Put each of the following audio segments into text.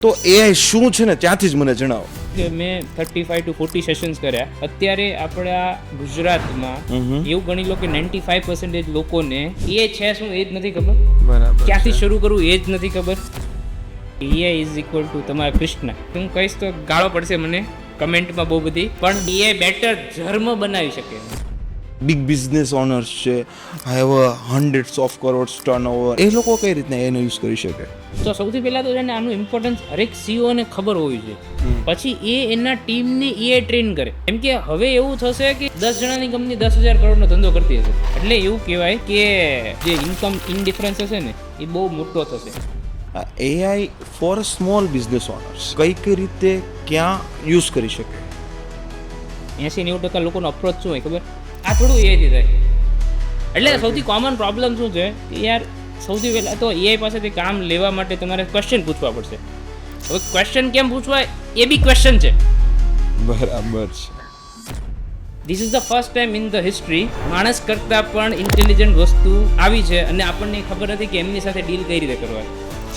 તો એઆઈ શું છે ને ત્યાંથી જ મને જણાવો. કે મેં 35 to 40 સેશન્સ કર્યા. અત્યારે આપણા ગુજરાતમાં એવું ગણી લો કે 95% લોકોને એ છે શું એ જ નથી ખબર. બરાબર. ક્યાંથી શરૂ કરવું એ જ નથી ખબર. એઆઈ ઇઝ ઇક્વલ ટુ તમારા કૃષ્ણ. હું કહીશ તો ગાળો પડશે મને કમેન્ટમાં બહુ બધી, પણ એઆઈ બેટર ધર્મ બનાવી શકે. બિગ બિઝનેસ ઓનર્સ છે, હેવ હન્ડ્રેડ્સ ઓફ કરોડ્સ ટર્નઓવર, એ લોકો કઈ રીતના એનો યુઝ કરી શકે? તો સૌથી પહેલા તો છે ને આનું ઇમ્પોર્ટન્સ હરેક સીઈઓ ને ખબર હોવી જોઈએ. પછી એ એના ટીમને એઆઈ ટ્રેન કરે. કેમ કે હવે એવું થશે કે 10 જણાની કંપની 10,000 કરોડનો ધંધો કરતી હશે, એટલે એવું કહેવાય કે જે ઇન્કમ ઇનડિફરન્સ હશે ને એ બહુ મોટો થશે. AI for small business owners કઈ રીતે ક્યાં યુઝ કરી શકે? 80-90% લોકોનો અપ્રોચ શું હોય ખબર? આ થોડું એઆઈથી થાય. એટલે સૌથી કોમન પ્રોબ્લેમ શું છે કે યાર સૌથી પહેલાં તો એઆઈ પાસેથી કામ લેવા માટે તમારે ક્વેશ્ચન પૂછવા પડશે. હવે ક્વેશ્ચન કેમ પૂછવા એ બી ક્વેશ્ચન છે. બરાબર છે. This is the first time in the history માણસ કરતાં પણ ઇન્ટેલિજન્ટ વસ્તુ આવી છે અને આપણને ખબર નથી કે એમની સાથે ડીલ કઈ રીતે કરવા.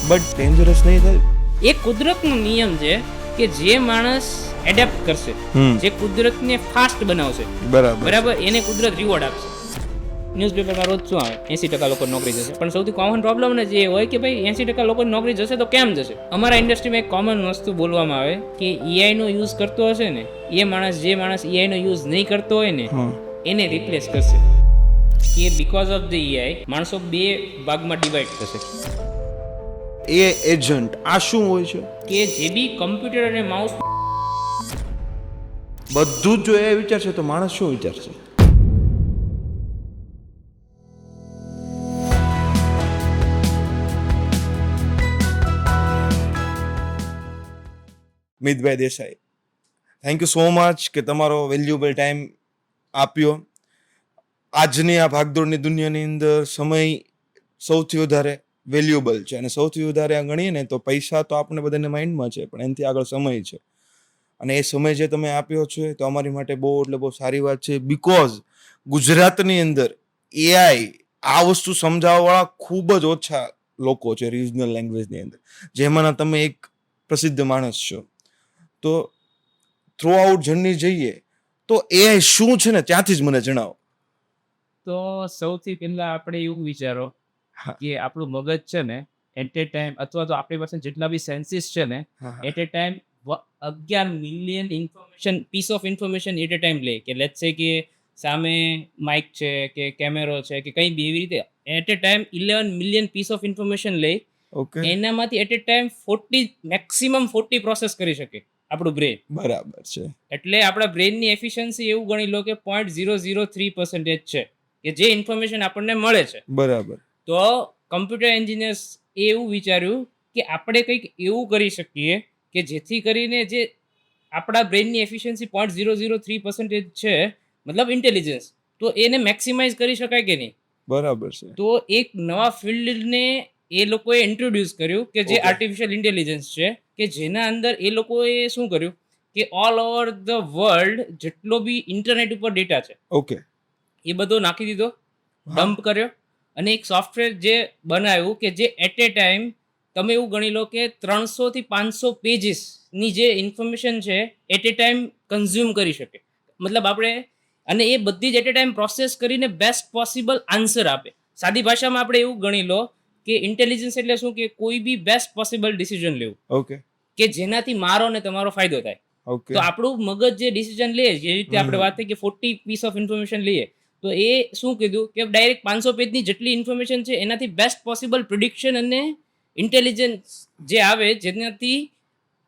બટ ડેન્જરસ નહીં થાય? એ કુદરતનો નિયમ છે કે જે માણસ એડેપ્ટ કરશે, જે કુદરતને ફાસ્ટ બનાવશે, બરાબર, એને કુદરત રિવોર્ડ આપશે. ન્યૂઝપેપરમાં રોજ શું આવે? 80% લોકો નોકરી જશે. પણ સૌથી કોમન પ્રોબ્લેમ ને જે હોય કે ભાઈ 80% લોકો નોકરી જશે તો કેમ જશે? અમારા ઇન્ડસ્ટ્રીમાં એક કોમન વસ્તુ બોલવામાં આવે કે એઆઈ નો યુઝ કરતો હશે ને એ માણસ, જે માણસ એઆઈ નો યુઝ નહીં કરતો હોય ને એને રિપ્લેસ કરશે. કે બીકોઝ ઓફ ધ એઆઈ માણસો 2 ભાગમાં ડિવાઈડ થશે. એ એજન્ટ આ શું હોય છે? કે જે બી કમ્પ્યુટર અને માઉસ બધું જ જો એ વિચારશે તો માણસ શું વિચારશે? મિતભાઈ Desai, thank you so much કે તમારો વેલ્યુએબલ ટાઈમ આપ્યો. આજની આ ભાગદોડની દુનિયાની અંદર સમય સૌથી વધારે વેલ્યુએબલ છે, અને સૌથી વધારે આ ગણીએ ને તો પૈસા તો આપણે બધાને માઇન્ડમાં છે, પણ એનાથી આગળ સમય છે. અને એ સમય જે તમે આપ્યો છે તો અમારી માટે બહુ એટલે બહુ સારી વાત છે. બીકોઝ ગુજરાતની અંદર એઆઈ આ વસ્તુ સમજાવવાવાળા ખૂબ જ ઓછા લોકો છે રિજનલ લેંગ્વેજની અંદર, જેમાંના તમે એક પ્રસિદ્ધ માણસ છો. તો થ્રુ આઉટ જર્ની જઈએ તો એઆઈ શું છે ને ત્યાંથી જ મને જણાવો. તો સૌથી પહેલા આપણે એવું વિચારો કે આપણું મગજ છે ને એટ એ ટાઈમ, અથવા તો આપણી પાસે જેટલા બી સેન્સીસ છે ને at a time 11 million information, piece of information at a time લે. કે લેટ્સ સે કે સામે માઇક છે કે કેમેરો છે કે કંઈ બી એવી રીતે at a time 11 million piece of information લે. એનામાંથી at a time 40, maximum 40 process કરી શકે આપણું બ્રેન. બરાબર છે. એટલે આપણા બ્રેનની એફિશિયન્સી એવું ગણી લો કે 0.003% છે કે જે ઇન્ફોર્મેશન આપણને મળે છે. બરાબર. તો કમ્પ્યુટર એન્જિનિયર્સ એવું વિચાર્યું કે આપણે કંઈક એવું કરી શકીએ કે જેથી કરીને જે આપણા બ્રેનની એફિશિયન્સી 0.003% છે, મતલબ ઇન્ટેલિજન્સ, તો એને મેક્સિમાઇઝ કરી શકાય કે નહીં. બરાબર છે. તો એક નવા ફિલ્ડને એ લોકોએ ઇન્ટ્રોડ્યુસ કર્યું કે જે આર્ટિફિશિયલ ઇન્ટેલિજન્સ છે, કે જેના અંદર એ લોકોએ શું કર્યું કે ઓલ ઓવર ધ વર્લ્ડ જેટલો બી ઇન્ટરનેટ ઉપર ડેટા છે ઓકે એ બધો નાખી દીધો, ડમ્પ કર્યો, અને એક સોફ્ટવેર જે બનાવ્યું કે જે એટ એ ટાઈમ તમે એવું ગણી લો કે 300 થી 500 પેજીસની જે ઇન્ફોર્મેશન છે એટ એ ટાઈમ કન્ઝ્યુમ કરી શકે. મતલબ આપણે, અને એ બધી જ એટ એ ટાઈમ પ્રોસેસ કરીને બેસ્ટ પોસિબલ આન્સર આપે. સાદી ભાષામાં આપણે એવું ગણી લો કે ઇન્ટેલિજન્સ એટલે શું કે કોઈ બી બેસ્ટ પોસિબલ ડિસિઝન લેવું. ઓકે. કે જેનાથી મારો ને તમારો ફાયદો થાય. તો આપણું મગજ જે ડિસિઝન લે, જે રીતે આપણે વાત થઈ કે 40 પીસ ઓફ ઇન્ફોર્મેશન લઈએ, તો એ શું કીધું કે ડાયરેક્ટ 500 પેજની જેટલી ઇન્ફોર્મેશન છે એનાથી બેસ્ટ પોસિબલ પ્રિડિક્શન અને ઇન્ટેલિજન્સ જે આવે જેનાથી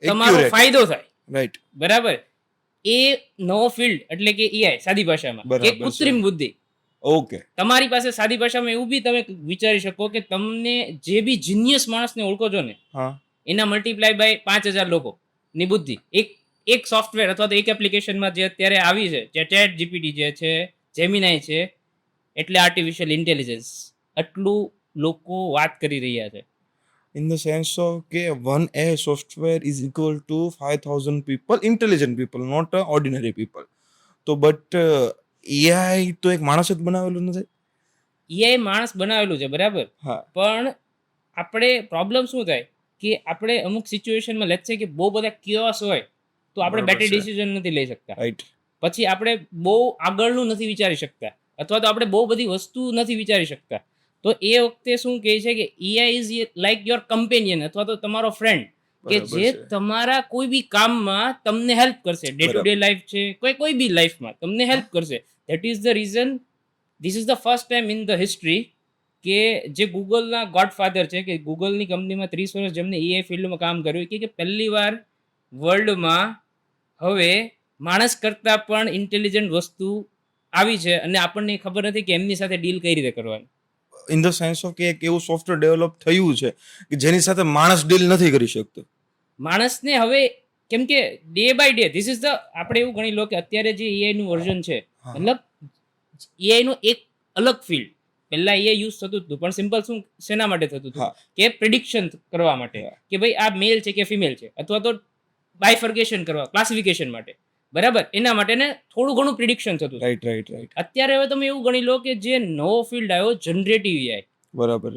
તમારો ફાયદો થાય. રાઈટ. બરાબર. એ નવો ફિલ્ડ એટલે કે એઆઈ, સાદી ભાષામાં કે કૃત્રિમ બુદ્ધિ. ઓકે. તમારી પાસે સાદી ભાષામાં એવું બી તમે વિચારી શકો કે તમને જે બી જીનિયસ માણસને ઓળખો છો ને એના મલ્ટીપ્લાય બાય 5,000 લોકો ની બુદ્ધિ એક સોફ્ટવેર અથવા તો એક એપ્લિકેશનમાં જે અત્યારે આવી છે, જે ચેટ જીપીટી જે છે, જેમિનાઈ છે, એટલે આર્ટિફિશિયલ ઇન્ટેલિજન્સ આટલું લોકો વાત કરી રહ્યા છે. ઇન ધ સેન્સ ઓફ કે one a software is equal to 5,000 people, intelligent people, not ordinary people. તો બટ એઆઈ તો એક માણસ જ બનાવેલું નથી. એઆઈ માણસ બનાવેલું છે, બરાબર, પણ આપણે પ્રોબ્લેમ શું થાય કે આપણે અમુક સિચ્યુએશનમાં લેટ્સ સે કે બહુ બધા કિયોસ હોય તો આપણે બરાબર બેટર છે. ડિસિઝન નથી લઈ શકતા, રાઈટ. પછી આપણે બહુ આગળનું નથી વિચારી શકતા, અથવા તો આપણે બહુ બધી વસ્તુ નથી વિચારી શકતા. તો એ વખતે શું કહે છે કે AI is like your companion અથવા તો તમારો ફ્રેન્ડ કે બરાબર જે છે. તમારા કોઈ બી કામમાં તમને હેલ્પ કરશે, ડે ટુ ડે લાઈફ છે, કોઈ બી લાઈફમાં તમને હેલ્પ કરશે. That is the reason, this is the first time in the history કે જે ગૂગલના ગોડફાધર છે, કે ગૂગલની કંપનીમાં 30 વર્ષ જેમને એઆઈ ફિલ્ડમાં કામ કર્યું, કે પહેલી વાર વર્લ્ડમાં હવે માણસ કરતાં પણ ઇન્ટેલિજન્ટ વસ્તુ આવી છે અને આપણને ખબર નથી કે એમની સાથે ડીલ કઈ રીતે કરવાની. ઇન ધ સેન્સ ઓફ કે એક એવું સોફ્ટવેર ડેવલપ થયું છે કે જેની સાથે માણસ ડીલ નથી કરી શકતો. માણસને હવે કેમ કે day by day this is the, આપણે એવું ગણી લો કે અત્યારે જે એઆઈ નું વર્ઝન છે, હા. મતલબ એઆઈ નું એક અલગ ફિલ્ડ, પહેલા એઆઈ યુઝ થતું હતું પણ સિમ્પલ શું શેના માટે થતું હતું હા. કે પ્રિડિક્શન કરવા માટે, હા. કે ભાઈ આ મેલ છે કે ફિમેલ છે, અથવા તો બાયફર્ગેશન કરવા, ક્લાસિફિકેશન માટે, બરાબર, એના માટે ને થોડું ઘણું પ્રિડિક્શન થતું હતું. Right right right. અત્યારે હવે તમે એવું ગણી લો કે જે નવો ફિલ્ડ આવ્યો જનરેટિવ એઆઈ. બરાબર.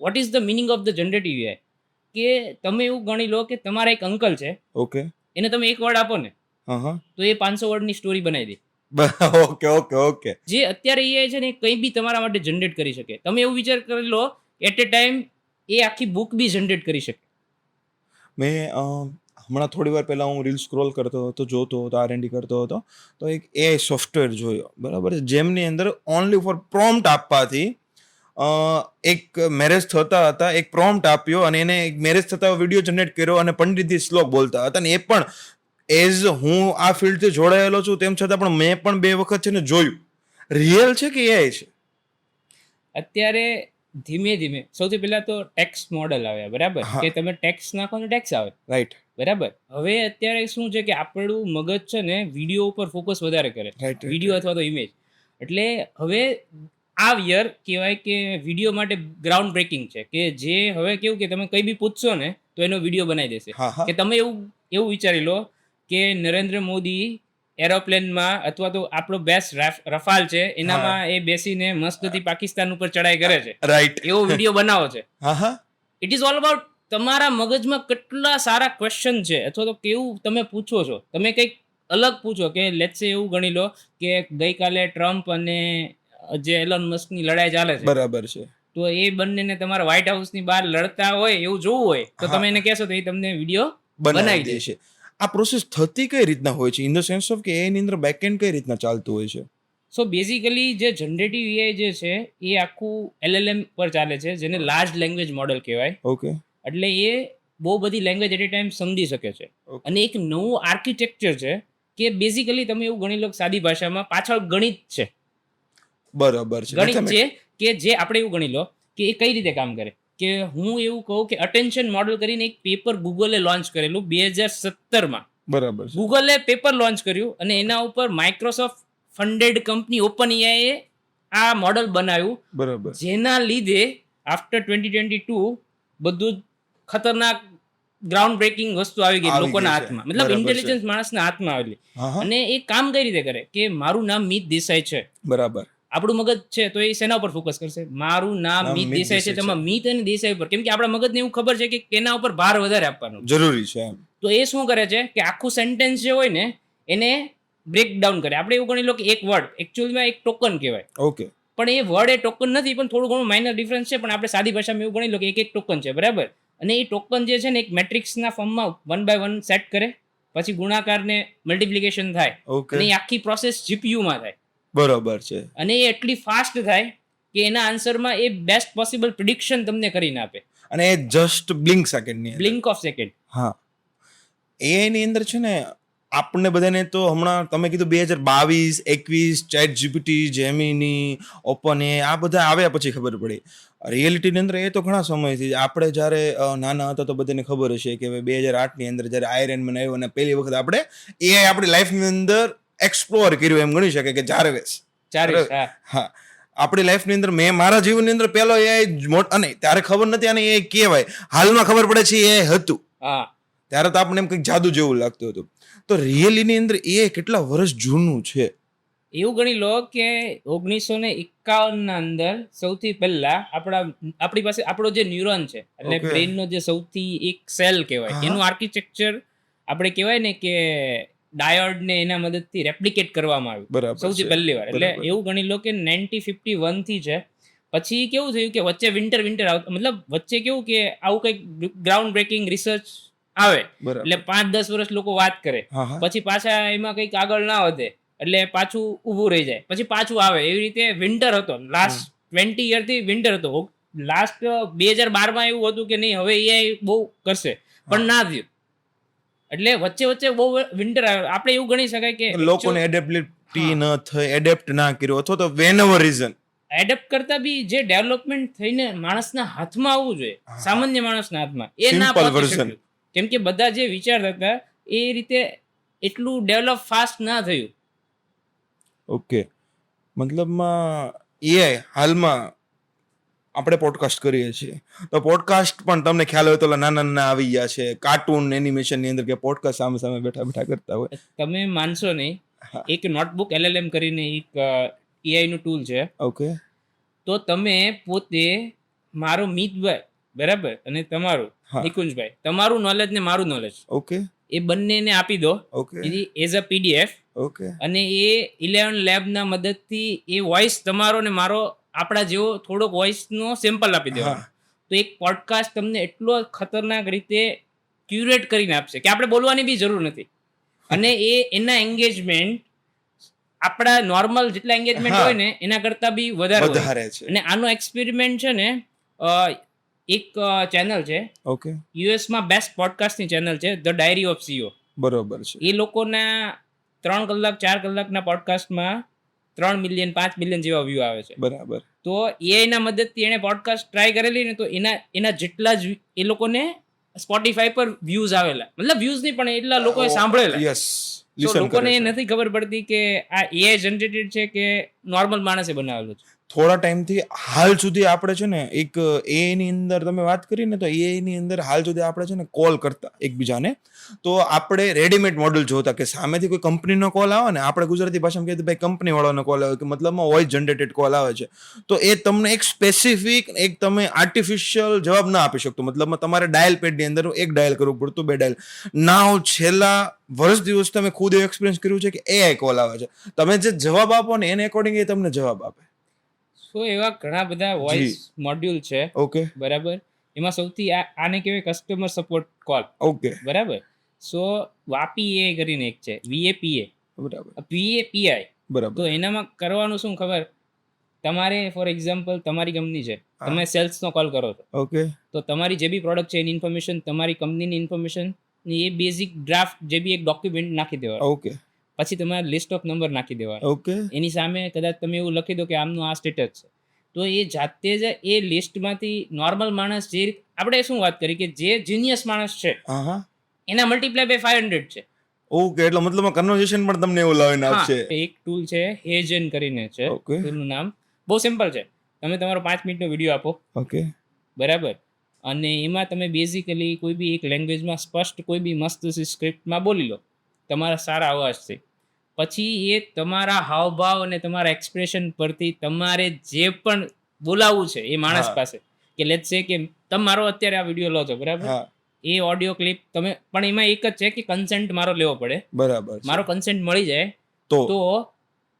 What is the meaning of the generative AI? કે તમે એવું ગણી લો કે તમારા એક અંકલ છે, ઓકે. એને તમે એક વર્ડ આપો ને હા હા. તો એ 500 વર્ડની સ્ટોરી બનાવી દે. Okay okay okay. જે અત્યારે એઆઈ છે ને એ કંઈ બી તમારા માટે જનરેટ કરી શકે. તમે એવું વિચાર કરી લો એટ એ ટાઈમ એ આખી બુક બી જનરેટ કરી શકે. મેં હમણાં થોડી વાર પહેલાં હું રીલ સ્ક્રોલ કરતો હતો, જોતો હતો, R&D કરતો હતો, તો એક એઆઈ સોફ્ટવેર જોયો, બરાબર છે, જેમની અંદર ઓનલી ફોર પ્રોમ્પ્ટ આપવાથી એક મેરેજ થતા હતા, એક પ્રોમ્પ્ટ આપ્યો અને એને એક મેરેજ થતા વિડીયો જનરેટ કર્યો અને પંડિતજી શ્લોક બોલતા હતા. અને એ પણ એઝ હું આ ફિલ્ડથી જોડાયેલો છું તેમ છતાં પણ મેં પણ 2 વખત છે ને જોયું. રિયલ છે કે એઆઈ છે? અત્યારે ધીમે ધીમે સૌથી પહેલા તો ટેક્સ મોડલ આવ્યા, બરાબર, હા. કે તમે ટેક્સ નાખો ને ટેક્સ આવે, રાઈટ બરાબર. હવે અત્યારે શું છે કે આપણું મગજ છે ને વિડીયો ઉપર ફોકસ વધારે કરે, રાઈટ. વિડીયો અથવા તો ઇમેજ. એટલે હવે આ યર કહેવાય કે વિડીયો માટે ગ્રાઉન્ડ બ્રેકિંગ છે, કે જે હવે કેવું કે તમે કંઈ બી પૂછશો ને તો એનો વિડીયો બનાવી દેશે. હા હા. કે તમે એવું વિચારી લો કે નરેન્દ્ર મોદી એરોપ્લેનમાં અથવા તો આપણો બેસ્ટ રફાલ છે એનામાં એ બેસીને મસ્તથી પાકિસ્તાન ઉપર ચડાઈ કરે છે, રાઈટ. એવો વિડીયો બનાવો છે. હા હા. ઇટ ઇઝ ઓલ અબાઉટ તમારા મગજમાં કેટલા સારા ક્વેશ્ચન છે, અથવા તો કેવું તમે પૂછો છો. તમે કંઈક અલગ પૂછો, કે લેટ્સ સે એવું ગણી લો કે ગઈકાલે ટ્રમ્પ અને જે એલોન મસ્કની લડાઈ ચાલે છે, બરાબર છે. તો એ બંનેને તમારા વ્હાઇટ હાઉસની બહાર લડતા હોય એવું જોવું હોય તો હા. તમે એને કહેશો તો એ તમને વિડીયો બનાવી બનાવી દે દેશે. છે. આ પ્રોસેસ થતી કઈ રીતના હોય છે? ઇન ધ સેન્સ ઓફ કે એની અંદર બેકએન્ડ કઈ રીતના ચાલતું હોય છે? સો બેઝિકલી જે જનરેટિવ એઆઈ જે છે એ આખું LLM પર ચાલે છે, જેને લાર્જ લેંગ્વેજ મોડલ કહેવાય. ઓકે. એટલે એ બહુ બધી લેંગ્વેજ એટ એ ટાઈમ સમજી શકે છે. Okay. અને એક નવું આર્કિટેક્ચર છે કે બેઝિકલી તમે એવું ગણી લો કે સાદી ભાષામાં પાછળ ગણિત છે. બરાબર છે. ગણિત છે કે જે આપણે એવું ગણી લો કે એ કઈ રીતે કામ કરે. કે હું એવું કહું કે અટેન્શન મોડલ કરીને એક પેપર ગૂગલે લોન્ચ કરેલું 2017માં. બરાબર છે. ગૂગલે પેપર લોન્ચ કર્યું અને એના ઉપર Microsoft funded company open AIA આ મોડલ બનાવ્યું, બરાબર. જેના લીધે આફ્ટર 2022 બધું જ ખતરનાક ગ્રાઉન્ડ બ્રેકિંગ વસ્તુ આવી ગઈ આવી લોકોના ગઈ છે. હાથમાં, મતલબ બરાબર છે. ઇન્ટેલિજન્સ માણસના હાથમાં આવેલી. હા હા. અને એ કામ કઈ રીતે કરે કે મારું નામ મિત દેસાઈ છે, બરાબર. આપણું મગજ છે તો એ શેના ઉપર ફોકસ કરશે? મારું નામ મિત દેસાઈ છે, તેમાં મિત અને દેસાઈ ઉપર, કેમ કે આપણા મગજને એવું ખબર છે કે કેના ઉપર ભાર વધારે આપવાનો જરૂરી છે એમ. તો એ શું કરે છે કે આખું સેન્ટેન્સ જે હોય ને એને બ્રેક ડાઉન કરે. આપણે એવું ગણી લો કે એક વર્ડ એકચ્યુઅલમાં એક ટોકન કહેવાય, ઓકે. પણ એ વર્ડ એ ટોકન નથી, પણ થોડું ઘણું માઇનર ડિફરન્સ છે. પણ આપણે સાદી ભાષામાં એવું ગણી લો કે એક ટોકન છે, બરાબર. અને એ ટોકન જે છે ને એક મેટ્રિક્સના ફોર્મમાં 1 by 1 સેટ કરે, પછી ગુણાકારને મલ્ટિપ્લિકેશન થાય, ઓકે. અને એ આખી પ્રોસેસ જીપીયુમાં થાય. બરાબર છે. અને એ એટલી ફાસ્ટ થાય કે એના આન્સરમાં એ બેસ્ટ પોસિબલ પ્રિડિક્શન તમને કરીને આપે, અને એ જસ્ટ બ્લિંક સેકન્ડની અંદર. Blink of second. હા. AI ની અંદર છે ને આપણને બધાને તો હમણાં તમે કીધું 2022, 21 ચેટ જીપીટી, જેમિની, ઓપન એ આ બધા આવ્યા પછી ખબર પડી. રિયાલિટીની અંદર એ તો ઘણા સમયથી આપણે જ્યારે નાના હતા તો બધાને ખબર હશે કે 2008ની અંદર જ્યારે આયરન મેન આવ્યો અને પહેલી વખત આપણે AI આપણી લાઈફની અંદર એક્સપ્લોર કર્યું એમ ગણી શકે કે જારવેસ. હા. આપણી લાઈફની અંદર મેં મારા જીવનની અંદર પહેલો AI અને ત્યારે ખબર નથી આને AI કહેવાય, હાલમાં ખબર પડે છે AI હતું. હા, ત્યારે તો આપણને એમ કંઈક જાદુ જેવું લાગતું હતું. તો રિયલીની અંદર AI કેટલા વર્ષ જૂનું છે? એવું ગણી લો કે 1951 ના અંદર સૌથી પહેલા આપણી પાસે આપણો જે ન્યુરોન છે એટલે Okay. બ્રેઇનનો જે સૌથી એક સેલ કહેવાય હા. એનું આર્કિટેક્ચર આપણે કહેવાય ને કે ડાયોડ ને એના મદદથી રેપ્લિકેટ કરવામાં આવ્યું બરાબર સૌથી છે. પહેલી વાર. એટલે બરાબર. એવું ગણી લો કે 1951 થી છે. પછી કેવું થયું કે વચ્ચે વિન્ટર આવતું, મતલબ વચ્ચે કેવું કે આવું કંઈક ગ્રાઉન્ડ બ્રેકિંગ રિસર્ચ આવે બરાબર. એટલે 5-10 વર્ષ લોકો વાત કરે, હા હા પછી પાછા એમાં કંઈક આગળ ના વધે એટલે પાછું ઊભું રહી જાય, પછી પાછું આવે. એવી રીતે વિન્ટર હતો લાસ્ટ 20 યરથી વિન્ટર હતો. લાસ્ટ 2012 એવું હતું કે નહીં હવે એઆઈ બહુ કરશે, પણ ના થયું. એટલે વચ્ચે બહુ વિન્ટર આવ્યો. આપણે એવું ગણી શકાય કે લોકોને એડેપ્ટિવિટી ન થઈ, એડેપ્ટ ના કર્યો અથવા તો વેનએવર રીઝન એડપ્ટ કરતા બી જે ડેવલપમેન્ટ થઈને માણસના હાથમાં આવવું જોઈએ, સામાન્ય માણસના હાથમાં, એ ના Simple પહોંચી version. શક્યું. કેમ કે બધા જે વિચારતા હતા એ રીતે એટલું ડેવલપ ફાસ્ટ ના થયું. ઓકે, મતલબમાં એઆઈ હાલમાં આપણે પોડકાસ્ટ કરીએ છીએ તો પોડકાસ્ટ પણ તમને ખ્યાલ હોય તો ઓલા નાના નાના આવી ગયા છે કાર્ટૂન એનિમેશન ની અંદર કે પોડકાસ્ટ સામે સામે બેઠા બેઠા કરતા હોય. તમે માનશો નહીં, હા. એક નોટબુક LLM કરીને એક AI નું ટૂલ છે. ઓકે તો તમે પોતે મારો મિતભાઈ બરાબર અને તમારું હા. નિકુંજભાઈ, તમારું નોલેજ ને મારું નોલેજ ઓકે એ બંનેને આપી દો okay as a PDF, okay અને એ 11 લેબના મદદથી એ વોઇસ તમારો ને મારો આપણા જેવો થોડોક વોઇસનો સેમ્પલ આપી દેવાનો. હા. તો એક પોડકાસ્ટ તમને એટલો ખતરનાક રીતે ક્યુરેટ કરીને આપશે કે આપણે બોલવાની બી જરૂર નથી. અને એના એન્ગેજમેન્ટ આપણા નોર્મલ જેટલા એન્ગેજમેન્ટ હા. હોય ને એના કરતાં બી વધારે હોય. વધારે છે. અને આનો એક્સપેરિમેન્ટ છે ને એક ચેનલ છે ઓકે યુએસમાં બેસ્ટ પોડકાસ્ટની ચેનલ છે ધ ડાયરી ઓફ CEO. બરોબર છે. એ લોકોના 3 કલાક 4 કલાકના પોડકાસ્ટમાં 3 મિલિયન 5 મિલિયન જેવા વ્યૂ આવે છે. બરાબર તો AI ના મદદથી એને પોડકાસ્ટ ટ્રાય કરેલી ને તો એના જેટલા જ એ લોકોને સ્પોટીફાઈ પર વ્યૂઝ આવેલા, મતલબ વ્યૂઝ નહીં પણ એટલા લોકોએ સાંભળેલા. યસ So, લિસન લોકોને કરે એ છે. નથી ખબર પડતી કે આ AI જનરેટેડ છે કે નોર્મલ માણસે બનાવેલું છે. થોડા ટાઈમથી હાલ સુધી આપણે છે ને એક AI ની અંદર તમે વાત કરી ને તો AI ની અંદર હાલ સુધી આપણે છે ને કોલ કરતા એકબીજાને તો આપણે રેડીમેડ મોડલ જોતા કે સામેથી કોઈ કંપનીનો કોલ આવે ને આપણે ગુજરાતી ભાષામાં કહીએ તો ભાઈ કંપની વાળાનો કોલ આવે કે મતલબમાં વોઇસ જનરેટેડ કોલ આવે છે તો એ તમને એક સ્પેસિફિક એક તમે આર્ટિફિશિયલ જવાબ ના આપી શકતો, મતલબમાં તમારે ડાયલ પેડની અંદર એક ડાયલ કરવું પડતું, 2 ડાયલ. નાવ છેલ્લા વર્ષ દિવસ તમે ખુદ એવું એક્સપિરિયન્સ કર્યું છે કે AI કોલ આવે છે, તમે જે જવાબ આપો ને એને એકોર્ડિંગ એ તમને જવાબ આપે. સો એવા ઘણા બધા વોઇસ મોડ્યુલ છે ઓકે બરાબર. એમાં સૌથી આને કહેવાય કસ્ટમર સપોર્ટ કોલ ઓકે બરાબર. સો વાપી AI કરીને એક છે, VAPA, બરાબર PAPI. બરાબર તો એનામાં કરવાનું શું ખબર, તમારે ફોર એક્ઝામ્પલ તમારી કંપની છે, તમે સેલ્સનો કોલ કરો છો, ઓકે તો તમારી જે બી પ્રોડક્ટ છે એની ઇન્ફોર્મેશન, તમારી કંપનીની ઇન્ફોર્મેશન, એ બેઝિક ડ્રાફ્ટ જે બી એક ડોક્યુમેન્ટ નાખી દેવાનું. ઓકે પછી તમારે લિસ્ટ ઓફ નંબર નાખી દેવાનો. ઓકે એની સામે કદાચ તમે એવું લખી દો કે આમનું આ સ્ટેટસ છે, તો એ જાતે જ એ લિસ્ટમાંથી નોર્મલ માણસ જે આપણે શું વાત કરી કે જે જીનિયસ માણસ છે હા હા એના મલ્ટીપ્લાય બાય 500 છે. ઓકે એટલે મતલબ કન્વર્ઝેશન પણ તમને એવું લાવીને હા, આપશે. એક ટૂલ છે હેજન કરીને છે, Okay. ટૂલનું નામ બહુ સિમ્પલ છે. તમે તમારો 5 મિનિટનો વિડીયો આપો ઓકે બરાબર, અને એમાં તમે બેઝિકલી કોઈ બી એક લેંગ્વેજમાં સ્પષ્ટ કોઈ બી મસ્ત સ્ક્રિપ્ટમાં બોલી લો તમારા સારા અવાજથી. પછી એ તમારા હાવભાવ અને તમારા એક્સપ્રેશન પરથી તમારે જે પણ બોલાવવું છે એ માણસ હા. પાસે, કે લેટ્સ સે કે તમે મારો અત્યારે આ વિડીયો લો છો બરાબર, હા એ ઓડિયો ક્લિપ તમે, પણ એમાં એક જ છે કે કન્સેન્ટ મારો લેવો પડે. બરાબર છે. મારો કન્સેન્ટ મળી જાય તો તો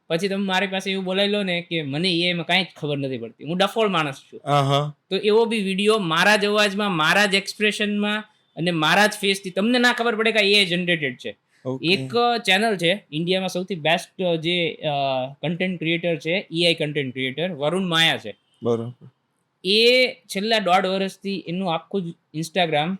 પછી તમે મારી પાસે એવું બોલાવી લો ને કે મને એમાં કાંઈ જ ખબર નથી પડતી, હું ડફોળ માણસ છું, હા હા તો એવો બી વિડીયો મારા જ અવાજમાં, મારા જ એક્સપ્રેશનમાં અને મારા જ ફેસથી તમને ના ખબર પડે કે એ જનરેટેડ છે. ઓકે એક ચેનલ છે ઇન્ડિયામાં સૌથી બેસ્ટ જે કન્ટેન્ટ ક્રિએટર છે, AI કન્ટેન્ટ ક્રિએટર વરુણ માયા છે. બરોબર એ છેલ્લા 1.5 વર્ષથી એનું આખું જ ઇન્સ્ટાગ્રામ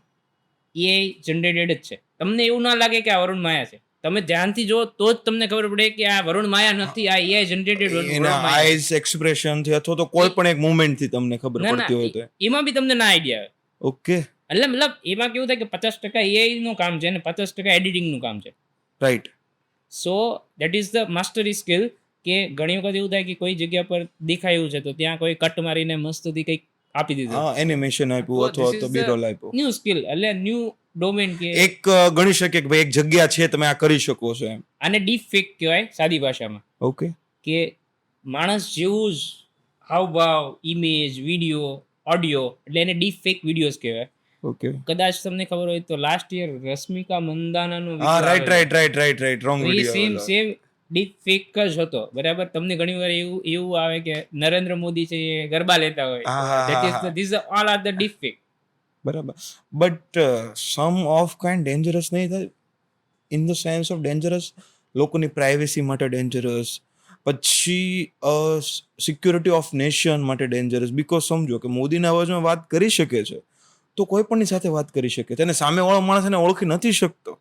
AI જનરેટેડ જ છે. તમને એવું ના લાગે કે આ વરુણ માયા છે, તમે ધ્યાનથી જો તો જ તમને ખબર પડે કે આ વરુણ માયા નથી, આ AI જનરેટેડ વરુણ એના માયા. આઈઝ એક્સપ્રેશન થી અથવા તો કોઈ પણ એક મુવમેન્ટ થી તમને ખબર ના પડતી હોય તો એમાં બી તમને ના આઈડિયા આવે. ઓકે એટલે મતલબ એમાં કેવું થાય કે 50% AI નું કામ છે અને 50% એડિટિંગનું કામ છે. Right so that is the mastery skill. કે ઘણી વખત એવું થાય કે કોઈ જગ્યા પર દેખાયું છે તો ત્યાં કોઈ કટ મારીને મસ્તથી કંઈક આપી દીધું. હા, એનિમેશન આપ્યું અથવા તો બીરોલ આપ્યું. ન્યૂ સ્કિલ એટલે ન્યૂ ડોમેન કે એક ગણી શકીએ કે ભાઈ એક જગ્યા છે તમે આ કરી શકો છો એમ. આને ડીપ ફેક કહેવાય સાદી ભાષામાં. ઓકે. કે માણસ જેવું જ હાવભાવ, ઇમેજ, વિડીયો, ઓડિયો એટલે એને ડીપ ફેક વિડીયોઝ કહેવાય. ઓકે. કદાચ તમને ખબર હોય તો લાસ્ટ યર રશ્મિકા મંદાનાનો હા, રાઈટ રોંગ એ વિડિયો. સેમ ડીપ ફેક જ હતો. બરાબર. તમને ઘણી વાર એવું આવે કે નરેન્દ્ર મોદી છે એ ગરબા લેતા હોય. That is this all are the deepfake. બરાબર. But some of kind dangerous નહીં થાય in the sense of dangerous, લોકોની પ્રાઇવેસી માટે ડેન્જરસ, પછી સિક્યુરિટી ઓફ નેશન માટે ડેન્જરસ. બીકોઝ સમજો કે મોદીના અવાજમાં વાત કરી શકે છે તો કોઈ પણની સાથે વાત કરી શકે છે અને સામેવાળો માણસ એને ઓળખી નથી શકતો,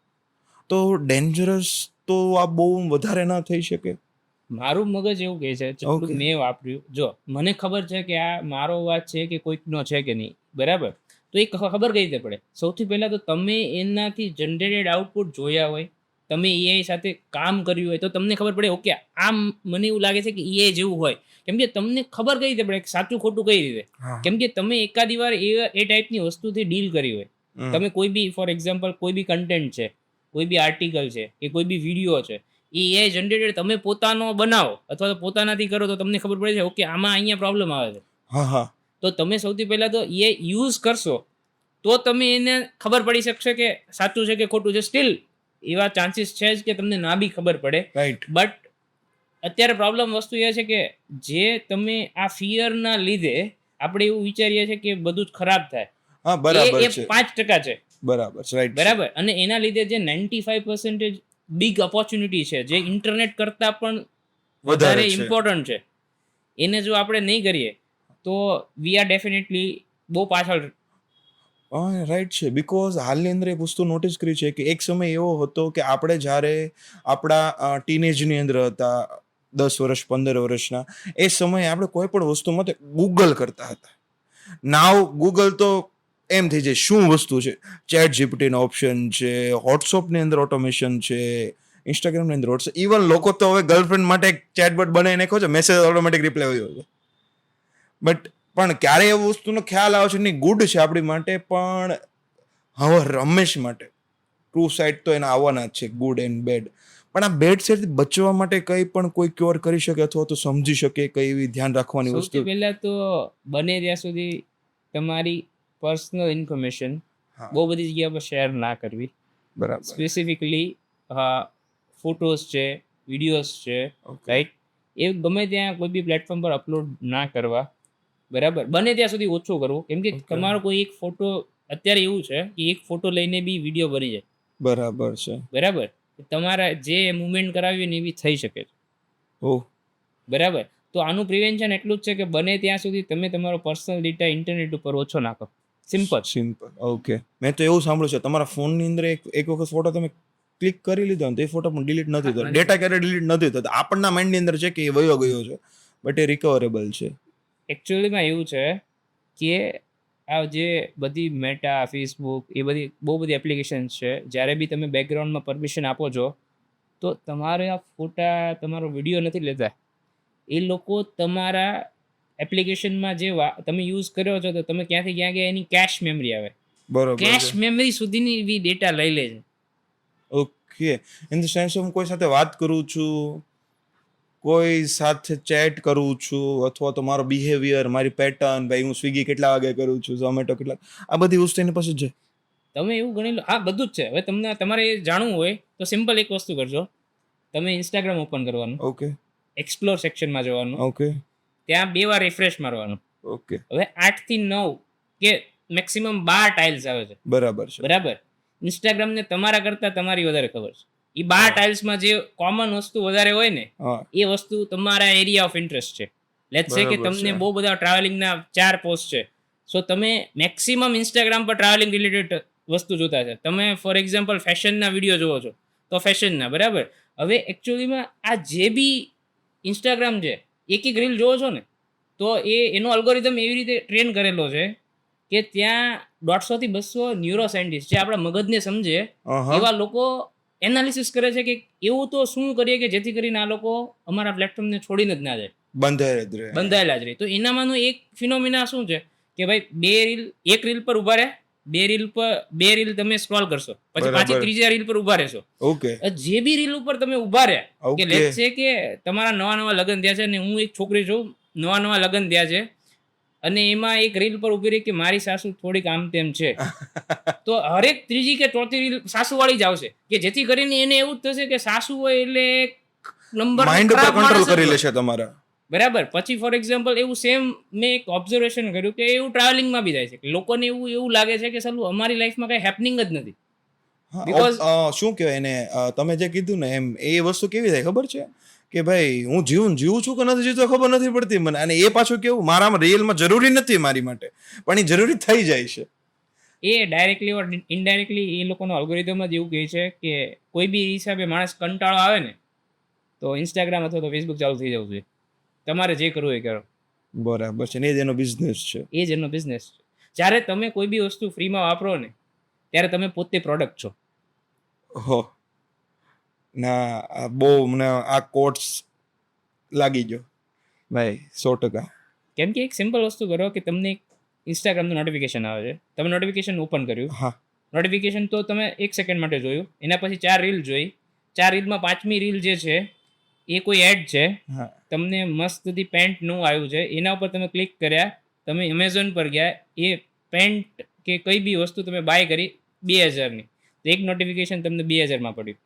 તો ડેન્જરસ તો આ બહુ વધારે ના થઈ શકે. મારું મગજ એવું કહે છે, જેટલું મેં વાપર્યું, જો મને ખબર છે કે આ મારો અવાજ છે કે કોઈકનો છે કે નહીં, બરાબર, તો એ ખબર કઈ રીતે પડે? સૌથી પહેલા તો તમે એનાથી જનરેટેડ આઉટપુટ જોયા હોય, તમે એઆઈ સાથે કામ કર્યું હોય તો તમને ખબર પડે ઓકે આમ મને એવું લાગે છે કે એઆઈ જેવું હોય. કેમ કે તમને ખબર કઈ રીતે પડે સાચું ખોટું કઈ રીતે? કેમ કે તમે એકાદી વાર એ ટાઈપની વસ્તુથી ડીલ કરી હોય. તમે કોઈ બી ફોર એક્ઝામ્પલ કોઈ બી કન્ટેન્ટ છે, કોઈ બી આર્ટિકલ છે કે કોઈ બી વિડીયો છે, એ એઆઈ જનરેટેડ તમે પોતાનો બનાવો અથવા તો પોતાનાથી કરો તો તમને ખબર પડે છે ઓકે આમાં અહીંયા પ્રોબ્લેમ આવે છે. તો તમે સૌથી પહેલા તો એઆઈ યુઝ કરશો તો તમે એને ખબર પડી શકશે કે સાચું છે કે ખોટું છે. સ્ટીલ એવા ચાન્સીસ છે જ કે તમને ના બી ખબર પડે. રાઈટ. બટ અત્યારે પ્રોબ્લેમ વસ્તુ એ છે કે જે તમે આ ફિયરના લીધે આપણે એવું વિચારીએ છીએ કે બધું જ ખરાબ થાય. હા, બરાબર છે. એ 5% છે. બરાબર છે, રાઈટ. બરાબર. અને એના લીધે જે 95% બિગ ઓપોર્ચ્યુનિટી છે, જે ઇન્ટરનેટ કરતાં પણ વધારે ઇમ્પોર્ટન્ટ છે, એને જો આપણે નહીં કરીએ તો વી આર ડેફિનેટલી બહુ પાછળ. રાઈટ છે. બીકોઝ હાલની અંદર એક વસ્તુ નોટિસ કરી છે કે એક સમય એવો હતો કે આપણે જ્યારે આપણા ટીનેજની અંદર હતા, 10 વર્ષ 15 વર્ષના, એ સમયે આપણે કોઈ પણ વસ્તુ માટે ગૂગલ કરતા હતા. નાવ ગૂગલ તો એમ થઈ જાય શું વસ્તુ છે, ચેટ જીપીટીનો ઓપ્શન છે, વોટ્સઅપની અંદર ઓટોમેશન છે, ઇન્સ્ટાગ્રામની અંદર વોટ્સઅપ, ઇવન લોકો તો હવે ગર્લફ્રેન્ડ માટે એક ચેટબોટ બનાવી નાખ્યો છે, મેસેજ ઓટોમેટિક રિપ્લાય હોય છે. બટ પણ ક્યારે એ વસ્તુનો ખ્યાલ આવે છે નહીં, ગુડ છે આપણી માટે, પણ હવે રમેશ માટે ટ્રુ સાઇડ તો એના આવવાના જ છે, ગુડ એન્ડ બેડ. પણ આ બેડ સાઇડથી બચવા માટે કંઈ પણ કોઈ ક્યોર કરી શકે અથવા તો સમજી શકે કઈ એવી ધ્યાન રાખવાની વસ્તુ? સૌથી પહેલા તો બને ત્યાં સુધી તમારી પર્સનલ ઇન્ફોર્મેશન બહુ બધી જગ્યા પર શેર ના કરવી. બરાબર. સ્પેસિફિકલી ફોટોઝ છે, વિડીયોઝ છે, રાઈટ, એ ગમે ત્યાં કોઈ બી પ્લેટફોર્મ પર અપલોડ ના કરવા. બરાબર. બને ત્યાં સુધી ઓછું કરવું. કેમ કે તમારો કોઈ એક ફોટો, અત્યારે એવું છે કે એક ફોટો લઈને બી વિડીયો બની જાય. બરાબર છે. બરાબર. તમારા જે મુવમેન્ટ કરાવી ને એવી થઈ શકે છે. ઓહ, બરાબર. તો આનું પ્રિવેન્શન એટલું જ છે કે બને ત્યાં સુધી તમે તમારો પર્સનલ ડેટા ઇન્ટરનેટ ઉપર ઓછો નાખો. સિમ્પલ. ઓકે. મેં તો એવું સાંભળ્યું છે તમારા ફોનની અંદર એક વખત ફોટો તમે ક્લિક કરી લીધો ને તો એ ફોટો પણ ડિલીટ નથી થતો, ડેટા ક્યારે ડિલીટ નથી થતો. આપણના માઇન્ડની અંદર છે કે એ વયો ગયો છે, બટ એ રિકવરેબલ છે. એકચ્યુઅલીમાં એવું છે કે આ જે બધી મેટા, ફેસબુક, એ બધી બહુ બધી એપ્લિકેશન્સ છે, જ્યારે બી તમે બેકગ્રાઉન્ડમાં પરમિશન આપો છો તો તમારા ફોટા, તમારો વિડીયો નથી લેતા. એ લોકો તમારા એપ્લિકેશનમાં જે તમે યુઝ કર્યો છો તો તમે ક્યાંથી ક્યાં ગયા એની કેશ મેમરી આવે. બરોબર. કેશ મેમરી સુધીની બી ડેટા લઈ લે છે. ઓકે. ઇન ધ સેન્સ હું કોઈ સાથે વાત કરું છું, કોઈ સાથે ચેટ કરું છું, અથવા તો મારો બિહેવિયર, મારી પેટર્ન, ભાઈ હું સ્વિગી કેટલા વાગે કરું છું, ઝોમેટો કેટલા, આ બધી વસ્તુ એની પાસે છે. તમે એવું ગણી લો, હા બધું જ છે. હવે તમને તમારે જાણવું હોય તો સિમ્પલ એક વસ્તુ કરજો, તમે ઇન્સ્ટાગ્રામ ઓપન કરવાનું. ઓકે. એક્સપ્લોર સેક્શનમાં જવાનું. ઓકે. ત્યાં 2 વાર રિફ્રેશ મારવાનું. ઓકે. હવે 8 થી 9 કે મેક્સિમમ 12 ટાઇલ્સ આવે છે. બરાબર છે. બરાબર. ઇન્સ્ટાગ્રામને તમારા કરતાં તમારી વધારે ખબર છે. એ 12 ટાઇલ્સમાં જે કોમન વસ્તુ વધારે હોય ને, એ વસ્તુ તમારા એરિયા ઓફ ઇન્ટરેસ્ટ છે. લેટ્સ સે કે તમને બહુ બધા ટ્રાવેલિંગના 4 પોસ્ટ છે, સો તમે મેક્સિમમ ઇન્સ્ટાગ્રામ પર ટ્રાવેલિંગ રિલેટેડ વસ્તુ જોતા છે. તમે ફોર એક્ઝામ્પલ ફેશનના વિડીયો જોવો છો તો ફેશનના. બરાબર. હવે એકચ્યુઅલીમાં આ જે બી ઇન્સ્ટાગ્રામ છે, એક રીલ જોવો છો ને તો એનો અલ્ગોરિધમ એવી રીતે ટ્રેન કરેલો છે કે ત્યાં 150 થી 200 ન્યુરો સાયન્ટિસ્ટ જે આપણા મગજને સમજે એવા લોકો એનાલિસિસ કરે છે કે એવું તો શું કરીએ કે જેથી કરીને આ લોકો અમારા પ્લેટફોર્મને છોડીને જ ના જાય, બંધાયેલા જ રહે. તો એનામાંનું એક ફિનોમિના શું છે કે ભાઈ એક રીલ પર ઉભા રહે, બે રીલ તમે સ્ક્રોલ કરશો, પછી બરાબર. પાછી ત્રીજા રીલ પર ઉભા રહેશો. ઓકે જે બી રીલ ઉપર તમે ઉભા રહ્યા, કે Okay. લેટ્સ સે કે તમારા નવા લગ્ન થયા છે અને હું એક છોકરી છું, નવા લગ્ન થયા છે અને એમાં એક રીલ પર ઉભી રહી કે મારી સાસુ થોડીક આમ તેમ છે, તો હરેક ત્રીજી કે ચોથી રીલ સાસુ વાળી જ આવશે, કે જેથી કરીને એને એવું જ થશે કે સાસુ હોય એટલે નંબર માઇન્ડ ઉપર કંટ્રોલ કરી લેશે તમારા. બરાબર. પછી ફોર એક્ઝામ્પલ એવું સેમ મેં એક ઓબ્ઝર્વેશન કર્યું કે એવું ટ્રાવેલિંગમાં બી થાય છે કે લોકોને એવું લાગે છે કે સાલું અમારી લાઈફમાં કઈ હેપનિંગ જ નથી. હા, Because- શું કહેવાય એને તમે જે કીધું ને એમ એ વસ્તુ કેવી થાય ખબર છે કે ભાઈ હું જીવું છું કે નથી જીવતો ખબર નથી પડતી મને, અને એ પાછું કેવું મારામાં રિયલમાં જરૂરી નથી મારી માટે, પણ એ જરૂરી થઈ જાય છે. એ ડાયરેક્ટલી ઓર ઇનડાયરેક્ટલી એ લોકોનો અલ્ગોરિધમ જ એવું કહે છે કે કોઈ બી હિસાબે માણસ કંટાળો આવે ને તો ઇન્સ્ટાગ્રામ અથવા તો ફેસબુક ચાલુ થઈ જવું જોઈએ. તમારે જે કરવું એ કરો, બરાબર છે ને, એ જ એનો બિઝનેસ છે. એ જ એનો બિઝનેસ છે. જ્યારે તમે કોઈ બી વસ્તુ ફ્રીમાં વાપરો ને ત્યારે તમે પોતે પ્રોડક્ટ છો. હો ના બહુ મને આ કોટ્સ લાગી ગયો ભાઈ 100%. કેમ કે એક સિમ્પલ વસ્તુ કરો કે તમને એક ઇન્સ્ટાગ્રામનું નોટિફિકેશન આવે છે, તમે નોટિફિકેશન ઓપન કર્યું, હા નોટિફિકેશન તો તમે 1 સેકન્ડ માટે જોયું, એના પછી 4 રીલ જોઈ, 4 રીલમાં 5મી રીલ જે છે એ કોઈ એડ છે, હા તમને મસ્તથી પેન્ટ નું આવ્યું છે, એના ઉપર તમે ક્લિક કર્યા, તમે એમેઝોન પર ગયા, એ પેન્ટ કે કઈ બી વસ્તુ તમે બાય કરી 2000ની, તો એક નોટિફિકેશન તમને 2000માં પડ્યું.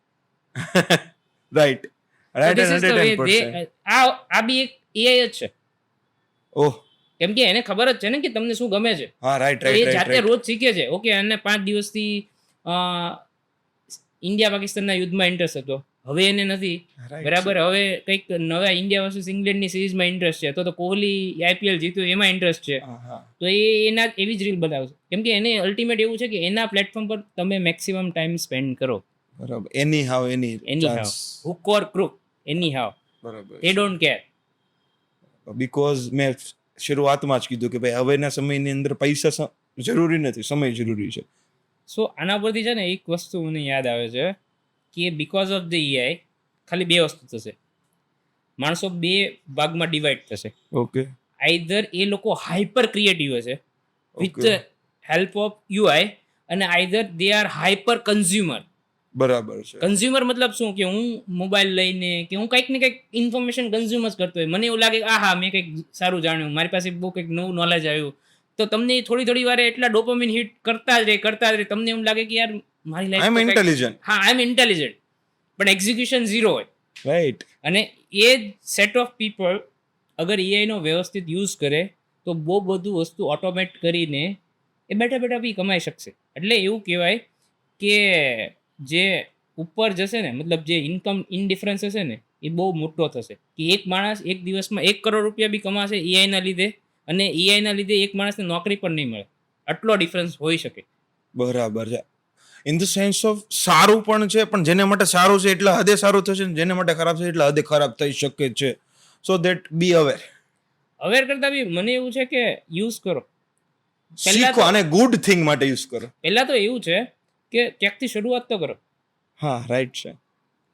Right So this is the way 110%. આ બી એક AI જ છે, ઓહ કેમ કે એને ખબર જ છે ને કે તમને શું ગમે છે, હા રાઈટ તો એ રાઈટ જાતે રાઈટ રોજ શીખે છે. ઓકે, અને 5 દિવસથી ઇન્ડિયા પાકિસ્તાનના યુદ્ધમાં ઇન્ટરેસ્ટ હતો, હવે એને નથી. બરાબર. હવે કંઈક નવા ઇન્ડિયા વર્સિસ ઇંગ્લેન્ડની સિરીઝમાં ઇન્ટરેસ્ટ છે, તો કોહલી IPL જીત્યું એમાં ઇન્ટરેસ્ટ છે, તો એ એના એવી જ રીલ બનાવશે, કેમ કે એને અલ્ટિમેટ એવું છે કે એના પ્લેટફોર્મ પર તમે મેક્સિમમ ટાઈમ સ્પેન્ડ કરો. બરાબર. એની હાવ એની એની હાવ, હુક ઓર ક્રુક, એની હાવ, બરાબર. they don't care. બીકોઝ મેં શરૂઆતમાં જ કીધું કે ભાઈ હવેના સમયની અંદર પૈસા જરૂરી નથી, સમય જરૂરી છે. સો આના પરથી છે ને એક વસ્તુ મને યાદ આવે છે કે બીકોઝ ઓફ ધ AI ખાલી 2 વસ્તુ થશે, માણસો 2 ભાગમાં ડિવાઈડ થશે. ઓકે આઈધર એ લોકો હાઈપર ક્રિએટિવ હશે with Okay. Help of UI, અને either they are hyper consumer. બરાબર છે. કન્ઝ્યુમર મતલબ શું, કે હું મોબાઈલ લઈને કે હું કંઈક ને કંઈક ઇન્ફોર્મેશન કન્ઝ્યુમ જ કરતો હોય, મને એવું લાગે કે હા મેં કંઈક સારું જાણ્યું, મારી પાસે બહુ કંઈક નવું નોલેજ આવ્યું, તો તમને થોડી વારે એટલા ડોપામિન હિટ કરતા જ રહે, તમને એમ લાગે કે યાર મારી આઈ એમ લાઈફ, ઇન્ટેલિજન્ટ. હા આઈ એમ ઇન્ટેલિજન્ટ, પણ એક્ઝિક્યુશન ઝીરો હોય. રાઈટ અને એ જ સેટ ઓફ પીપલ અગર AI નો વ્યવસ્થિત યુઝ કરે તો બહુ બધું વસ્તુ ઓટોમેટ કરીને એ બેઠા બી કમાઈ શકશે. એટલે એવું કહેવાય કે જે ઉપર જશે ને, મતલબ જે ઇન્કમ ઇનડિફરન્સ હશે ને એ બહુ મોટો થશે, કે એક માણસ એક દિવસમાં 1 કરોડ રૂપિયા બી કમાશે AI ના લીધે, અને AI ના લીધે એક માણસને નોકરી પણ નહીં મળે, આટલો ડિફરન્સ હોઈ શકે. બરાબર છે. ઇન ધ સેન્સ ઓફ સારું પણ છે, પણ જેને માટે સારું છે એટલા હદે સારું થશે, ને જેને માટે ખરાબ છે એટલા હદે ખરાબ થઈ શકે છે. So that B aware. Aware કરતા બી મને એવું છે કે યુઝ કરો. શીખો અને ગુડ થિંગ માટે યુઝ કરો. પહેલા તો એવું છે કે ક્યાંકથી શરૂઆત તો કરો. હા રાઈટ છે.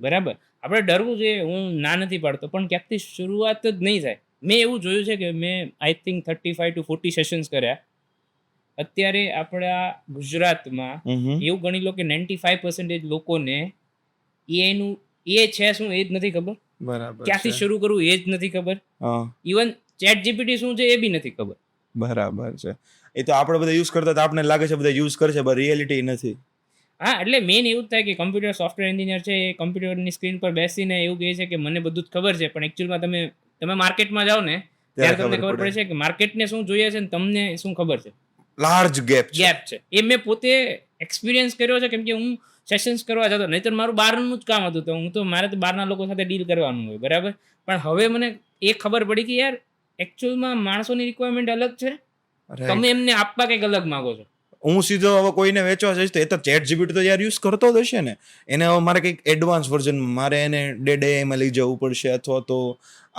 બરાબર. આપણે ડરવું જોઈએ, હું ના નથી પાડતો, પણ ક્યાંકથી શરૂઆત જ નહીં થાય. મેં એવું જોયું છે કે મેં આઈ થિંક 35 to 40 સેશન્સ કર્યા. અત્યારે આપણા ગુજરાતમાં એવું ગણી લો કે 95% લોકોને AI નું છે શું એ જ નથી ખબર, બરાબર ક્યાંથી છે. શરૂ કરવું એ જ નથી ખબર, હા ઇવન ચેટ જીપીટી શું છે એ બી નથી ખબર. બરાબર છે. એ તો આપણે બધા યુઝ કરતા આપણે લાગે છે બધા યુઝ કરે છે, પણ રિયાલિટી નથી. હા, એટલે મેઇન એવું જ થાય કે કમ્પ્યુટર સોફ્ટવેર એન્જિનિયર છે એ કમ્પ્યુટરની સ્ક્રીન પર બેસીને એવું કહે છે કે મને બધું જ ખબર છે, પણ એકચ્યુઅલમાં તમે માર્કેટમાં જાઓ ને ત્યારે તમને ખબર પડે છે કે માર્કેટને શું જોઈએ છે ને તમને શું ખબર છે. લાર્જ ગેપ છે. ગેપ છે. એ મેં પોતે એક્સપિરિયન્સ કર્યો છે, કેમ કે હું સેશન્સ કરવા જતો, નહીંતર મારું બહારનું જ કામ હતું, તો મારે તો બહારના લોકો સાથે ડીલ કરવાનું હોય, બરાબર. પણ હવે મને એ ખબર પડી કે યાર એકચ્યુઅલમાં માણસોની રિક્વાયરમેન્ટ અલગ છે, તમે એમને આપવા કંઈક અલગ માંગો છો. હું સીધો હવે કોઈને વેચવા જઈશ તો એ તો ચેટ જીપીટી તો યાર યુઝ કરતો જ હશે ને, એને હવે મારે કંઈક એડવાન્સ વર્ઝન મારે એને ડેડ એઆઈમાં લઈ જવું પડશે, અથવા તો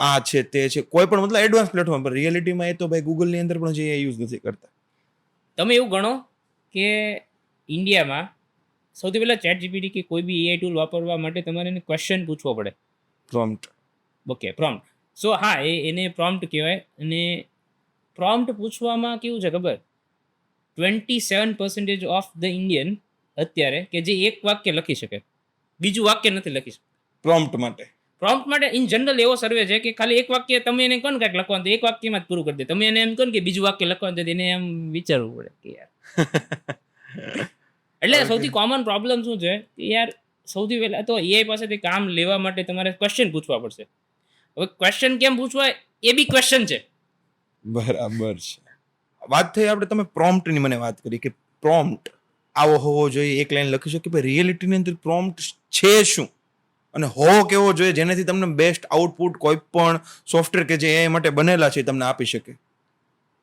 આ છે તે છે, કોઈ પણ મતલબ એડવાન્સ પ્લેટફોર્મ પર. રિયાલિટીમાં એ તો ભાઈ ગૂગલની અંદર પણ જે યુઝ નથી કરતા. તમે એવું ગણો કે ઇન્ડિયામાં સૌથી પહેલાં ચેટ જીપીટી કે કોઈ બી AI ટૂલ વાપરવા માટે તમારે એને ક્વેશ્ચન પૂછવો પડે. પ્રોમ્પ્ટ. Okay, prompt. સો હા, એને પ્રોમ્પ્ટ કહેવાય. અને પ્રોમ્પ્ટ પૂછવામાં કેવું છે ખબર, 27% ઓફ ધ ઇન્ડિયન અત્યારે કે જે એક વાક્ય લખી શકે, બીજું વાક્ય નથી લખી શકતા. પ્રોમ્પ્ટ માટે ઇન જનરલ એવો સર્વે છે કે ખાલી એક વાક્ય તમે એને કહો ને કાંઈક લખવાનું તો એક વાક્યમાં જ પૂરું કરી દે. તમે એને એમ કહો ને કે બીજું વાક્ય લખવાનું તો એને એમ વિચારવું પડે કે યાર. એટલે સૌથી કોમન પ્રોબ્લેમ શું છે કે યાર સૌથી પહેલા તો એઆઈ પાસેથી કામ લેવા માટે તમારે ક્વેશ્ચન પૂછવા પડશે. હવે ક્વેશ્ચન કેમ પૂછવા એ બી ક્વેશ્ચન છે. બરાબર છે. વાત થઈ આપણે, તમે પ્રોમ્પ્ટની મને વાત કરી કે પ્રોમ્પ્ટ આવો હોવો જોઈએ, એક લાઈન લખી શકે, પણ રિયલિટીની અંદર પ્રોમ્પ્ટ છે શું અને હોવો કેવો જોઈએ જેનાથી તમને બેસ્ટ આઉટપુટ કોઈ પણ સોફ્ટવેર કે જે એઆઈ માટે બનેલા છે તમને આપી શકે?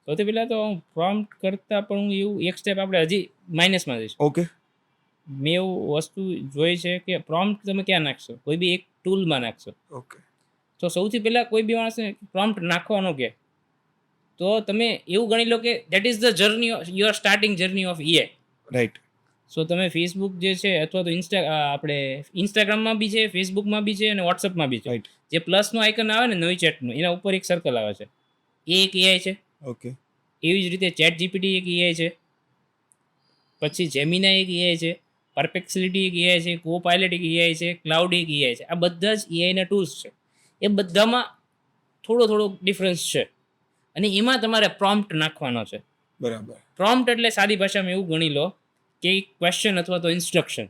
સૌથી પહેલા તો હું પ્રોમ્પ્ટ કરતા પણ હું એવું એક સ્ટેપ આપણે હજી માઇનસમાં જઈશ. ઓકે. મેં એવું વસ્તુ જોઈ છે કે પ્રોમ્પ્ટ તમે ક્યાં નાખશો, કોઈ બી એક ટૂલમાં નાખશો. ઓકે. તો સૌથી પહેલાં કોઈ બી માણસને પ્રોમ્પ્ટ નાખવાનો કે તો તમે એવું ગણી લો કે that is the journey, your starting journey of AI. Right. So તમે ફેસબુક જે છે અથવા તો આપણે ઇન્સ્ટાગ્રામમાં બી છે, ફેસબુકમાં બી છે અને વોટ્સઅપમાં બી છે. રાઈટ. જે પ્લસનું આઇકન આવે ને નવી ચેટનું, એના ઉપર એક સર્કલ આવે છે, એ એક એઆઈ છે. ઓકે. એવી જ રીતે ચેટ જીપીટી એક એઆઈ છે, પછી જેમિના એક એઆઈ છે, પરપ્લેક્સિટી એક એઆઈ છે, કોપાયલટ એક એઆઈ છે, ક્લાઉડ એક એઆઈ છે. આ બધા જ એઆઈના ટૂલ્સ છે. એ બધામાં થોડો ડિફરન્સ છે અને એમાં તમારે પ્રોમ્પ્ટ નાખવાનો છે. બરાબર. પ્રોમ્પ્ટ એટલે સાદી ભાષામાં એવું ગણી લો કે ક્વેશ્ચન અથવા તો ઇન્સ્ટ્રક્શન,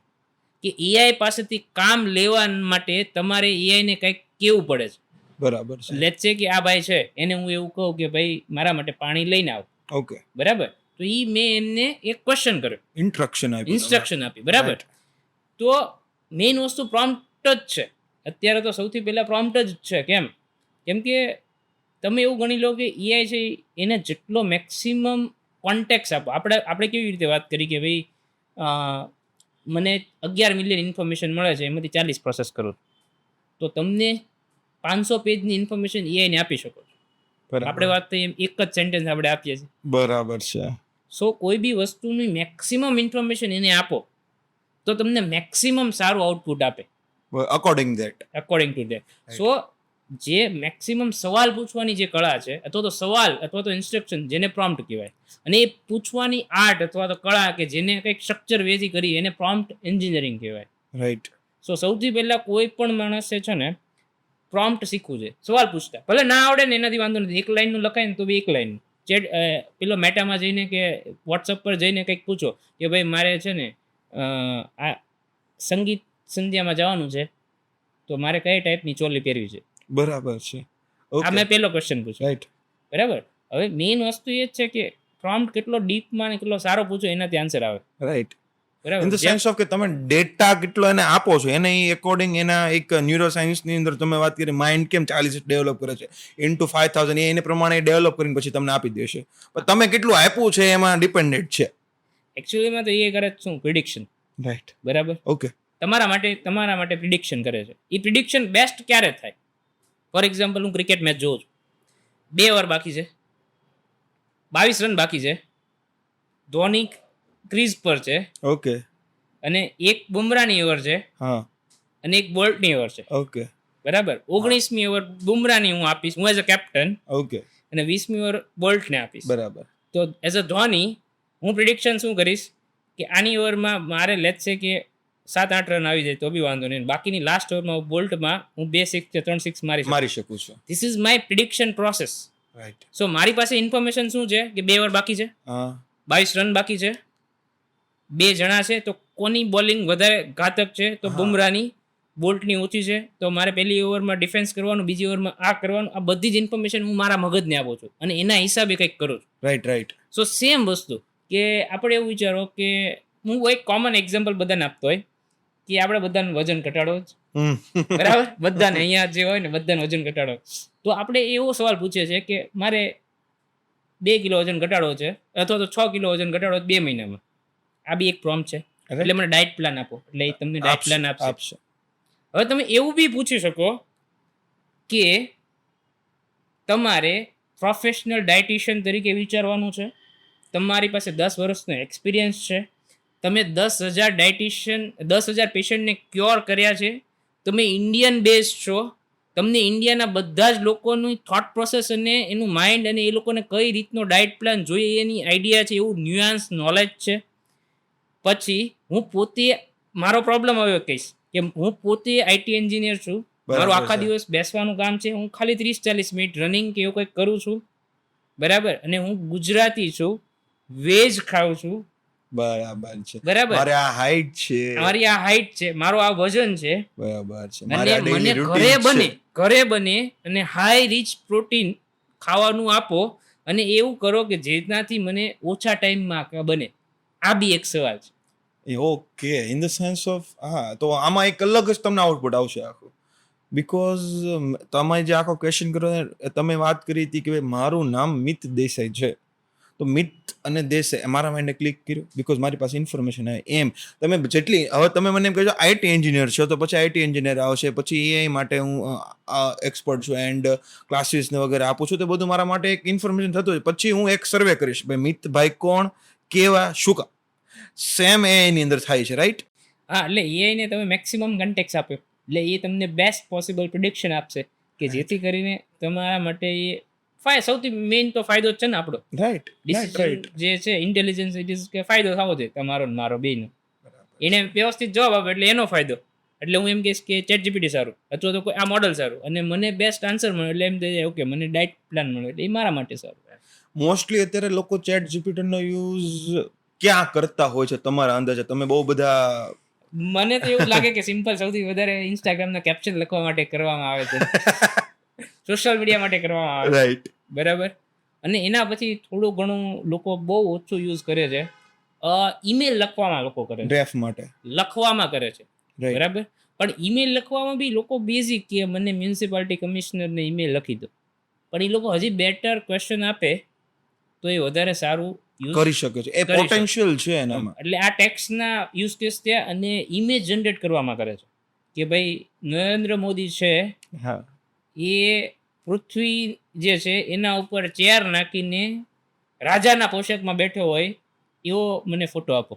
કે એઆઈ પાસેથી કામ લેવા માટે તમારે એઆઈને કંઈક કેવું પડે છે. બરાબર છે. લેટ્સ સે કે આ ભાઈ છે, એને હું એવું કહું કે ભાઈ મારા માટે પાણી લઈને આવ. ઓકે. બરાબર. તો એ મેં એમને એક ક્વેશ્ચન કર્યો, ઇન્સ્ટ્રક્શન આપી. બરાબર. તો મેઇન વસ્તુ પ્રોમ્પ્ટ જ છે. અત્યારે તો સૌથી પહેલાં પ્રોમ્પ્ટ જ છે. કેમ કે તમે એવું ગણી લો કે એઆઈ છે એને જેટલો મેક્સિમમ કોન્ટેક્સ આપો. આપણે કેવી રીતે વાત કરી કે ભાઈ મને 11 મિલિયન ઇન્ફોર્મેશન મળે છે, એમાંથી 40 પ્રોસેસ કરું, તો તમને 500 પેજની ઇન્ફોર્મેશન એઆઈને આપી શકો છો. આપણે વાત થઈ એમ એક જ સેન્ટેન્સ આપણે આપીએ છીએ. બરાબર છે. સો કોઈ બી વસ્તુની મેક્સિમમ ઇન્ફોર્મેશન એને આપો તો તમને મેક્સિમમ સારું આઉટપુટ આપે. According to that. સો જે મેક્સિમમ સવાલ પૂછવાની જે કળા છે અથવા તો સવાલ અથવા તો ઇન્સ્ટ્રક્શન જેને પ્રોમ્પ્ટ કહેવાય, અને એ પૂછવાની આર્ટ અથવા તો કળા કે જેને કંઈક સ્ટ્રક્ચર વેજી કરી એને પ્રોમ્પ્ટ એન્જિનિયરિંગ કહેવાય. રાઈટ. સો સૌથી પહેલા કોઈ પણ માણસે છે ને પ્રોમ્પ્ટ શીખવું છે. સવાલ પૂછતા ભલે ના આવડે ને એનાથી વાંધો નથી, એક લાઈનનું લખાય ને તો બી એક લાઈન. પેલો મેટામાં જઈને કે વોટ્સઅપ પર જઈને કંઈક પૂછો કે ભાઈ મારે છે ને આ સંગીત સંધ્યામાં જવાનું છે, તો મારે કઈ ટાઈપની ચોલી પહેરવી છે. બરાબર છે. આ મેં પહેલો ક્વેશ્ચન પૂછ્યો. રાઈટ. બરાબર. હવે મેઇન વસ્તુ એ જ છે કે પ્રોમ્પ્ટ કેટલો ડીપમાં ને કેટલો સારો પૂછો એનાથી આન્સર આવે. રાઈટ. બરાબર. ઇન ધ સેન્સ ઓફ કે તમે ડેટા કેટલો એને આપો છો, એને એકોર્ડિંગ એના એક ન્યુરો સાયન્સની અંદર તમે વાત કરી માઇન્ડ કેમ 40 ડેવલપ કરે છે ઇન્ટુ 5000 એને પ્રમાણે ડેવલપ કરીને પછી તમને આપી દેશે. પણ તમે કેટલું આપ્યું છે એમાં ડિપેન્ડેન્ટ છે. એકચ્યુઅલીમાં તો એ કરે શું પ્રિડિક્શન. રાઈટ. બરાબર. ઓકે. તમારા માટે પ્રિડિક્શન કરે છે. એ પ્રિડિક્શન બેસ્ટ ક્યારે થાય? ફોર એક્ઝામ્પલ હું ક્રિકેટ મેચ જોઉં છું, 2 ઓવર બાકી છે, 22 રન બાકી છે, ધોની ક્રીઝ પર છે. ઓકે. અને એક બુમરાની ઓવર છે. હા. અને એક બોલ્ટની ઓવર છે. ઓકે. બરાબર. 19મી ઓવર બુમરાની હું આપીશ, હું એઝ અ કેપ્ટન. ઓકે. અને 20મી ઓવર બોલ્ટને આપીશ. બરાબર. તો એઝ અ ધોની હું પ્રિડિક્શન શું કરીશ કે આની ઓવરમાં મારે લેટ્સ સે કે 7-8 રન આવી જાય તો બી વાંધો નહીં, બાકીની લાસ્ટ ઓવરમાં બોલ્ટમાં હું 2 6 કે 3 6 મારી શકું છું. This is my prediction process. Right. So મારી પાસે ઇન્ફોર્મેશન શું છે કે 2 ઓવર બાકી છે, 22 રન બાકી છે, 2 જણા છે, તો કોની બોલિંગ વધારે ઘાતક છે? તો બુમરાની. બોલ્ટની ઓછી છે, તો મારે પહેલી ઓવરમાં ડિફેન્સ કરવાનું, બીજી ઓવરમાં આ કરવાનું. આ બધી જ ઇન્ફોર્મેશન હું મારા મગજને આપું છું અને એના હિસાબે કંઈક કરું છું. રાઈટ. સો સેમ વસ્તુ કે આપણે એવું વિચારો કે હું એક કોમન એક્ઝામ્પલ બધાને આપતો હોય કે આપણે બધાને વજન ઘટાડો જ બરાબર, બધાને અહીંયા જે હોય ને બધાને વજન ઘટાડો. તો આપણે એવો સવાલ પૂછીએ છીએ કે મારે 2 કિલો વજન ઘટાડવો છે અથવા તો 6 કિલો વજન ઘટાડવો 2 મહિનામાં. આ બી એક પ્રોમ્પ્ટ છે. એટલે મને ડાયટ પ્લાન આપો, એટલે એ તમને ડાયટ પ્લાન આપશે. હવે તમે એવું બી પૂછી શકો કે તમારે પ્રોફેશનલ ડાયટિશિયન તરીકે વિચારવાનું છે, તમારી પાસે 10 વર્ષનો એક્સપિરિયન્સ છે, તમે 10,000 પેશન્ટને ક્યોર કર્યા છે, તમે ઇન્ડિયન બેઝ છો, તમને ઇન્ડિયાના બધા જ લોકોનું થોટ પ્રોસેસ અને એનું માઇન્ડ અને એ લોકોને કઈ રીતનો ડાયટ પ્લાન જોઈએ એની આઈડિયા છે, એવું ન્યુઆન્સ નોલેજ છે. પછી હું પોતે મારો પ્રોબ્લેમ આવ્યો કહીશ કે હું પોતે આઈટી એન્જિનિયર છું. મારું આખા દિવસ બેસવાનું કામ છે. હું ખાલી 30-40 મિનિટ રનિંગ કે એવું કંઈક કરું છું, બરાબર. અને હું ગુજરાતી છું, વેજ ખાઉં છું, બરાબર છે. બરાબર. મારી આ હાઈટ છે, મારી આ હાઈટ છે, મારો આ વજન છે, બરાબર છે. અને મને ઘરે બને અને હાઈ રીચ પ્રોટીન ખાવાનું આપો અને એવું કરો કે જેનાથી મને ઓછા ટાઈમમાં બને. આ બી એક સવાલ છે. Okay, in the sense of હા, તો આમાં એક અલગ જ તમને આઉટપુટ આવશે આખું. બીકોઝ તમે જે આખો ક્વેશ્ચન કરો, તમે વાત કરી હતી કે મારું નામ મિત દેસાઈ છે, તો મિત અને દેસાઈ મારા માઇન્ડે ક્લિક કર્યું બીકોઝ મારી પાસે ઇન્ફોર્મેશન આવે. એમ તમે જેટલી હવે તમે મને એમ કહેજો આઈટી એન્જિનિયર છો, તો પછી આઈટી એન્જિનિયર આવશે, પછી એઆઈ માટે હું એક્સપર્ટ છું એન્ડ ક્લાસીસ ને વગેરે આપું છું, તો બધું મારા માટે એક ઇન્ફોર્મેશન થતું હોય. પછી હું એક સર્વે કરીશ, ભાઈ મિતભાઈ કોણ, કેવા, શું કામ. સેમ એઆઈ ની અંદર થાય છે, રાઈટ? હા, એટલે એઆઈ ને તમે મેક્સિમમ કન્ટેક્સ આપ્યો એટલે એ તમને બેસ્ટ પોસિબલ પ્રિડિક્શન આપશે કે જેથી કરીને તમારા માટે એ સૌથી મેઇન તો ફાયદો જ છે ને આપણો, રાઈટ. જે છે ઇન્ટેલિજન્સ ઇટ ઇઝ કે ફાયદો થવો જોઈએ તમારો ને મારો બેયનો. એને વ્યવસ્થિત જવાબ આપે એટલે એનો ફાયદો. એટલે હું એમ કહીશ કે ચેટ જીપીટી સારું અથવા તો કોઈ આ મોડલ સારું અને મને બેસ્ટ આન્સર મળે એટલે એમ થાય ઓકે મને ડાયટ પ્લાન મળે એટલે એ મારા માટે સારું. મોસ્ટલી અત્યારે લોકો ચેટ જીપીટી નો યુઝ ક્યાં કરતા હોય છે તમારા અંદાજે? તમે બહુ બધા, મને તો એવું લાગે કે સિમ્પલ સૌથી વધારે ઇન્સ્ટાગ્રામના કેપ્શન લખવા માટે કરવામાં આવે છે, સોશિયલ મીડિયા માટે કરવામાં આવે છે, રાઈટ, બરાબર. અને એના પછી થોડું ઘણું લોકો બહુ ઓછું યુઝ કરે છે, ઈમેલ લખવામાં લોકો કરે છે, ડ્રેફ માટે લખવામાં કરે છે, બરાબર. પણ ઈમેલ લખવામાં બી લોકો બેઝિક કે મને મ્યુનિસિપાલિટી કમિશનરને ઈમેલ લખી દો, પણ એ લોકો હજી બેટર ક્વેશ્ચન આપે તો એ વધારે સારું કરી શકે છે. એ પોટેન્શિયલ છે એનામાં. એટલે આ ટેક્સ્ટના યુઝ કેસ છે અને ઇમેજ જનરેટ કરવામાં કરે છે કે ભાઈ નરેન્દ્ર મોદી છે, હા, એ પૃથ્વી જે છે એના ઉપર ચેર નાખીને રાજાના પોશાકમાં બેઠો હોય એવો મને ફોટો આપો.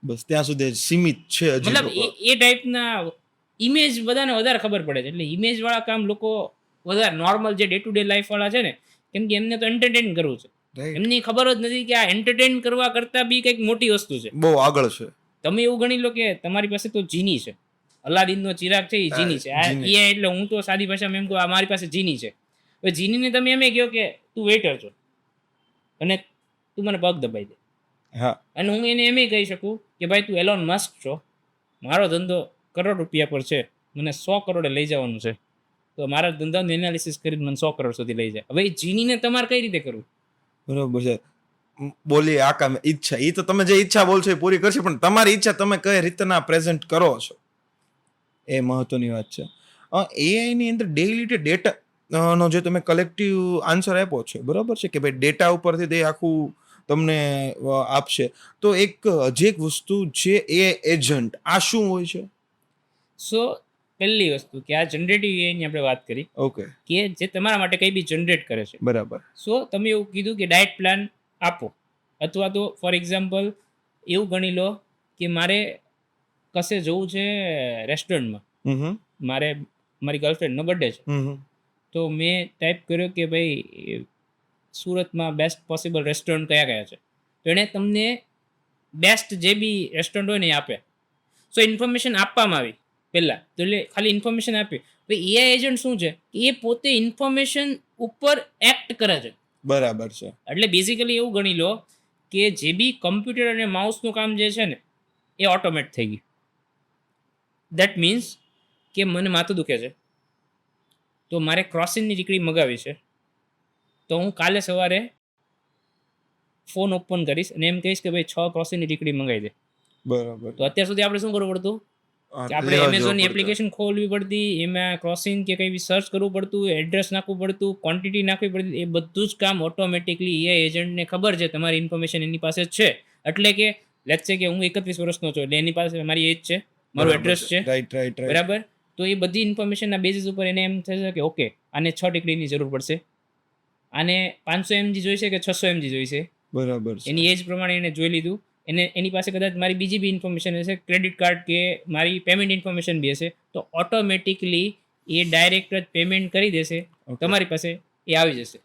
બસ ત્યાં સુધી સીમિત છે. મતલબ એ ટાઈપના ઇમેજ બધાને વધારે ખબર પડે છે. એટલે ઇમેજ વાળા કામ લોકો વધારે નોર્મલ જે ડે ટુ ડે લાઈફ વાળા છે ને, કેમ કે એમને તો એન્ટરટેન કરવું છે, એમની ખબર જ નથી કે આ એન્ટરટેન કરવા કરતા બી કંઈક મોટી વસ્તુ છે, બહુ આગળ છે. તમે એવું ગણી લો કે તમારી પાસે તો જીની છે, અલાદીનનો ચિરાગ છે એ જીની છે. આ એ એટલે હું તો સાદી ભાષામાં એમ કહું આ મારી પાસે જીની છે. હવે જીનીને તમે એમ કહો કે તું વેઇટર છો અને તું મને પગ દબાઈ દે, હા, અને હું એને એમ કહી શકું કે ભાઈ તું એલોન મસ્ક છો, મારો ધંધો કરોડ રૂપિયા પર છે, મને 100 કરોડે લઈ જવાનું છે, તો મારા ધંધાનું એનાલિસિસ કરીને મને 100 કરોડ સુધી લઈ જાય. હવે એ જીનીને તમારે કઈ રીતે કરવું? બરોબર છે. બોલી આકા ઈચ્છા, એ તો તમે જે ઈચ્છા બોલશો એ પૂરી કરશે, પણ તમારી ઈચ્છા તમે કઈ રીતના પ્રેઝન્ટ કરો છો એ મહત્વની વાત છે. એઆઈ ની અંદર ડેઇલી ડેટા નો જે તમે કલેક્ટિવ આન્સર આપ્યો છે, બરોબર છે કે ભાઈ ડેટા ઉપરથી તે આખું તમને આપશે. તો એક હજી એક વસ્તુ છે એ એજન્ટ, આ શું હોય છે? સો પહેલી વસ્તુ કે આ જનરેટિવ એઆઈની આપણે વાત કરી, ઓકે, કે જે તમારા માટે કંઈ બી જનરેટ કરે છે, બરાબર. સો તમે એવું કીધું કે ડાયટ પ્લાન આપો, અથવા તો ફોર એક્ઝામ્પલ એવું ગણી લો કે મારે કશે જવું છે રેસ્ટોરન્ટમાં, મારી ગર્લફ્રેન્ડનો બર્થડે છે, તો મેં ટાઈપ કર્યો કે ભાઈ સુરતમાં બેસ્ટ પોસિબલ રેસ્ટોરન્ટ કયા કયા છે, તો એણે તમને બેસ્ટ જે બી રેસ્ટોરન્ટ હોય ને એ આપે. સો ઇન્ફોર્મેશન આપવામાં આવી પહેલાં, તો એટલે ખાલી ઇન્ફોર્મેશન આપી. તો એઆઈ એજન્ટ શું છે કે એ પોતે ઇન્ફોર્મેશન ઉપર એક્ટ કરે છે, બરાબર છે. એટલે બેઝિકલી એવું ગણી લો કે જે બી કમ્પ્યુટર અને માઉસનું કામ જે છે ને એ ઓટોમેટ થઈ ગયું. દેટ મીન્સ કે મને માથું દુખે છે તો મારે ક્રોસિનની ટીકડી મગાવી છે, તો હું કાલે સવારે ફોન ઓપન કરીશ અને એમ કહીશ કે ભાઈ 6 ક્રોસિનની ટીકડી મંગાવી દે. બરાબર. તો અત્યાર સુધી આપણે શું કરવું પડતું કે આપણે એમેઝોનની એપ્લિકેશન ખોલવી પડતી, એમાં ક્રોસિન કે કંઈ સર્ચ કરવું પડતું, એડ્રેસ નાખવું પડતું, ક્વોન્ટિટી નાખવી પડતી. એ બધું જ કામ ઓટોમેટિકલી એઆઈ એજન્ટને ખબર છે તમારી ઇન્ફોર્મેશન એની પાસે છે, એટલે કે લેટ્સ સે કે હું 31 વર્ષનો છું એટલે એની પાસે મારી એજ છે, મારું એડ્રેસ છે, રાઈટ, બરાબર. તો એ બધી ઇન્ફોર્મેશનના બેઝિસ ઉપર એને એમ થશે કે ઓકે આને 6 ટીકડીની જરૂર પડશે, આને 500 mg જોઈશે કે 600 mg જોઈશે, બરાબર. એની એજ પ્રમાણે એને જોઈ લીધું. એની પાસે કદાચ મારી બીજી બી ઇન્ફોર્મેશન હશે, ક્રેડિટ કાર્ડ કે મારી પેમેન્ટ ઇન્ફોર્મેશન બી હશે, તો ઓટોમેટિકલી એ ડાયરેક્ટ જ પેમેન્ટ કરી દેશે, તમારી પાસે એ આવી જશે.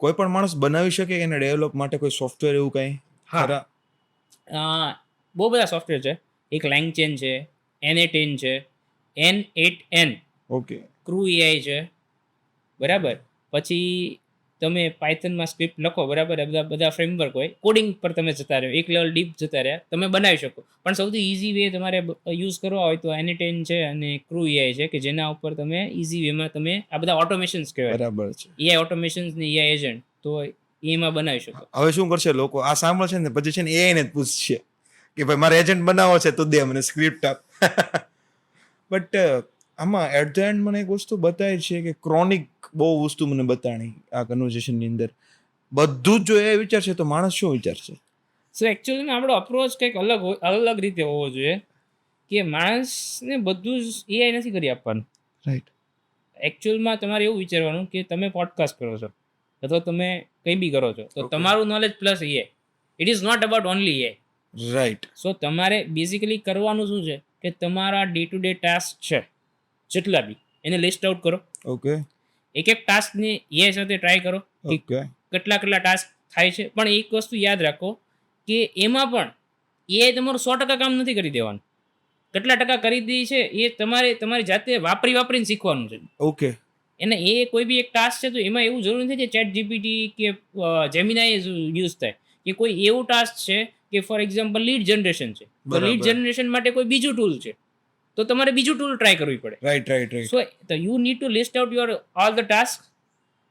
કોઈ પણ માણસ બનાવી શકે એને ડેવલપ માટે કોઈ સોફ્ટવેર એવું કંઈ? હા, બહુ બધા સોફ્ટવેર છે. એક LangChain છે, N8N છે, N8N, ઓકે, ક્રૂ AI છે, બરાબર. પછી તમે પાયથનમાં સ્ક્રિપ્ટ લખો, બરાબર, બધા ફ્રેમવર્ક હોય, કોડિંગ પર તમે જતા રહ્યો, એક લેવલ ડીપ જતા રહ્યા, તમે બનાવી શકો. પણ સૌથી ઇઝી વે તમારે યુઝ કરવા હોય તો N8N છે અને ક્રૂ AI છે, કે જેના ઉપર તમે ઇઝી વેમાં તમે આ બધા ઓટોમેશન્સ કહેવાય, બરાબર છે, AI ઓટોમેશન્સ ને AI એજન્ટ, તો એમાં બનાવી શકો. હવે શું કરશે લોકો આ સાંભળશે ને પછી છે ને AI ને જ પૂછશે કે ભાઈ મારે એજન્ટ બનાવો છે તો દે મને સ્ક્રિપ્ટ આપ. બટ આમાં એટ ધ એન્ડ મને એક વસ્તુ બતાવે છે કે ક્રોનિક બહુ વસ્તુ મને બતાણી આ કન્વર્ઝેશનની અંદર. બધું જ જો એ વિચારશે તો માણસ શું વિચારશે? સો એકચ્યુઅલી આપણો અપ્રોચ કંઈક અલગ રીતે હોવો જોઈએ, કે માણસને બધું જ AI નથી કરી આપવાનું. રાઈટ. એકચ્યુઅલમાં તમારે એવું વિચારવાનું કે તમે પોડકાસ્ટ કરો છો અથવા તમે કંઈ બી કરો છો તો તમારું knowledge plus AI. It is not about only AI. Right. So તમારે બેઝિકલી કરવાનું શું છે કે તમારા ડે ટુ ડે ટાસ્ક છે જેટલા બી એને લિસ્ટ આઉટ કરો. ઓકે. એક ટાસ્કને AI સાથે ટ્રાય કરો કે કેટલા ટાસ્ક થાય છે. પણ એક વસ્તુ યાદ રાખો કે એમાં પણ AI તમારું 100% કામ નથી કરી દેવાનું. કેટલા ટકા કરી દે છે એ તમારી જાતે વાપરીને શીખવાનું છે. ઓકે. એને એ કોઈ બી એક ટાસ્ક છે તો એમાં એવું જરૂરી નથી કે ચેટ જીપીટી કે જેમિનાઈ યુઝ થાય, કે કોઈ એવું ટાસ્ક છે કે ફોર એક્ઝામ્પલ લીડ જનરેશન છે, તો લીડ જનરેશન માટે કોઈ બીજું ટૂલ છે તો તમારે બીજું ટૂલ ટ્રાય કરવી પડે. Right. So you need to list out your all the task,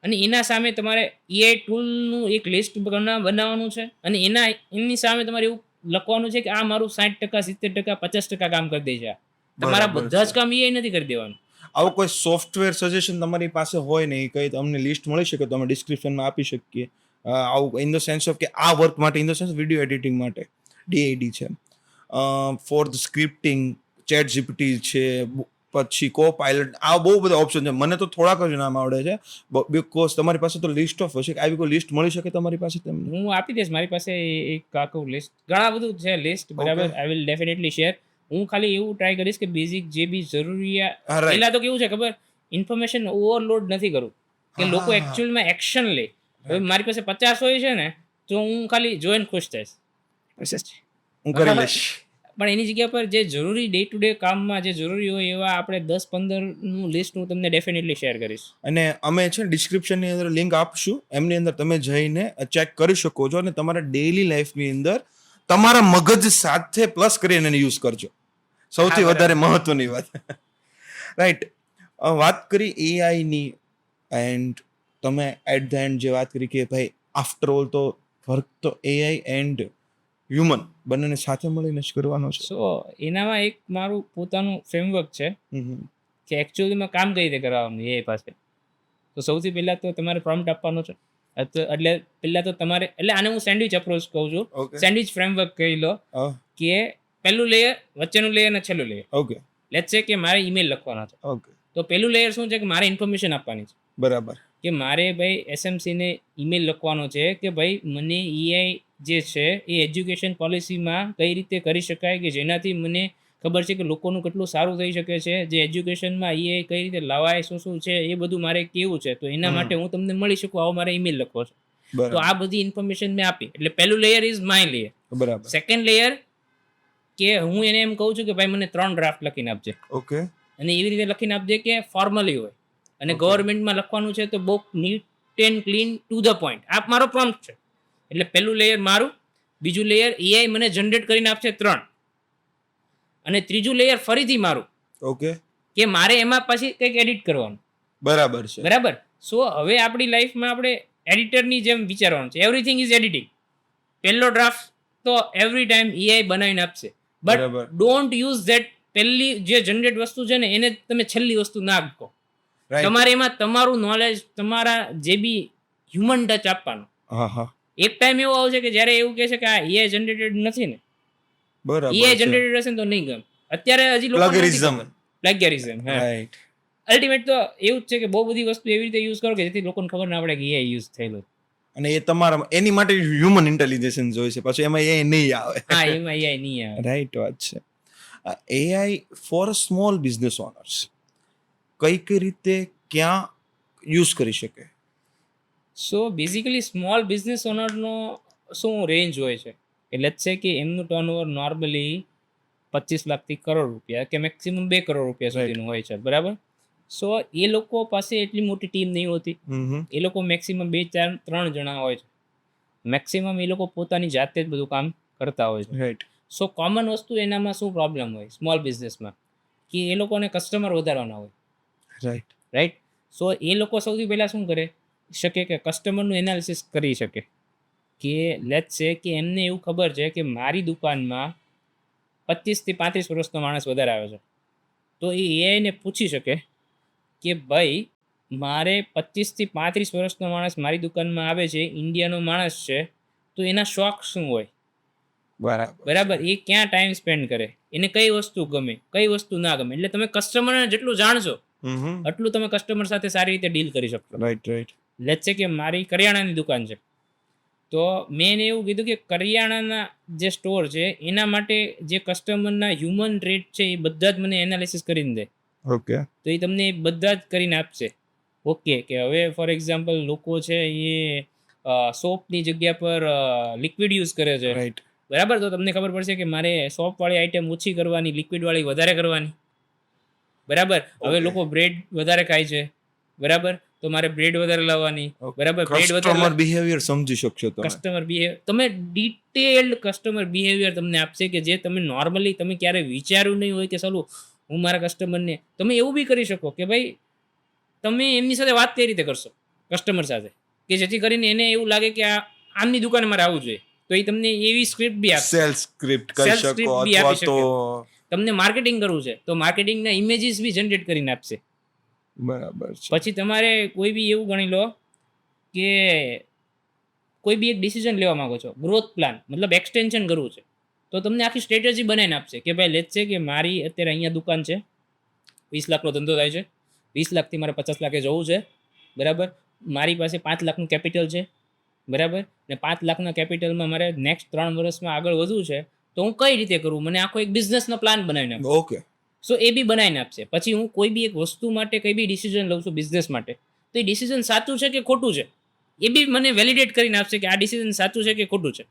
અને એના સામે તમારે AI ટૂલનું એક લિસ્ટ બનાવવાનું છે, અને એની સામે તમારે એવું લખવાનું છે કે આ મારું 60%, 70%, 50% કામ કરી દે છે. તમારા બધા જ કામ AI નથી કરી દેવાનું. આવું કોઈ સોફ્ટવેર સજેશન તમારી પાસે હોય ને એ કઈ તમને લિસ્ટ મળી શકે તો અમે ડિસ્ક્રિપ્શનમાં આપી શકીએ. આવું ઇન ધ સેન્સ ઓફ કે આ વર્ક માટે, in the sense video editing માટે DAD છે, for the scripting chat GPT છે, પછી કો પાયલટ, આ બહુ બધા ઓપ્શન છે. મને તો થોડાક જ નામ આવડે છે બીકોઝ તમારી પાસે તો લિસ્ટ ઓફ હશે. આવી કોઈ લિસ્ટ મળી શકે તમારી પાસે? હું આપી દઈશ, મારી પાસે એક આખું લિસ્ટ, ઘણા બધું છે લિસ્ટ, બરાબર. I will definitely share. હું ખાલી એવું ટ્રાય કરીશ કે બેઝિક જે બી જરૂરિયાત, પહેલા તો કેવું છે ખબર, ઇન્ફોર્મેશન ઓવરલોડ નથી કરું કે લોકો એકચ્યુઅલમાં એક્શન લે. હવે મારી પાસે 50 હોય છે ને તો હું ખાલી જોઈને ખુશ થઈશ, હું કરી લઈશ. પણ એની જગ્યા પર જે જરૂરી ડે ટુ ડે કામમાં જે જરૂરી હોય એવા આપણે 10-15નું લિસ્ટ હું તમને ડેફિનેટલી શેર કરીશ. અને અમે છે ને ડિસ્ક્રિપ્શનની અંદર લિંક આપશું, એમની અંદર તમે જઈને ચેક કરી શકો છો અને તમારા ડેઈલી લાઈફની અંદર તમારા મગજ સાથે પ્લસ કરીને એને યુઝ કરજો. સૌથી વધારે મહત્વની વાત. રાઈટ. વાત કરી એઆઈની, એન્ડ તમે એટ ધ એન્ડ જે વાત કરી કે ભાઈ આફ્ટર ઓલ તો વર્ક તો એઆઈ એન્ડ હ્યુમન બંનેને સાથે મળીને જ કરવાનો છે. સો એનામાં એક મારું પોતાનું ફ્રેમવર્ક છે કે એકચ્યુઅલીમાં કામ કઈ રીતે કરવાનું એ પાસે. તો સૌથી પહેલાં તો તમારે પ્રોમ્પ્ટ આપવાનો છે. એટલે પહેલાં તો તમારે, એટલે આને હું સેન્ડવિચ અપ્રોચ કહું છું, સેન્ડવિચ ફ્રેમવર્ક કહી લો, કે પહેલું લેયર, વચ્ચેનું લેયર અને છેલ્લું લેયર. ઓકે. લેટ્સ સે કે મારે ઈમેલ લખવાનો છે. ઓકે. તો પહેલું લેયર શું છે કે મારે ઇન્ફોર્મેશન આપવાની છે. બરાબર. કે મારે ભાઈ એસએમસીને ઈમેલ લખવાનો છે કે ભાઈ મને AI જે છે એ એજ્યુકેશન પોલિસીમાં કઈ રીતે કરી શકાય કે જેનાથી મને ખબર છે કે લોકોનું કેટલું સારું થઈ શકે છે, જે એજ્યુકેશનમાં AI કઈ રીતે લાવાય, શું છે એ બધું મારે કેવું છે, તો એના માટે હું તમને મળી શકું, આવો મારે ઈમેલ લખવો છે. તો આ બધી ઇન્ફોર્મેશન મેં આપી, એટલે પહેલું લેયર ઇઝ માય લેયર. બરાબર. સેકન્ડ લેયર કે હું એને એમ કહું છું કે ભાઈ મને 3 ડ્રાફ્ટ લખીને આપજે. ઓકે. અને એવી રીતે લખીને આપજે કે ફોર્મલી હોય, અને ગવર્મેન્ટમાં લખવાનું છે તો બહુ neat and clean to the point. આ મારો પ્રોમ્પ્ટ છે. એટલે પહેલું લેયર મારું, બીજું લેયર AI મને જનરેટ કરીને આપશે 3, અને ત્રીજું લેયર ફરીથી મારું. ઓકે. કે મારે એમાં પછી કંઈક એડિટ કરવાનું. બરાબર છે. બરાબર. સો હવે આપણી લાઈફમાં આપણે એડિટરની જેમ વિચારવાનું છે. Everything is editing. પહેલો ડ્રાફ્ટ તો એવરી ટાઈમ AI બનાવીને આપશે, બટ ડોન્ટ યુઝ ધેટ. પહેલી જે જનરેટ વસ્તુ છે ને એને તમે છેલ્લી વસ્તુ ના આપો. તમારે એમાં તમારું નોલેજ, તમારા જે બી હ્યુમન ટચ આપવાનો. એક ટાઈમ એવો આવશે કે જ્યારે એવું કહે છે કે આ AI જનરેટેડ નથી ને, બરાબર, AI જનરેટેડ હશે ને તો નહીં ગમે. અત્યારે હજી લોકો પ્લેગિયરિઝમ. રાઈટ. અલ્ટિમેટ તો એવું જ છે કે બહુ બધી વસ્તુ એવી રીતે યુઝ કરો કે જેથી લોકોને ખબર ના પડે કે AI યુઝ થયેલું. અને એ તમારા, એની માટે હ્યુમન ઇન્ટેલિજન્સ જોઈએ છે, પછી એમાં AI નહીં આવે. હા, એમાં AI નહીં આવે. રાઈટ વાત છે. AI for small business owners, કઈ રીતે ક્યાં યુઝ કરી શકે? સો બેઝિકલી સ્મોલ બિઝનેસ ઓનરનો શું રેન્જ હોય છે કે લેટ્સ સે કે એમનું ટર્નઓવર નોર્મલી 25 લાખથી કરોડ રૂપિયા કે મેક્સિમમ 2 કરોડ રૂપિયા સુધીનું હોય છે, બરાબર? સો એ લોકો પાસે એટલી મોટી ટીમ નહીં હોતી. એ લોકો મેક્સિમમ 2, 4, 3 જણા હોય છે. મેક્સિમમ એ લોકો પોતાની જાતે જ બધું કામ કરતા હોય છે. રાઈટ. સો કોમન વસ્તુ એનામાં શું પ્રોબ્લેમ હોય સ્મોલ બિઝનેસમાં કે એ લોકોને કસ્ટમર વધારવાના હોય. રાઈટ. સો એ લોકો સૌથી પહેલાં શું કરે શકે કે કસ્ટમરનું એનાલિસિસ કરી શકે કે લેટ્સ સે કે એમને એવું ખબર છે કે મારી દુકાનમાં 25 થી 35 વર્ષનો માણસ વધારે આવે છે, તો એ એઆઈને પૂછી શકે કે ભાઈ મારે 25 થી 35 વર્ષનો માણસ મારી દુકાનમાં આવે છે, ઇન્ડિયાનો માણસ છે, તો એના શોખ શું હોય, બરાબર? એ ક્યાં ટાઈમ સ્પેન્ડ કરે, એને કઈ વસ્તુ ગમે, કઈ વસ્તુ ના ગમે. એટલે તમે કસ્ટમરને જેટલું જાણશો એટલું તમે કસ્ટમર સાથે સારી રીતે ડીલ કરી શકશો. રાઈટ. લેટ્સ સે કે મારી કરિયાણાની દુકાન છે, તો મેં એને એવું કીધું કે કરિયાણાના જે સ્ટોર છે એના માટે જે કસ્ટમરના હ્યુમન રેટ છે એ બધા જ મને એનાલિસિસ કરીને દે. ઓકે. તો એ તમને બધા જ કરીને આપશે. ઓકે, કે હવે ફોર એક્ઝામ્પલ લોકો છે એ સોપની જગ્યા પર લિક્વિડ યુઝ કરે છે, રાઈટ, બરાબર? તો તમને ખબર પડશે કે મારે સોપવાળી આઈટમ ઓછી કરવાની, લિક્વિડવાળી વધારે કરવાની, બરાબર? હવે લોકો બ્રેડ વધારે ખાય છે, બરાબર? તો મારે બ્રેડ વધારે લાવવાની, બરાબર? બ્રેડ વધારે કસ્ટમર બિહેવિયર સમજી શકશો તમે. કસ્ટમર બિહેવિયર તમે ડિટેલ્ડ કસ્ટમર બિહેવિયર તમને આપશે કે જે તમે નોર્મલી તમે ક્યારે વિચાર્યું નહીં હોય કે ચાલો હું મારા કસ્ટમરને. તમે એવું બી કરી શકો કે ભાઈ તમે એમની સાથે વાત કઈ રીતે કરશો કસ્ટમર સાથે કે જેથી કરીને એને એવું લાગે કે આ આમની દુકાને મારે આવવું જોઈએ, તો એ તમને એવી સ્ક્રિપ્ટ બી આપશે. સેલ્સ સ્ક્રિપ્ટ કહી Sales શકો script બી આપી અથવા તો તમને માર્કેટિંગ કરવું છે તો માર્કેટિંગના ઇમેજીસ બી જનરેટ કરીને આપશે. બરાબર છે. પછી તમારે કોઈ બી એવું ગણી લો કે કોઈ બી એક ડિસિઝન લેવા માંગો છો, ગ્રોથ પ્લાન મતલબ એક્સટેન્શન કરવું છે, તો તમને આખી સ્ટ્રેટેજી બનાવીને આપશે કે ભાઈ લેટ્સ સે કે મારી અત્યારે અહીંયા દુકાન છે, 20 લાખનો ધંધો થાય છે, 20 લાખથી મારે 50 લાખે જવું છે, બરાબર? મારી પાસે 5 લાખનું કેપિટલ છે, બરાબર? ને 5 લાખના કેપિટલમાં મારે નેક્સ્ટ 3 વર્ષમાં આગળ વધવું છે, તો હું કઈ રીતે કરું? મને આખો એક બિઝનેસનો પ્લાન બનાવીને આપો. ઓકે. સો એ બી બનાવીને આપશે. પછી હું કોઈ બી એક વસ્તુ માટે કઈ બી ડિસિઝન લઉં છું બિઝનેસ માટે, તો એ ડિસિઝન સાચું છે કે ખોટું છે એ બી મને વેલિડેટ કરીને આપશે કે આ ડિસિઝન સાચું છે કે ખોટું છે.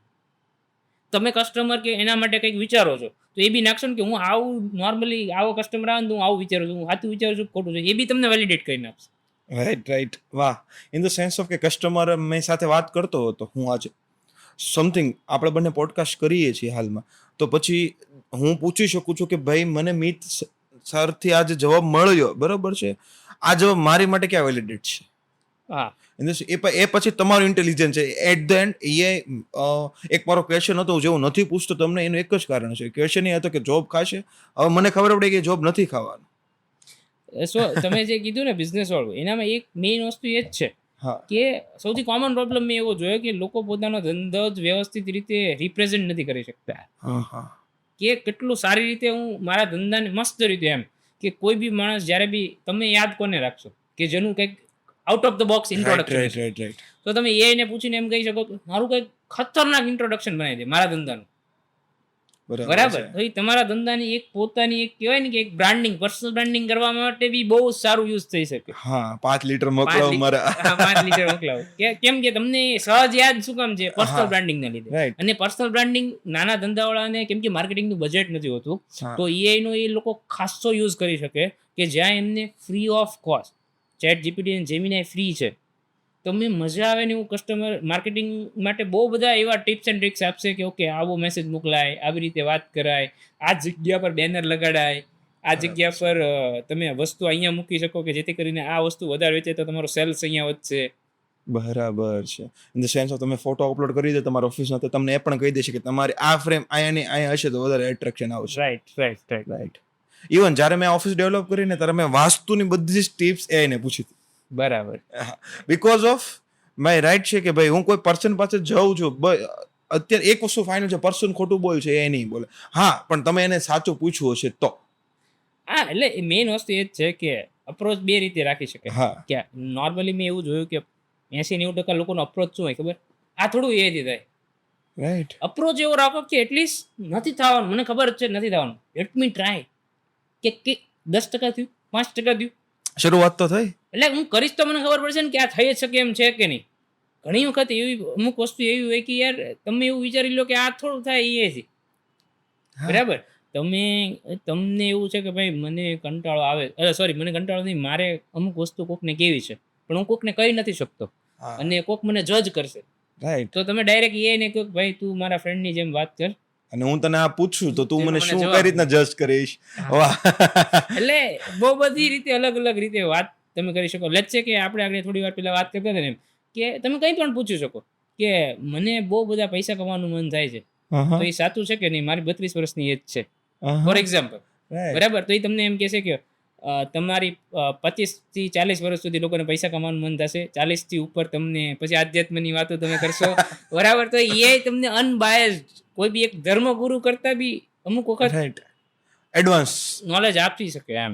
તમે કસ્ટમર કે એના માટે કંઈક વિચારો છો તો એ બી નાખશો ને કે હું આવું નોર્મલી આવો કસ્ટમર આવે ને તો હું આવું વિચારું છું, હું સાચું વિચારું છું ખોટું છે, એ બી તમને વેલિડેટ કરીને આપશે. રાઈટ. વાહ. ઇન ધ સેન્સ ઓફ કે કસ્ટમર મેં સાથે વાત કરતો હતો હું આજે સમથિંગ આપણે બંને પોડકાસ્ટ કરીએ છીએ હાલમાં, તો પછી હું પૂછી શકું છું કે ભાઈ મને મિત સરથી આ જે જવાબ મળ્યો બરાબર છે, આ જવાબ મારી માટે ક્યાં વેલિડેટ છે? હા, એ પછી તમારું ઇન્ટેલિજન્સ છે. એટ ધ એન્ડ એ એક મારો ક્વેશ્ચન હતો જેવું નથી પૂછતો તમને, એનું એક જ કારણ છે. ક્વેશ્ચન એ હતો કે જોબ ખાશે, હવે મને ખબર પડે કે જોબ નથી ખાવાનું. સો તમે જે કીધું ને બિઝનેસ વાળું, એનામાં એક મેઇન વસ્તુ એ જ છે કે સૌથી કોમન પ્રોબ્લેમ મેં એવો જોયો કે લોકો પોતાનો ધંધો જ વ્યવસ્થિત રીતે રિપ્રેઝેન્ટ નથી કરી શકતા કે કેટલું સારી રીતે હું મારા ધંધાને મસ્ત રીતે એમ કે કોઈ બી માણસ જ્યારે બી તમે યાદ કોને રાખશો કે જેનું કંઈક out of the box introduction, તો તમે એને પૂછીને એમ કહી શકો મારું કંઈક ખતરનાક ઇન્ટ્રોડક્શન બનાવી દે મારા ધંધાનું, બરાબર? તો એ તમારા ધંધાની એક પોતાની એક કહેવાય ને કે એક બ્રાન્ડિંગ, પર્સનલ બ્રાન્ડિંગ કરવા માટે બી બહુ સારું યુઝ થઈ શકે. હા, 5 લીટર મોકલાવો મારા. 5 લીટર મોકલાવો કેમ કે તમને સહજ યાદ શું કામ છે? પર્સનલ બ્રાન્ડિંગ ના લીધે. અને પર્સનલ બ્રાન્ડિંગ નાના ધંધાવાળાને કેમ કે માર્કેટિંગનું બજેટ નથી હોતું, તો એઆઈ નો એ લોકો ખાસો યુઝ કરી શકે કે જ્યાં એમને free of cost chat GPT અને જેમિનાઈ ફ્રી છે, તમને મજા આવે ને એવું કસ્ટમર માર્કેટિંગ માટે બહુ બધા એવા ટિપ્સ એન્ડ ટ્રિક્સ આપશે કે ઓકે આવો મેસેજ મોકલાય, આવી રીતે વાત કરાય, આ જગ્યા પર બેનર લગાડાય, આ જગ્યા પર તમે વસ્તુ અહીંયા મૂકી શકો કે જેથી કરીને આ વસ્તુ વધારે વેચે તો તમારો સેલ્સ અહીંયા વધશે. બરાબર છે. ઇન ધ સેન્સ ઓફ તમે ફોટો અપલોડ કરી દે તમારા ઓફિસનો તો તમને એ પણ કહી દેશે કે તમારી આ ફ્રેમ અહીંયા હશે તો વધારે એટ્રેક્શન આવશે. રાઈટ. ઇવન જ્યારે મેં ઓફિસ ડેવલપ કરીને ત્યારે મેં વાસ્તુની બધી જ ટિપ્સ એને પૂછી હતી. બરાબર. બીકોઝ ઓફ માય રાઈટ છે કે ભાઈ હું કોઈ પર્સન પાસે જાઉં છું, અત્યારે એક વસ્તુ ફાઇનલ છે, પર્સન ખોટું બોલે છે એ નહીં બોલે, હા પણ તમે એને સાચું પૂછવું હશે તો. હા, એટલે મેઇન વસ્તુ એ જ છે કે અપ્રોચ બે રીતે રાખી શકે. કે નોર્મલી મેં એવું જોયું કે 80-90% લોકોનો અપ્રોચ શું હોય ખબર? આ થોડું એ જ થાય. રાઈટ. અપ્રોચ એવો રાખો કે એટલીસ્ટ નથી થવાનું, મને ખબર જ છે નથી થવાનું, લેટ મી ટ્રાય કે 10% થયું, 5% થયું, શરૂઆત તો થઈ. એટલે હું કરીશ તો મને ખબર પડશે ને કે આ થઈ જ શકે એમ છે કે નહીં. ઘણી વખત એવી અમુક વસ્તુ એવી હોય કે યાર તમે એવું વિચારી લો કે આ થોડું થાય એ છે, બરાબર. તમને એવું છે કે ભાઈ મને કંટાળો આવે, સોરી મને કંટાળો નહીં, મારે અમુક વસ્તુ કોકને કેવી છે પણ હું કોકને કહી નથી શકતો અને કોક મને જજ કરશે, રાઈટ. તો તમે ડાયરેક્ટ એને કહો કે ભાઈ તું મારા ફ્રેન્ડની જેમ વાત કર અને હું તને આ પૂછું તો તું મને શું કઈ રીતના જજ કરીશ. વાહ. એટલે બહુ બધી રીતે અલગ અલગ રીતે વાત તમે કરી શકો. લેટ્સ સે કે આપણે આગળ થોડી વાર પહેલા વાત કરતા હતા ને એમ કે તમે કંઈ પણ પૂછી શકો કે મને બહુ બધા પૈસા કમાવાનું મન થાય છે, તો એ સાચું છે કે નહીં? મારી 32 વર્ષની એજ છે ફોર એક્ઝામ્પલ, બરાબર. તો એ તમને એમ કહેશે કે તમારી 25 થી 40 વર્ષ સુધી લોકોને પૈસા કમાવાનું મન થશે, 40 થી ઉપર તમને પછી આધ્યાત્મની વાતો તમે કરશો, બરાબર. તો એ તમને અનબાયસ્ડ કોઈ બી એક ધર્મગુરુ કરતા બી અમુક વખત એડવાન્સ નોલેજ આપી શકે એમ.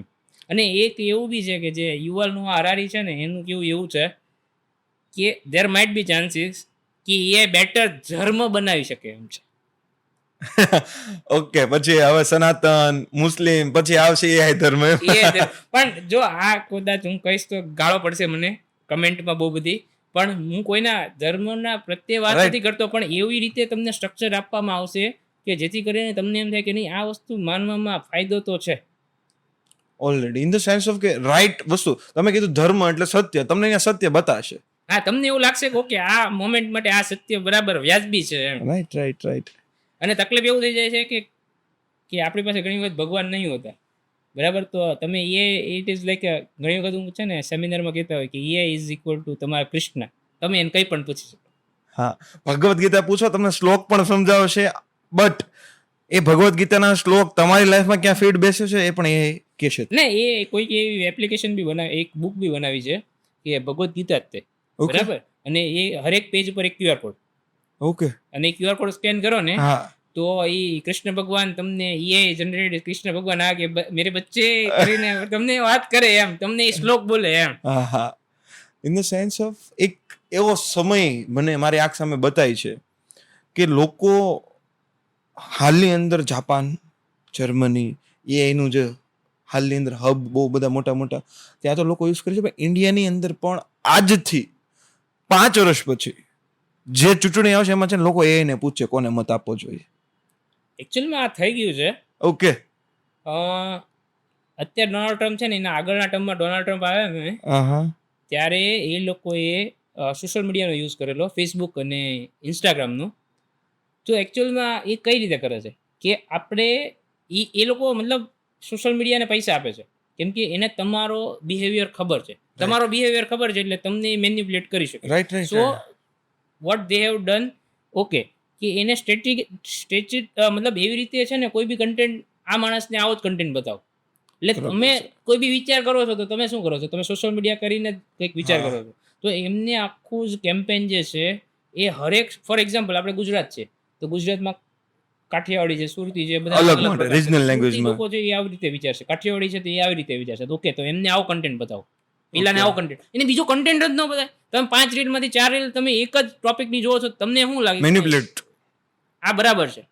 અને એક એવું બી છે કે જે યુવાલ નોઆ હરારી છે ને એનું કેવું એવું છે કે ધેર માઇટ બી ચાન્સીસ કે એ બેટર ધર્મ બનાવી શકે એમ છે. ઓકે, પછી હવે સનાતન મુસ્લિમ પછી આવશે એ ધર્મ. પણ જો આ કદાચ હું કહીશ તો ગાળો પડશે મને કમેન્ટમાં બહુ બધી, પણ હું કોઈના ધર્મના પ્રત્યે વાત નથી કરતો, પણ એવી રીતે તમને સ્ટ્રક્ચર આપવામાં આવશે કે જેથી કરીને તમને એમ થાય કે નહીં આ વસ્તુ માનવામાં ફાયદો તો છે already, in the sense of કે રાઈટ વસ્તુ. તમે કીધું ધર્મ એટલે સત્ય, તમને અહીંયા સત્ય બતાવશે. હા, તમને એવું લાગશે કે ઓકે આ મોમેન્ટ માટે આ સત્ય બરાબર વ્યાજબી છે એમ. Right right right. અને તકલીફ એવું થઈ જાય છે કે આપણી પાસે ઘણી વખત ભગવાન નહીં હોતા, બરાબર. તો તમે ઇટ ઇઝ લાઈક ઘણી વખત હું છે ને સેમિનારમાં કહેતા હોય કે એ ઇઝ ઇક્વલ ટુ તમારા કૃષ્ણ, તમે એને કંઈ પણ પૂછી શકો. હા, ભગવદ્ ગીતા પૂછો તમને શ્લોક પણ સમજાવશે, બટ એ ભગવદ્ ગીતાના શ્લોક તમારી લાઈફમાં ક્યાં ફિટ બેસે છે એ પણ એ કહેશે ને. એ કોઈક એવી એપ્લિકેશન બી બનાવી, એક બુક બી બનાવી છે કે ભગવદ્ ગીતા જ તે, બરાબર. અને એ હરેક પેજ ઉપર એક QR કોડ. ઓકે. અને એ QR કોડ સ્કેન કરો ને તો એ કૃષ્ણ ભગવાન તમને એ જનરેટેડ કૃષ્ણ ભગવાન આ કે મેરે બચ્ચે કરીને તમને વાત કરે એમ, તમને એ શ્લોક બોલે એમ. હા, ઇન ધ સેન્સ ઓફ એક એવો સમય મને મારી આંખ સામે બતાય છે કે લોકો હાલની અંદર જાપાન, જર્મની, એનું જે હાલની અંદર હબ બહુ બધા મોટા મોટા ત્યાં તો લોકો યુઝ કરે છે, પણ ઇન્ડિયાની અંદર પણ આજથી 5 વર્ષ પછી જે ચૂંટણી આવશે એમાં છે ને લોકો એને પૂછે કોને મત આપવો જોઈએ. એકચ્યુઅલમાં આ થઈ ગયું છે. ઓકે. અત્યારે ડોનાલ્ડ ટ્રમ્પ છે ને એના આગળના ટર્મમાં ડોનાલ્ડ ટ્રમ્પ આવ્યા ને ત્યારે એ લોકોએ સોશિયલ મીડિયાનો યુઝ કરેલો, ફેસબુક અને ઇન્સ્ટાગ્રામનો. તો એકચ્યુઅલમાં એ કઈ રીતે કરે છે કે આપણે એ લોકો મતલબ સોશિયલ મીડિયાને પૈસા આપે છે કેમ કે એને તમારો બિહેવિયર ખબર છે, તમારો બિહેવિયર ખબર છે એટલે તમને મેન્યુપ્યુલેટ કરી શકે. Right. So what they have done, okay, કે એને મતલબ એવી રીતે છે ને કોઈ બી કન્ટેન્ટ આ માણસને આવો જ કન્ટેન્ટ બતાવો. એટલે તમે કોઈ બી વિચાર કરો છો તો તમે શું કરો છો, તમે સોશિયલ મીડિયા કરીને કંઈક વિચાર કરો છો. તો એમને આખું જ કેમ્પેન જે છે એ હરેક, ફોર એક્ઝામ્પલ આપણે ગુજરાત છે તો ગુજરાતમાં કાઠિયાવાડી છે, સુરતી છે, બધા અલગ રિજનલ લેંગ્વેજમાં લોકો છે એ આવી રીતે વિચારશે, કાઠિયાવાડી છે તો એ આવી રીતે વિચારશે. ઓકે, તો એમને આવો કન્ટેન્ટ બતાવો, પેલાને આવો કન્ટેન્ટ, એને બીજો કન્ટેન્ટ જ ન બતાવે. તમે 5 રીલમાંથી 4 રીલ તમે એક જ ટોપિકની જોવો છો, તમને શું લાગે મેનિપ્યુલેટ આ બરાબર છે.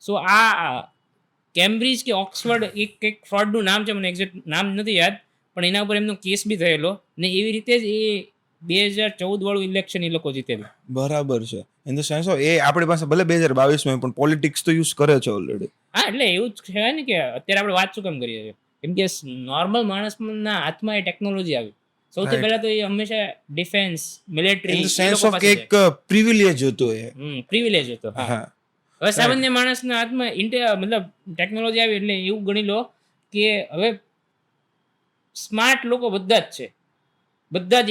સો આ કેમ્બ્રિજ કે ઓક્સફર્ડ એક ફ્રોડનું નામ છે, મને એક્ઝેક્ટ નામ નથી યાદ, પણ એના ઉપર એમનો કેસ બી થયેલો ને એવી રીતે જ એ 2014 વાળું ઇલેક્શન એ લોકો જીતેલું. બરાબર છે. ઇન ધ સેન્સ એ આપણી પાસે ભલે 2022 પણ પોલિટિક્સ તો યુઝ કરે છે ઓલરેડી. હા, એટલે એવું જ કહેવાય ને કે અત્યારે આપણે વાત શું કામ કરીએ છીએ કેમ કે નોર્મલ માણસના હાથમાં એ ટેકનોલોજી આવી. સૌથી પહેલા તો એ હંમેશા defence, military, in the sense of એક પ્રિવિલેજ હતો એ. પ્રિવિલેજ હતો. હા, હવે સામાન્ય માણસના હાથમાં મતલબ ટેકનોલોજી આવી એટલે એવું ગણી લો કે હવે સ્માર્ટ લોકો બધા જ છે, બધા જ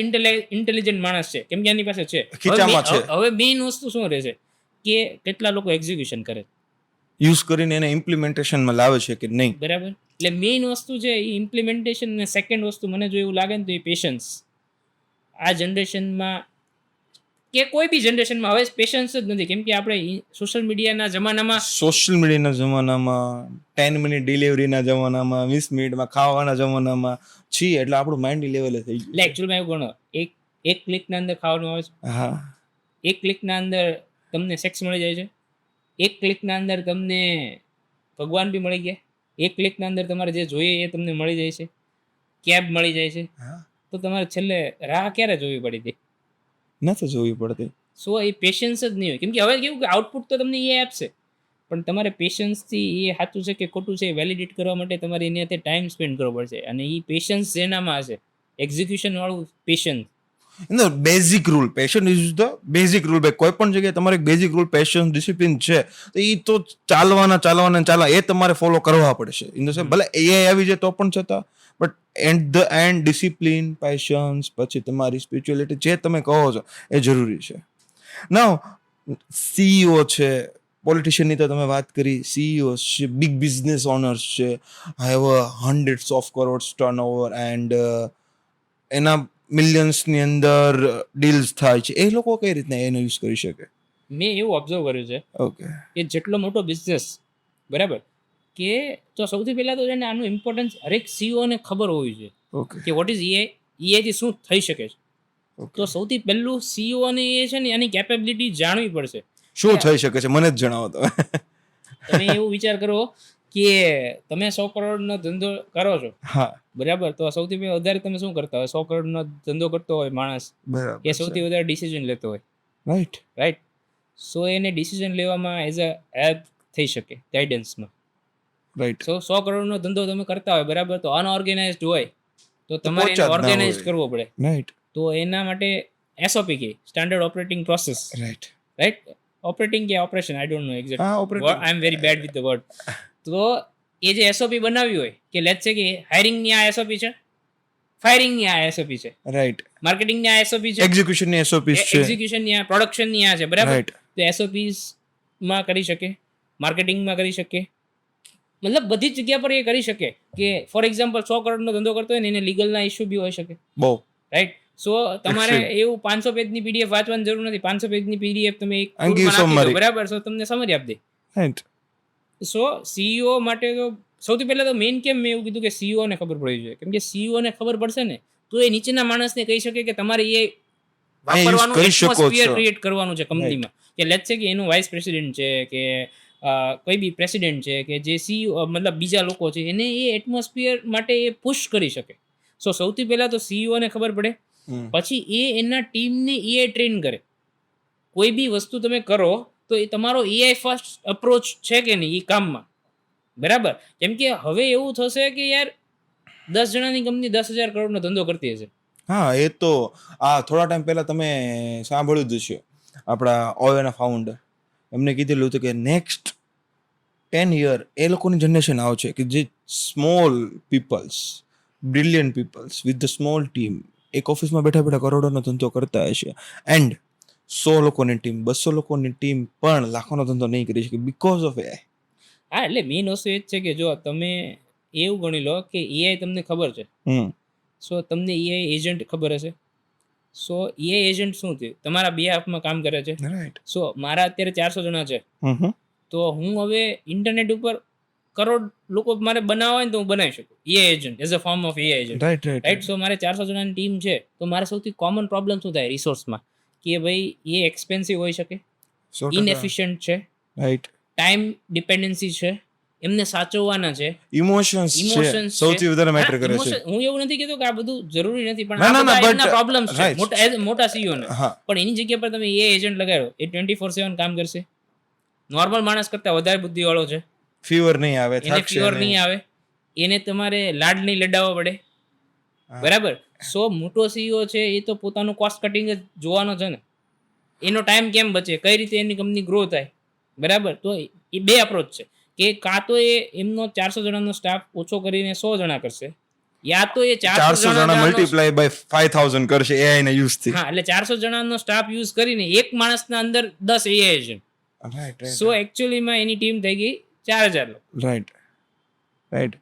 ઇન્ટેલિજન્ટ માણસ છે કેમ કે એની પાસે છે. હવે મેઇન વસ્તુ શું રહેશે કે કેટલા લોકો એક્ઝિક્યુશન કરે, યુઝ કરીને એને ઇમ્પ્લિમેન્ટેશનમાં લાવે છે કે નહીં. બરાબર. એટલે મેઇન વસ્તુ છે એ ઇમ્પ્લિમેન્ટેશન ને સેકન્ડ વસ્તુ મને જો એવું લાગે ને તો એ પેશન્સ. આ જનરેશનમાં કે કોઈ બી જનરેશનમાં હવે પેશન્સ જ નથી કેમ કે આપણે સોશિયલ મીડિયાના જમાનામાં 10 મિનિટ ડિલિવરીના જમાનામાં 20 મિનિટમાં ખાવાના જમાનામાં છીએ એટલે આપણું માઇન્ડ લેવલે થઈ ગયું. એટલે એકચ્યુઅલમાં એવું ગણો એક ક્લિકના અંદર ખાવાનું આવે છે. હા, એક ક્લિકના અંદર તમને સેક્સ મળી જાય છે, એક ક્લિકના અંદર તમને ભગવાન બી મળી ગયા, એક ક્લિકના અંદર તમારે જે જોઈએ એ તમને મળી જાય છે. કેબ મળી જાય છે, હા, તો તમારે છેલ્લે રાહ ક્યારે જોવી પડી હતી? નથી જોવી પડતી. સો એ પેશન્સ જ નહીં હોય. કેમ કે હવે કેવું કે આઉટપુટ તો તમને એ આપશે, પણ તમારે પેશન્સથી એ સાચું છે કે ખોટું છે એ વેલિડેટ કરવા માટે તમારે એની સાથે ટાઈમ સ્પેન્ડ કરવો પડશે. અને એ પેશન્સ જેનામાં હશે, એક્ઝિક્યુશન વાળું patience. Basic rule, passion is the basic rule. ભાઈ કોઈ પણ જગ્યાએ તમારે બેઝિક રૂલ, પેશન, ડિસિપ્લિન છે તો એ તો ચાલવા એ તમારે ફોલો કરવા પડશે. ઇન ધ સેન્સ ભલે એઆઈ આવી જાય તો પણ છતાં, but and the and discipline, patience, પછી તમારી સ્પિરિચ્યુઅલિટી જે તમે કહો છો એ જરૂરી છે. નાઉ સીઈઓ છે, પોલિટિશિયનની તો તમે વાત કરી, સીઈઓ છે, બિગ બિઝનેસ ઓનર્સ છે, have hundreds of crores turnover and એના મિલિયન્સની અંદર ડીલ્સ થાય છે. એ લોકો કઈ રીતના એનો યુઝ કરી શકે? મેં એવું ઓબ્ઝર્વ કર્યું છે ઓકે, કે જેટલો મોટો બિઝનેસ, બરાબર, કે તો સૌથી પહેલાં તો એને આનું ઇમ્પોર્ટન્સ હરેક સીઈઓને ખબર હોવી જોઈએ ઓકે, કે વોટ ઇઝ એઆઈ, એઆઈથી શું થઈ શકે છે. તો સૌથી પહેલું સીઈઓને એ છે ને એની કેપેબિલિટી જાણવી પડશે. શું થઈ શકે છે મને જ જણાવો તમે. તમે એવું વિચાર કરો કે તમે 100 કરોડનો ધંધો કરો છો, હા, બરાબર, તો સૌથી વધારે તમે શું કરતા હોય? 100 કરોડનો ધંધો કરતો હોય માણસ, બરાબર એ સૌથી વધારે ડિસિઝન લેતો હોય, રાઈટ, રાઈટ. સો એને ડિસિઝન લેવામાં એઝ અ હેલ્પ થઈ શકે, ગાઈડન્સમાં. રાઈટ. સો 100 કરોડનો ધંધો તમે કરતા હોય, બરાબર, તો અનઓર્ગેનાઇઝડ હોય તો તમારે એને પહોંચ્યા જ ના ઓર્ગેનાઇઝ હોય. કરવો પડે. રાઈટ, તો એના માટે એસઓપી કે standard operating process, right. Right, operating કે operation, I don't know exact, હા, operating. I am very bad with the word. તો એ જે એસઓપી બનાવી હોય કે લેટ્સ સે કે હાયરિંગની આ એસઓપી છે, ફાયરિંગની આ એસઓપી છે, રાઈટ. માર્કેટિંગની આ એસઓપી છે, એક્ઝિક્યુશનની એસઓપીસ છે. એક્ઝિક્યુશનની આ, પ્રોડક્શનની આ છે, બરાબર. રાઈટ. તો એસઓપીસ માં કરી શકે, માર્કેટિંગમાં કરી શકે, મતલબ બધી જ જગ્યા પર એ કરી શકે. કે ફોર એક્ઝામ્પલ 100 કરોડનો ધંધો કરતો હોય ને એને લીગલના ઇસ્યુ બી હોઈ શકે, બહુ રાઈટ. સો તમારે Extreme. એવું 500 પેજની પીડીએફ વાંચવાની જરૂર નથી. 500 પેજની પીડીએફ તમે એક And give ગ્રુપમાં નાખી summary. દો, બરાબર, સો તમને સમરી આપી દે. રાઈટ. સો સીઈઓ માટે તો સૌથી પહેલા તો મેઇન કેમ મેં એવું કીધું કે સીઈઓ ને ખબર પડવી જોઈએ, કેમ કે સીઈઓ ને ખબર પડશે ને તો એ નીચેના માણસને કહી શકે કે તમારે એ વાપરવાનું કરી શકો એટમોસ્ફિયર છો. ક્રિએટ કરવાનું છે કંપનીમાં. કે લેટ્સ સે કે એનું વાઇસ પ્રેસિડેન્ટ છે કે કોઈ બી પ્રેસિડેન્ટ છે કે જે સીઈઓ મતલબ બીજા લોકો છે એને એ એટમોસ્ફિયર માટે એ પુશ કરી શકે. સો સૌથી પહેલા તો સીઈઓ ને ખબર પડે, પછી એ એના ટીમને એ ટ્રેન કરે. કોઈ બી વસ્તુ તમે કરો તો એ તમારો એઆઈ ફર્સ્ટ અપ્રોચ છે કે નહીં એ કામમાં, બરાબર. કેમ કે હવે એવું થશે કે યાર 10 જણાની કંપની 10,000 કરોડનો ધંધો કરતી હશે. હા, એ તો આ થોડા ટાઈમ પહેલા તમે સાંભળ્યું જ છે, આપણા ઓયોના ફાઉન્ડર એમને કીધેલું હતું કે નેક્સ્ટ 10 યર એ લોકોની જનરેશન આવશે કે જે small peoples, brilliant peoples with the small team એક ઓફિસમાં બેઠા બેઠા કરોડોનો ધંધો કરતા હશે. એન્ડ 100 લોકોની ટીમ, 200 લોકોની ટીમ પણ લાખોનો ધંધો નહીં કરી શકે બીકોઝ ઓફ એઆઈ. હા, એટલે મેઇન વસ્તુ એ જ છે કે જો તમે એવું ગણી લો કે એઆઈ તમને ખબર છે, સો તમને એઆઈ એજન્ટ ખબર હશે. સો એઆઈ એજન્ટ શું છે? તમારા બે હાથમાં કામ કરે છે. રાઈટ. સો મારા અત્યારે 400 જણા છે, તો હું હવે ઇન્ટરનેટ ઉપર કરોડ લોકો મારે બનાવવા હોય ને તો હું બનાવી શકું AI agent as a form of AI agent, right, right. Right. So મારે 400 જણાની ટીમ છે, તો મારે સૌથી કોમન પ્રોબ્લેમ શું થાય રિસોર્સમાં? કે ભાઈ એ એક્સપેન્સિવ હોઈ શકે, ઇનએફિશિયન્ટ છે, રાઈટ. ટાઈમ ડિપેન્ડન્સી છે, એમને સાચવવાના છે, ઇમોશન્સ છે, ઇમોશન્સ સૌથી વધારે મેટર કરે છે. હું એવું નથી કહેતો કે આ બધું જરૂરી નથી, પણ ના, આ ના, ના, બધા but, એમના પ્રોબ્લેમ્સ છે right. મોટા સીઈઓ ને. હા, પણ એની જગ્યા પર તમે એ એજન્ટ લગાડો, એ 24/7 કામ કરશે. નોર્મલ માણસ કરતા વધારે બુદ્ધિવાળો છે, ફીવર નહીં આવે, એને થાકશે ફીવર નહીં આવે, એને તમારે લાડ નહીં લડાવવો પડે, બરાબર. સો મોટો સીઈઓ છે એ તો પોતાનું કોસ્ટ કટિંગ જ જોવાનો છે ને, એનો ટાઈમ કેમ બચે, કઈ રીતે એની કંપની ગ્રો થાય, બરાબર. તો એ બે અપ્રોચ છે કે કાં તો એ એમનો 400 જણાનો સ્ટાફ ઓછો કરીને 100 જણા કરશે, યા તો એ 400 જણા જણાનો મલ્ટીપ્લાય બાય 5000 કરશે એઆઈ ના યુઝ થી. હા, એટલે 400 જણાનો સ્ટાફ યુઝ કરીને એક માણસના અંદર 10 એઆઈ છે. રાઈટ, સો એકચ્યુઅલીમાં એની ટીમ થઈ ગઈ 4000 લોકો. Right, right.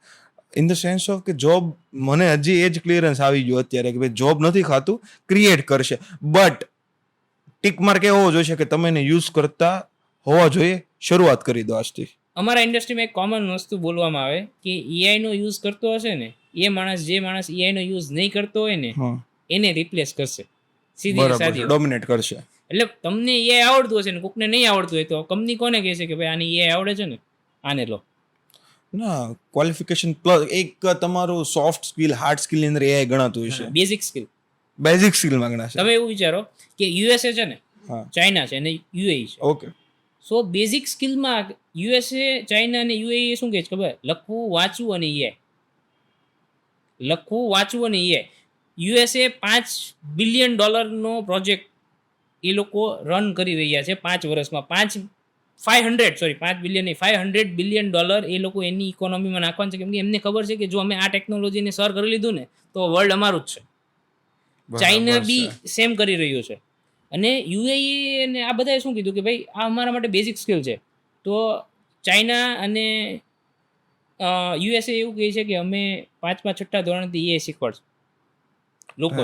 In the sense of કે જોબ, મને હજી એ જ ક્લિયરન્સ આવી ગયો અત્યારે કે ભાઈ જોબ નથી ખાતું, ક્રિએટ કરશે. બટ ટીક માર્ક એવો જોઈએ કે તમે એને યુઝ કરતા હોવા જોઈએ. શરૂઆત કરી દો આજથી. અમારા ઇન્ડસ્ટ્રીમાં એક કોમન વસ્તુ બોલવામાં આવે કે એઆઈ નો યુઝ કરતો હશે ને એ માણસ, જે માણસ એઆઈ નો યુઝ નહીં કરતો હોય ને એને રિપ્લેસ કરશે, સીધી સાદી, ડોમિનેટ કરશે. એટલે તમને એઆઈ આવડતું હશે ને કોકને નહીં આવડતું હોય તો કંપની કોને કહેશે કે ભાઈ આને એઆઈ આવડે છે ને આને લો. ના ક્વોલિફિકેશન પ્લસ એક તમારું સોફ્ટ સ્કિલ હાર્ડ સ્કિલ ની અંદર એઆઈ ગણાતું હશે, બેઝિક સ્કિલ. બેઝિક સ્કિલમાં ગણાશે. તમે એવું વિચારો કે યુએસએ છે ને, હા ચાઇના છે અને યુએઈ છે. ઓકે સો બેઝિક સ્કિલમાં યુએસએ, ચાઇના અને યુએઈ શું કહે છે ખબર? લખવું, વાંચવું અને એઆઈ. લખવું, વાંચવું અને એઆઈ. યુએસએ $5 બિલિયન પ્રોજેક્ટ એ લોકો રન કરી રહ્યા છે 5 વર્ષમાં. 5 બિલિયન ડોલર એ લોકો એની ઇકોનોમીમાં નાખવાનું છે, કેમ કે એમને ખબર છે કે જો અમે આ ટેકનોલોજીને સર કરી લીધું ને તો વર્લ્ડ અમારું જ છે. ચાઇના બી સેમ કરી રહ્યું છે. અને યુએઈ અને આ બધાએ શું કીધું કે ભાઈ આ અમારા માટે બેઝિક સ્કિલ છે. તો ચાઇના અને યુએસએ એવું કહે છે કે અમે 5મા 6ઠા ધોરણથી એ શીખવાડશું લોકો.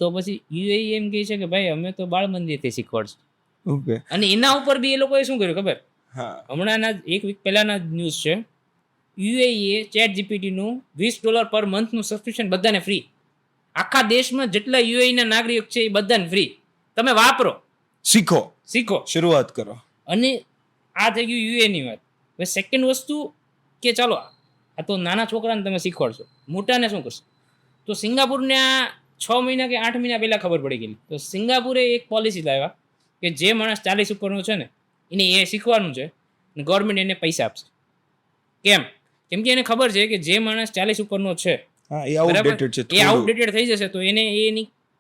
તો પછી યુએઈ એમ કહે છે કે ભાઈ અમે તો બાળ મંદિરથી શીખવાડશું. ઓકે. અને એના ઉપર બી એ લોકોએ શું કર્યું ખબર? હા હમણાંના એક વીક પહેલાના ન્યૂઝ છે. યુએઈએ ચેટ જીપીટીનું $20 પર મંથનું સબસ્ક્રિપ્શન બધાને ફ્રી. આખા દેશમાં જેટલા યુએઈના નાગરિક છે એ બધાને ફ્રી. તમે વાપરો, શીખો, શરૂઆત કરો. અને આ થઈ ગયું યુએની વાત. હવે સેકન્ડ વસ્તુ કે ચાલો આ તો નાના છોકરાને તમે શીખવાડશો, મોટાને શું કરશો? તો સિંગાપુરને આ 6 મહિના કે 8 મહિના પહેલાં ખબર પડી ગયેલી. તો સિંગાપુરે એક પોલિસી લાવ્યા કે જે માણસ 40 ઉપરનો છે ને એને એ શીખવાનું છે અને ગવર્મેન્ટ એને પૈસા આપશે. કેમ? કેમ કે એને ખબર છે કે જે માણસ 40 ઉપરનો છે હા એ આઉટડેટેડ છે, એ આઉટડેટેડ થઈ જશે તો એને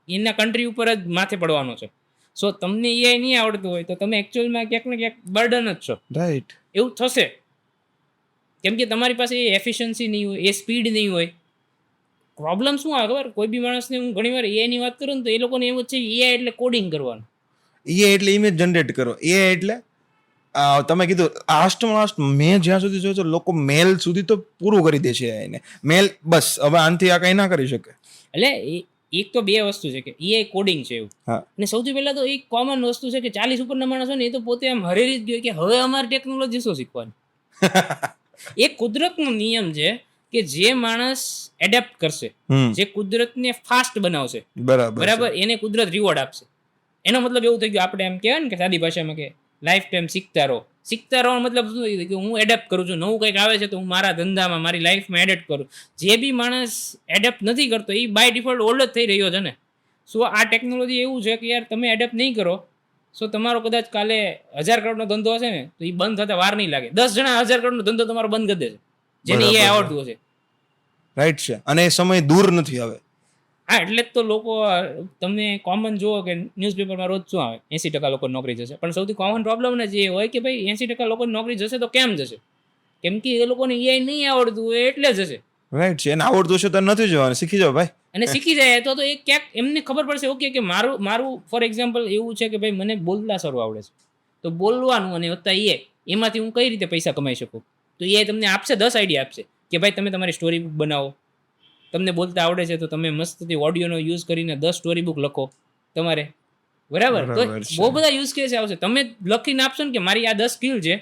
એના કન્ટ્રી ઉપર જ માથે પડવાનો છે. સો તમને એ નહીં આવડતું હોય તો તમે એકચ્યુઅલમાં ક્યાંક ને ક્યાંક બર્ડન જ છો. રાઈટ. એવું થશે કેમ કે તમારી પાસે એ એફિશિયન્સી નહીં હોય, એ સ્પીડ નહીં હોય. પ્રોબ્લેમ શું આવે ખબર? કોઈ બી માણસને હું ઘણીવાર એઆઈની વાત કરું ને તો એ લોકોને એવું જ છે એઆઈ એટલે કોડિંગ કરવાનું. એ એટલે ઇમેજ જનરેટ કરો. એ એટલે તમે કીધું લાસ્ટ મેં જ્યાં સુધી જોયું તો લોકો મેલ સુધી તો પૂરું કરી દે છે એને. મેલ બસ, હવે આનથી આ કંઈ ના કરી શકે. એટલે એક તો બે વસ્તુ છે કે એઆઈ કોડિંગ છે એવું. હા. અને સૌથી પહેલા તો એક કોમન વસ્તુ છે કે 40 ઉપરના માણસ હોય ને એ તો પોતે આમ હરેરી જ ગયો કે હવે અમારે ટેકનોલોજી શું શીખવાની. એક કુદરતનો નિયમ છે કે જે માણસ એડેપ્ટ કરશે, જે કુદરતને ફાસ્ટ બનાવશે, બરાબર, એને કુદરત રિવોર્ડ આપશે. એનો મતલબ એવું થઈ ગયું, આપણે એમ કહેવાય ને કે સાદી ભાષામાં કે લાઈફ ટાઈમ શીખતા રહો. શીખતા રહો મતલબ શું થઈ ગયું કે હું એડેપ્ટ કરું છું, નવું કંઈક આવે છે તો હું મારા ધંધામાં, મારી લાઈફમાં એડેપ્ટ કરું. જે બી માણસ એડેપ્ટ નથી કરતો એ બાય ડિફોલ્ટ ઓલ્ડ જ થઈ રહ્યો છે ને. સો આ ટેકનોલોજી એવું છે કે યાર તમે એડેપ્ટ નહીં કરો સો તમારો કદાચ કાલે 1000 કરોડનો ધંધો હશે ને તો એ બંધ થતા વાર નહીં લાગે. 10 જણા 1000 કરોડનો ધંધો તમારો બંધ કરી દેશે જેને એ આવડતું હશે. રાઈટ છે. અને એ સમય દૂર નથી હવે. હા, એટલે જ તો લોકો તમને કોમન જુઓ કે ન્યૂઝપેપરમાં રોજ શું આવે 80% લોકો નોકરી જશે. પણ સૌથી કોમન પ્રોબ્લેમ ને જે હોય કે ભાઈ 80% લોકો નોકરી જશે તો કેમ જશે? કેમ કે એ લોકોને એઆઈ નહીં આવડતું હોય એટલે જશે. રાઈટ છે. એને આવડતું હશે તો નથી જવાનું, શીખી જાવ ભાઈ. અને શીખી જાય તો એ ક્યાંક એમને ખબર પડશે ઓકે કે મારું ફોર એક્ઝામ્પલ એવું છે કે ભાઈ મને બોલતા સારું આવડે છે તો બોલવાનું અને વત્તા એમાંથી હું કઈ રીતે પૈસા કમાઈ શકું. તો એ તમને આપશે 10 આઈડિયા આપશે કે ભાઈ તમે તમારી સ્ટોરી બુક બનાવો. તમને બોલતા આવડે છે તો તમે મસ્તથી ઓડિયોનો યુઝ કરીને 10 સ્ટોરી બુક લખો તમારે, બરાબર. તો બહુ બધા યુઝ કેસ આવશે. તમે લખીને આપશો ને કે મારી આ 10 સ્કિલ છે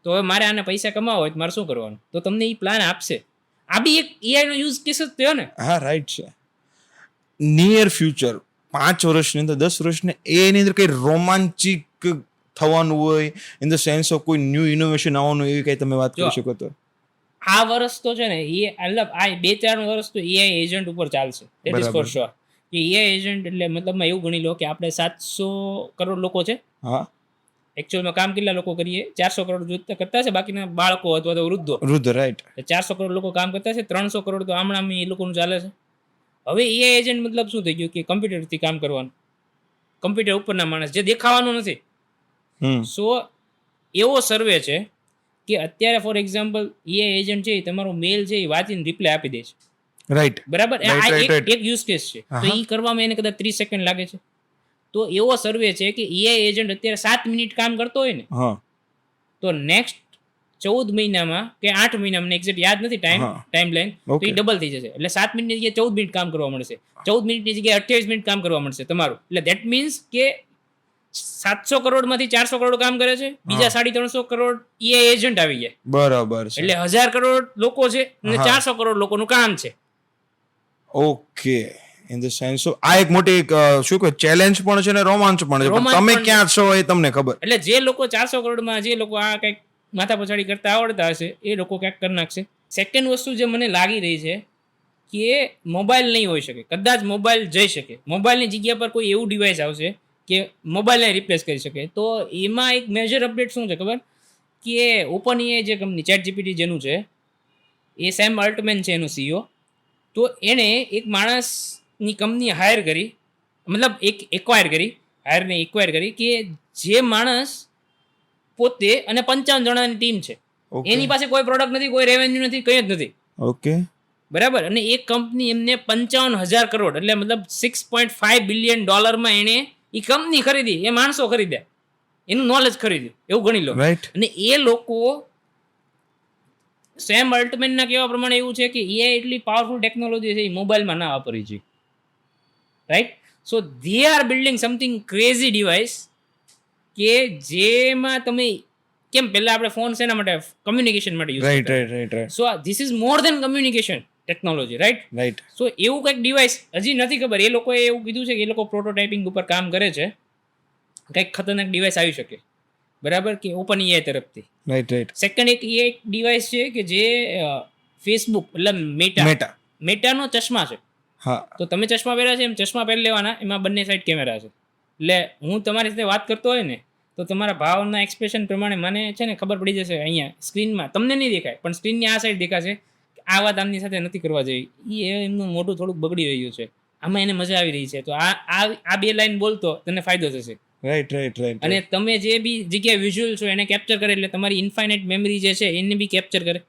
તો હવે મારે આને પૈસા કમાવા હોય તો મારે શું કરવાનું, તો તમને એ પ્લાન આપશે. આ બી એક એઆઈનો યુઝ કેસ જ થયો ને. હા રાઈટ છે. નિયર ફ્યુચર 5 વર્ષની અંદર 10 વર્ષને એની અંદર કઈ રોમાંચિક થવાનું હોય ઇન ધ સેન્સ ઓફ કોઈ ન્યૂ ઇનોવેશન આવવાનું એવી કઈ તમે વાત કરી શકો તો? આ વર્ષ તો છે ને એ મતલબ આ 2-4 વર્ષ તો એઆઈ એજન્ટ ઉપર ચાલશે. That is for sure. કે એઆઈ એજન્ટ એટલે મતલબમાં એવું ગણી લો કે આપણે 700 કરોડ લોકો છે. હા. એકચ્યુઅલમાં કામ કેટલા લોકો કરીએ? 400 કરોડ કરતા છે, બાકીના બાળકો અથવા તો વૃદ્ધ. રાઈટ. 400 કરોડ લોકો કામ કરતા છે, 300 કરોડ તો આમણામાં એ લોકોનું ચાલે છે. હવે એઆઈ એજન્ટ મતલબ શું થઈ ગયું કે કમ્પ્યુટરથી કામ કરવાનું, કમ્પ્યુટર ઉપરના માણસ જે દેખાવાનું નથી. સો એવો સર્વે છે કે અત્યારે ફોર એક્ઝામ્પલ એઆઈ એજન્ટ છે તમારો મેલ છે એ વાંચીને રિપ્લાય આપી દે છે. રાઈટ, બરાબર. આ એક યુઝ કેસ છે. તો એ કરવામાં એને કદાચ 30 સેકન્ડ લાગે છે. તો એવો સર્વે છે કે એઆઈ એજન્ટ અત્યારે 7 મિનિટ કામ કરતો હોય ને તો નેક્સ્ટ 14 મહિનામાં કે 8 મહિનામાં એક્ઝેક્ટ યાદ નથી ટાઈમ લાઈન, તો એ ડબલ થઈ જશે. એટલે 7 મિનિટની જગ્યાએ 14 મિનિટ કામ કરવા મળશે, 14 મિનિટની જગ્યાએ 28 મિનિટ કામ કરવા મળશે તમારું. એટલે દેટ મીન્સ કે 700 કરોડમાંથી 400 કરોડ કામ કરે છે, બીજા 350 કરોડ એઆઈ એજન્ટ આવી જાય. બરાબર. એટલે 1000 કરોડ લોકો છે અને 400 કરોડ લોકોનું કામ છે. Okay. In the sense of આ એક મોટી શું કહે ચેલેન્જ પણ છે ને રોમાંચ પણ છે. તમે ક્યાં છો એ તમને ખબર. એટલે જે લોકો 400 કરોડમાં જે લોકો આ કંઈક માથા પછાડી કરતા આવડતા હશે એ લોકો ક્યાંક કરી નાખશે. સેકન્ડ વસ્તુ જે મને લાગી રહી છે કે મોબાઈલ નહીં હોઈ શકે, કદાચ મોબાઈલ જઈ શકે, મોબાઈલની જગ્યા પર કોઈ એવું ડિવાઇસ આવશે કે મોબાઈલને રિપ્લેસ કરી શકે. તો એમાં એક મેજર અપડેટ શું છે ખબર, કે ઓપન એઆઈ જે કંપની ChatGPT જેનું છે, એ સેમ અલ્ટમેન છે એનું CEO. તો એણે એક માણસની કંપની હાયર કરી, મતલબ એક્વાયર કરી કે જે માણસ પોતે અને 55 જણાની ટીમ છે, એની પાસે કોઈ પ્રોડક્ટ નથી, કોઈ રેવન્યુ નથી, કંઈ જ નથી. ઓકે, બરાબર. અને એક કંપની એમને 55,000 કરોડ એટલે મતલબ $6.5 બિલિયન એણે એ કંપની ખરીદી, એ માણસો ખરીદ્યા, એનું નોલેજ ખરીદ્યું, એવું ગણી લો. રાઈટ. અને એ લોકો સેમ અલ્ટમેનના કહેવા પ્રમાણે એવું છે કે એ એટલી પાવરફુલ ટેકનોલોજી છે એ મોબાઈલમાં ના વાપરવી જોઈએ. Right. So they R building something crazy device કે જેમાં તમે કેમ પહેલા આપણે ફોન શેના માટે, કમ્યુનિકેશન માટે યુઝ રાઈટ કરતા. Right right so this is more than communication technology. Right. Right. So એવું કંઈક ડિવાઇસ હજી નથી ખબર, એ લોકોએ એવું કીધું છે કે એ લોકો પ્રોટોટાઇપિંગ ઉપર કામ કરે છે, કંઈક ખતરનાક ડિવાઇસ આવી શકે. બરાબર, કે ઓપન એઆઈ તરફથી. Right right. સેકન્ડ એક ડિવાઇસ છે કે જે ફેસબુક એટલે મેટાનો ચશ્મા છે. હા. તો તમે ચશ્મા પહેર્યા છે, એમ ચશ્મા પહેરી લેવાના, એમાં બંને સાઈડ કેમેરા છે. એટલે હું તમારી સાથે વાત કરતો હોય ને તો તમારા ભાવના એક્સપ્રેશન પ્રમાણે મને છે ને ખબર પડી જશે, અહીંયા સ્ક્રીનમાં તમને નહીં દેખાય પણ સ્ક્રીનની આ સાઈડ દેખાશે આ વાત આમની સાથે નથી કરવા જોઈએ, એ એમનું મોઢું થોડુંક બગડી રહ્યું છે, આમાં એને મજા આવી રહી છે, તો આ બે લાઈન બોલતો તને ફાયદો થશે. Right right right. અને તમે જે બી જગ્યાએ વિઝ્યુઅલ છો એને કેપ્ચર કરે એટલે તમારી ઇન્ફાઇનાઇટ મેમરી જે છે એને બી કેપ્ચર કરે.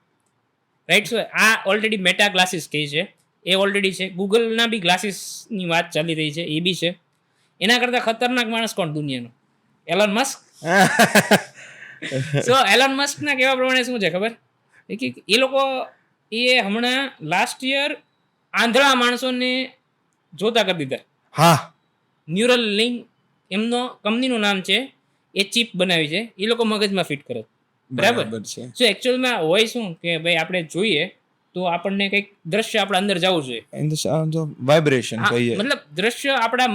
રાઈટ. સો આ ઓલરેડી મેટા ગ્લાસીસ કહે છે, એ ઓલરેડી છે. ગૂગલના બી ગ્લાસીસની વાત ચાલી રહી છે, એ બી છે. એના કરતાં ખતરનાક માણસ કોણ દુનિયાનો? Elon Musk. સો એલોન મસ્કના કહેવા પ્રમાણે શું છે ખબર, કે એ લોકો હમણાં લાસ્ટ યર આંધળા માણસોને જોતા કરી દીધા. હા. ન્યુરલ લિંક એમનો કંપનીનું નામ છે, એ ચીપ બનાવી છે, એ લોકો મગજમાં ફિટ કરે. બરાબર છે. સો એકચ્યુઅલમાં હોય શું કે ભાઈ આપણે જોઈએ તો આપણને કંઈક દ્રશ્ય આપણા અંદર જવું જોઈએ, વાઇબ્રેશન કહીએ, મતલબ દ્રશ્ય આપણા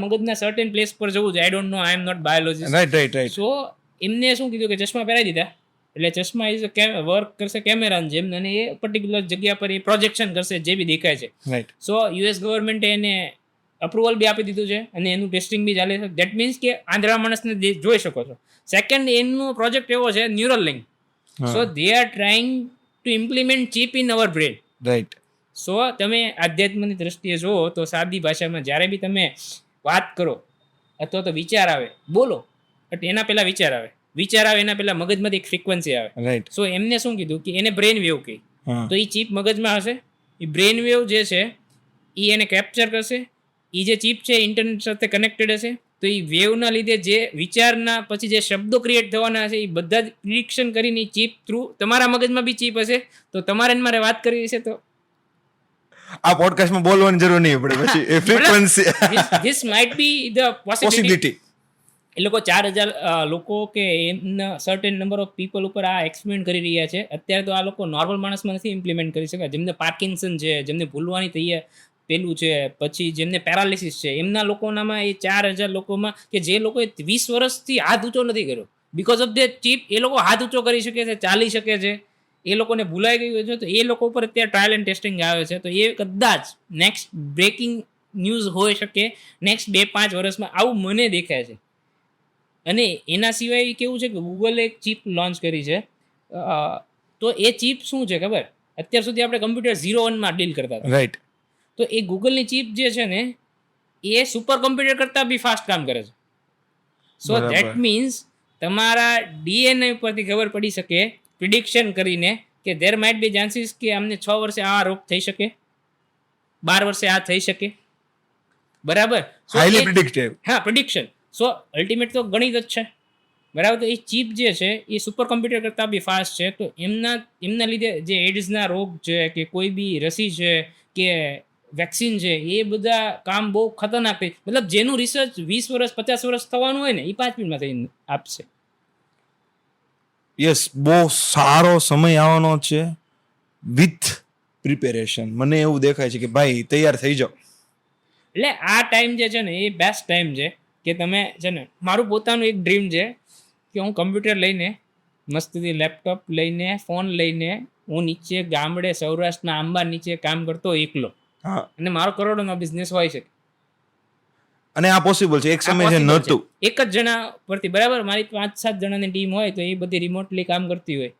મગજના સર્ટેન પ્લેસ પર જવું જોઈએ. I don't know, I am not biologist. Right right right. So એમને શું કીધું કે ચશ્મા પહેરાવી દીધા એટલે ચશ્મા ઇઝ વર્ક કરશે કેમેરાની જેમ, અને એ પર્ટિક્યુલર જગ્યા પર એ પ્રોજેક્શન કરશે જે બી દેખાય છે. રાઈટ. સો યુએસ ગવર્મેન્ટે એને અપ્રુવલ બી આપી દીધું છે અને એનું ટેસ્ટિંગ બી ચાલે છે. દેટ મીન્સ કે આંધળા માણસને જોઈ શકો છો. સેકન્ડ, એનો પ્રોજેક્ટ એવો છે Neuralink. So they are trying to implement chip in our brain. Right. So તમે આધ્યાત્મની દ્રષ્ટિએ જુઓ તો સાદી ભાષામાં જ્યારે બી તમે વાત કરો અથવા તો વિચાર આવે, બોલો, એના પહેલાં વિચાર આવે એના પહેલાં મગજમાંથી એક ફ્રીક્વન્સી આવે. રાઈટ. સો એમને શું કીધું કે એને બ્રેન વેવ કહી. તો એ ચીપ મગજમાં હશે, એ બ્રેન વેવ જે છે એ એને કેપ્ચર કરશે. એ જે ચીપ છે ઇન્ટરનેટ સાથે કનેક્ટેડ હશે, તો એ વેવના લીધે જે વિચારના પછી જે શબ્દો ક્રિએટ થવાના હશે એ બધા જ પ્રિડિક્શન કરીને ચીપ થ્રુ તમારા મગજમાં બી ચીપ હશે. તો તમારે મારે વાત કરવી છે તો આ પોડકાસ્ટમાં બોલવાની જરૂર નહીં પડે, પછી એ frequency this might be the possibility. એ લોકો 4,000 લોકો કે એમના સર્ટેન નંબર ઓફ પીપલ ઉપર આ એક્સપેરિમેન્ટ કરી રહ્યા છે. અત્યારે તો આ લોકો નોર્મલ માણસમાં નથી ઇમ્પ્લિમેન્ટ કરી શકાય. જેમને પાર્કિન્સન છે, જેમને ભૂલવાની તૈયાર પેલું છે, પછી જેમને પેરાલિસિસ છે, એમના લોકોનામાં એ 4,000 લોકોમાં કે જે લોકોએ 20 વર્ષથી હાથ ઊંચો નથી કર્યો, બિકોઝ ઓફ ધ ચીપ એ લોકો હાથ ઊંચો કરી શકે છે, ચાલી શકે છે, એ લોકોને ભૂલાઈ ગયું છે. તો એ લોકો ઉપર અત્યારે ટ્રાયલ એન્ડ ટેસ્ટિંગ આવે છે. તો એ કદાચ નેક્સ્ટ બ્રેકિંગ ન્યૂઝ હોઈ શકે નેક્સ્ટ 2-5 વર્ષમાં, આવું મને દેખાય છે. અને એના સિવાય કેવું છે કે ગૂગલે એક ચીપ લોન્ચ કરી છે. તો એ ચીપ શું છે ખબર, અત્યાર સુધી આપણે કમ્પ્યુટર 0-1માં ડીલ કરતા હતા. રાઈટ. તો એ ગૂગલની ચીપ જે છે ને એ સુપર કમ્પ્યુટર કરતાં બી ફાસ્ટ કામ કરે છે. સો ધેટ મીન્સ તમારા ડીએનએ ઉપરથી ખબર પડી શકે પ્રિડિક્શન કરીને કે ધેર માઇટ બી ચાન્સીસ કે અમને 6 વર્ષે આ રોગ થઈ શકે, 12 વર્ષે આ થઈ શકે. બરાબર. Highly predictive. હા, પ્રિડિક્શન. સો અલ્ટિમેટ તો ગણિત જ છે. બરાબર. તો એ ચીપ જે છે એ સુપર કમ્પ્યુટર કરતાં બી ફાસ્ટ છે. તો એમના લીધે જે એડ્સના રોગ છે કે કોઈ બી રસી છે કે વેક્સિન છે એ બધા કામ બહુ ખતરનાક થઈ, મતલબ જેનું રિસર્ચ 20 વર્ષ 50 વર્ષ થવાનું હોય ને એ 5 મિનિટમાં થઈ આપશે. યસ, બહુ સારો સમય આવવાનો છે વિથ પ્રિપેરેશન. મને એવું દેખાય છે કે ભાઈ તૈયાર થઈ જાઓ. એટલે આ ટાઈમ જે છે ને એ બેસ્ટ ટાઈમ છે કે તમે છે ને, મારું પોતાનું એક ડ્રીમ છે કે હું કમ્પ્યુટર લઈને મસ્તીથી લેપટોપ લઈને ફોન લઈને હું નીચે ગામડે સૌરાષ્ટ્રના આંબા નીચે કામ કરતો એકલો, હા અને મારો કરોડોનો બિઝનેસ હોય છે. અને આ પોસિબલ છે, એક આ સમય છે possible નહોતું. એક જ જણા પરથી, બરાબર, મારી 5-7 જણાની ટીમ હોય તો એ બધી રિમોટલી કામ કરતી હોય,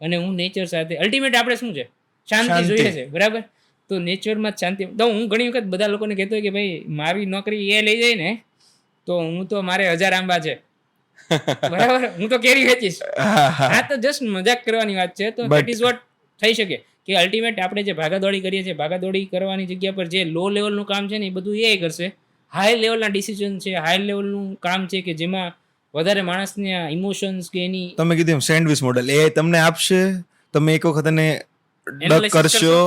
અને હું નેચર સાથે અલ્ટિમેટ આપણે શું છે, શાંતિ શાંતિ. જોઈએ છે, બરાબર. તો નેચરમાં જ શાંતિ. તો હું ઘણી વખત બધા લોકોને કહેતો હોય કે ભાઈ મારી નોકરી એ લઈ જાય ને તો હું તો મારે 1000 આંબા છે, બરાબર, હું તો કેરી વેચીશ. આ તો જસ્ટ મજાક કરવાની વાત છે. તો But- દેટ ઇઝ વોટ થઈ શકે કે અલ્ટિમેટ આપણે જે ભાગાદોડી કરીએ છીએ, ભાગાદોડી કરવાની જગ્યા પર જે લો લેવલનું કામ છે ને એ બધું એ કરશે. હાઈ લેવલના ડિસિઝન છે, હાઈ લેવલનું કામ છે કે જેમાં વધારે માણસને ઇમોશન્સ કે એની તમે કીધું એમ સેન્ડવિચ મોડેલ, એ તમને આપશે, તમે એક વખત એને ડક Analysis કરશો,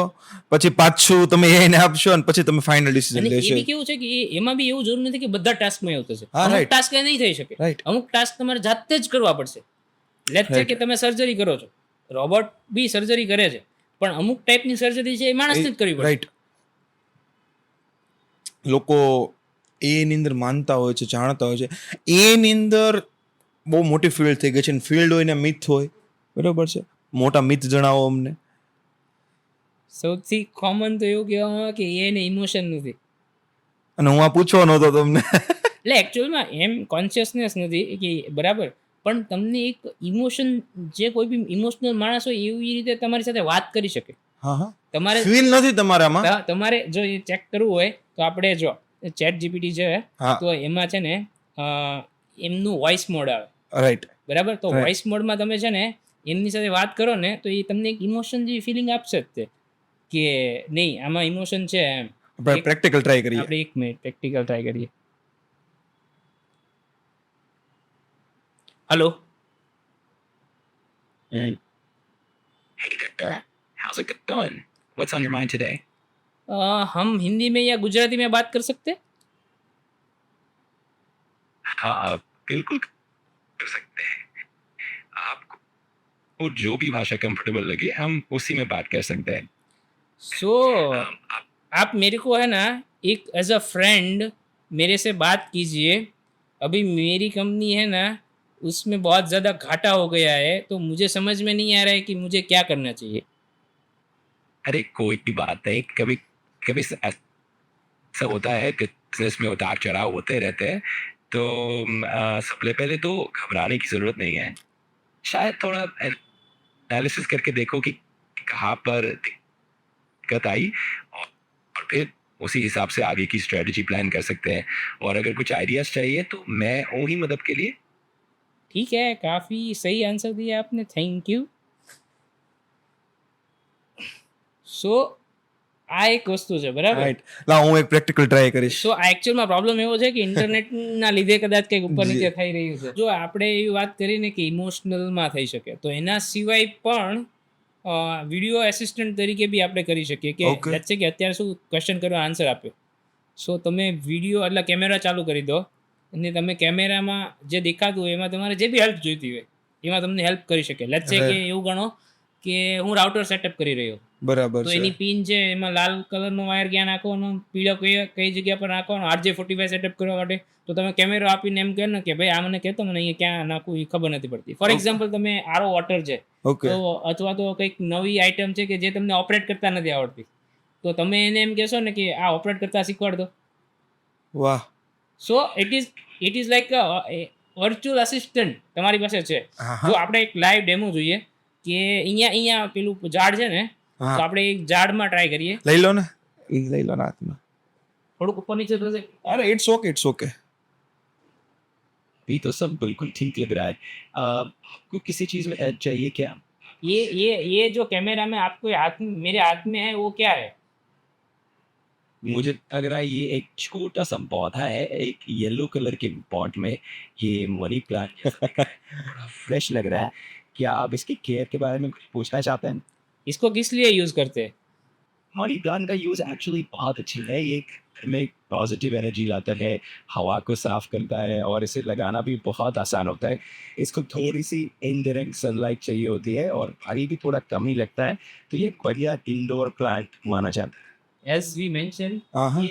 પછી પાછું તમે એને આપશો અને પછી તમે ફાઇનલ ડિસિઝન અને એ લેશો. બી કેવું છે કે એમાં બી એવું જરૂર નથી કે બધા ટાસ્કમાં એવું થશે. હા, અમુક right. ટાસ્ક એ નહીં થઈ શકે. Right. અમુક ટાસ્ક તમારે જાતે જ કરવા પડશે. લેટ્સ સે Right. કે તમે સર્જરી કરો છો, રોબોટ બી સર્જરી કરે છે, પણ અમુક ટાઈપની સર્જરી છે એ માણસને જ કરવી પડે. રાઈટ. લોકો એની અંદર માનતા હોય છે, જાણતા હોય છે. એની અંદર બહુ મોટી ફિલ્ડ થઈ ગઈ છે. ફિલ્ડ હોય ને મિથ હોય, બરોબર છે. મોટા મિથ જણાવો અમને. સૌથી કોમન તો એવું કહેવામાં કે એને ઇમોશન નથી. અને હું આ પૂછવાનો હતો તમને. એટલે એકચ્યુઅલમાં એમ કોન્શિયસનેસ નથી કે બરાબર, પણ તમને એક ઇમોશન, જે કોઈ બી ઇમોશનલ માણસ હોય એવી રીતે તમારી સાથે વાત કરી શકે. હા હા, તમારે ફીલ નથી તમારામાં. તમારે જો એ ચેક કરવું હોય તો આપણે જો ચેટ જીપીટી છે હા. તો એમાં છે ને એમનું વોઇસ મોડ આવે, રાઈટ. બરાબર. તો Right. વોઇસ મોડમાં તમે છે ને એમની સાથે વાત કરો ને તો એ તમને એક ઇમોશન જેવી ફિલિંગ આપશે જ તે, કે નહીં આમાં ઇમોશન છે એમ. આપણે પ્રેક્ટિકલ ટ્રાય કરીએ. આપણે 1 મિનિટ પ્રેક્ટિકલ ટ્રાય કરીએ. Hello, Hey Victor, how's it going? What's on your mind today? हम हिंदी में या गुजराती में बात कर सकते? हाँ बिल्कुल कर सकते हैं. आपको जो भी भाषा कंफर्टेबल लगे हम उसी में बात कर सकते हैं. सो आप मेरे को है ना एक एज अ फ्रेंड मेरे से बात कीजिए. अभी मेरी कंपनी है ना उसमें बहुत ज़्यादा घाटा हो गया है, तो मुझे समझ में नहीं आ रहा है कि मुझे क्या करना चाहिए. अरे कोई भी बात नहीं, कभी कभी ऐसा होता है कि बिजनेस में उतार चढ़ाव होते रहते हैं, तो सबसे पहले तो घबराने की जरूरत नहीं है. शायद थोड़ा एनालिसिस करके देखो कि कहाँ पर दिक्कत आई और फिर उसी हिसाब से आगे की स्ट्रेटजी प्लान कर सकते हैं. और अगर कुछ आइडियाज चाहिए तो मैं हूँ ही मदद के लिए. ठीक है, काफ़ी सही आंसर दिया आपने, थैंक यू. સો આ એક વસ્તુ છે, બરાબર. રાઈટ. લા હું એક પ્રેક્ટિકલ ટ્રાય કરીશ. સો આ એકચ્યુઅલમાં પ્રોબ્લેમ એવો છે કે ઇન્ટરનેટના લીધે કદાચ કંઈક ઉપર નીચે થઈ રહ્યું છે. જો આપણે એવી વાત કરીને કે ઇમોશનલમાં થઈ શકે, તો એના સિવાય પણ વિડીયો એસિસ્ટન્ટ તરીકે બી આપણે કરી શકીએ કે Okay. લેટ્સ સે કે અત્યારે શું ક્વેશ્ચન કરવા આન્સર આપ્યો, સો તમે વિડીયો એટલે કેમેરા ચાલુ કરી દો અને તમે કેમેરામાં જે દેખાતું હોય એમાં તમારે જે બી હેલ્પ જોઈતી હોય એમાં તમને હેલ્પ કરી શકે. લેટ્સ સે કે એવું ગણો કે હું રાઉટર સેટઅપ કરી રહ્યો, બરાબર તો છે. એની પિન છે એમાં લાલ કલરનો વાયર ક્યાં નાખવાનો, પીળો કઈ જગ્યા પર નાખવાનો, RJ45 સેટઅપ કરવા માટે, તો તમે કેમેરો આપીને એમ કહે ને કે ભાઈ આ મને કહેતો, મને અહીંયા ક્યાં નાખવું એ ખબર નથી પડતી. ફોર એક્ઝામ્પલ તમે આરો વોટર છે ઓકે. તો અથવા તો કંઈક નવી આઈટમ છે કે જે તમને ઓપરેટ કરતા નથી આવડતી, તો તમે એને એમ કહેશો ને કે આ ઓપરેટ કરતા શીખવાડ દો. વાહ. So it is like virtual assistant તમારી પાસે છે. હા જો હા. આપણે એક લાઈવ ડેમો જોઈએ કે અહીંયા પેલું ઝાડ છે ને, તો હા. આપણે એક ઝાડમાં ટ્રાય કરીએ. લઈ લો ને, એ લઈ લો ને હાથમાં. થોડુંક ઉપર નીચે થશે. અરે ઇટ્સ ઓકે, ઇટ્સ ઓકે. अभी तो सब बिल्कुल ठीक लग रहा है. आपको किसी चीज में हेल्प चाहिए क्या? ये जो कैमरा में आपको मेरे हाथ में है वो क्या है? मुझे लग रहा है ये एक छोटा सा पौधा है, एक येलो कलर के पॉट में. ये मनी प्लांट थोड़ा फ्रेश लग रहा है. क्या आप इसकी केयर के बारे में कुछ पूछना चाहते हैं? इसको किस लिए यूज करते हैं? मनी प्लांट का यूज एक्चुअली बहुत अच्छा है. ये घर में पॉजिटिव एनर्जी लाता है, हवा को साफ करता है और इसे लगाना भी बहुत आसान होता है. इसको थोड़ी सी इनडायरेक्ट सनलाइट चाहिए होती है और पानी भी थोड़ा कम ही लगता है, तो ये बढ़िया इंडोर प्लांट माना जाता है. એઝ વી મેન્શન, હા હા.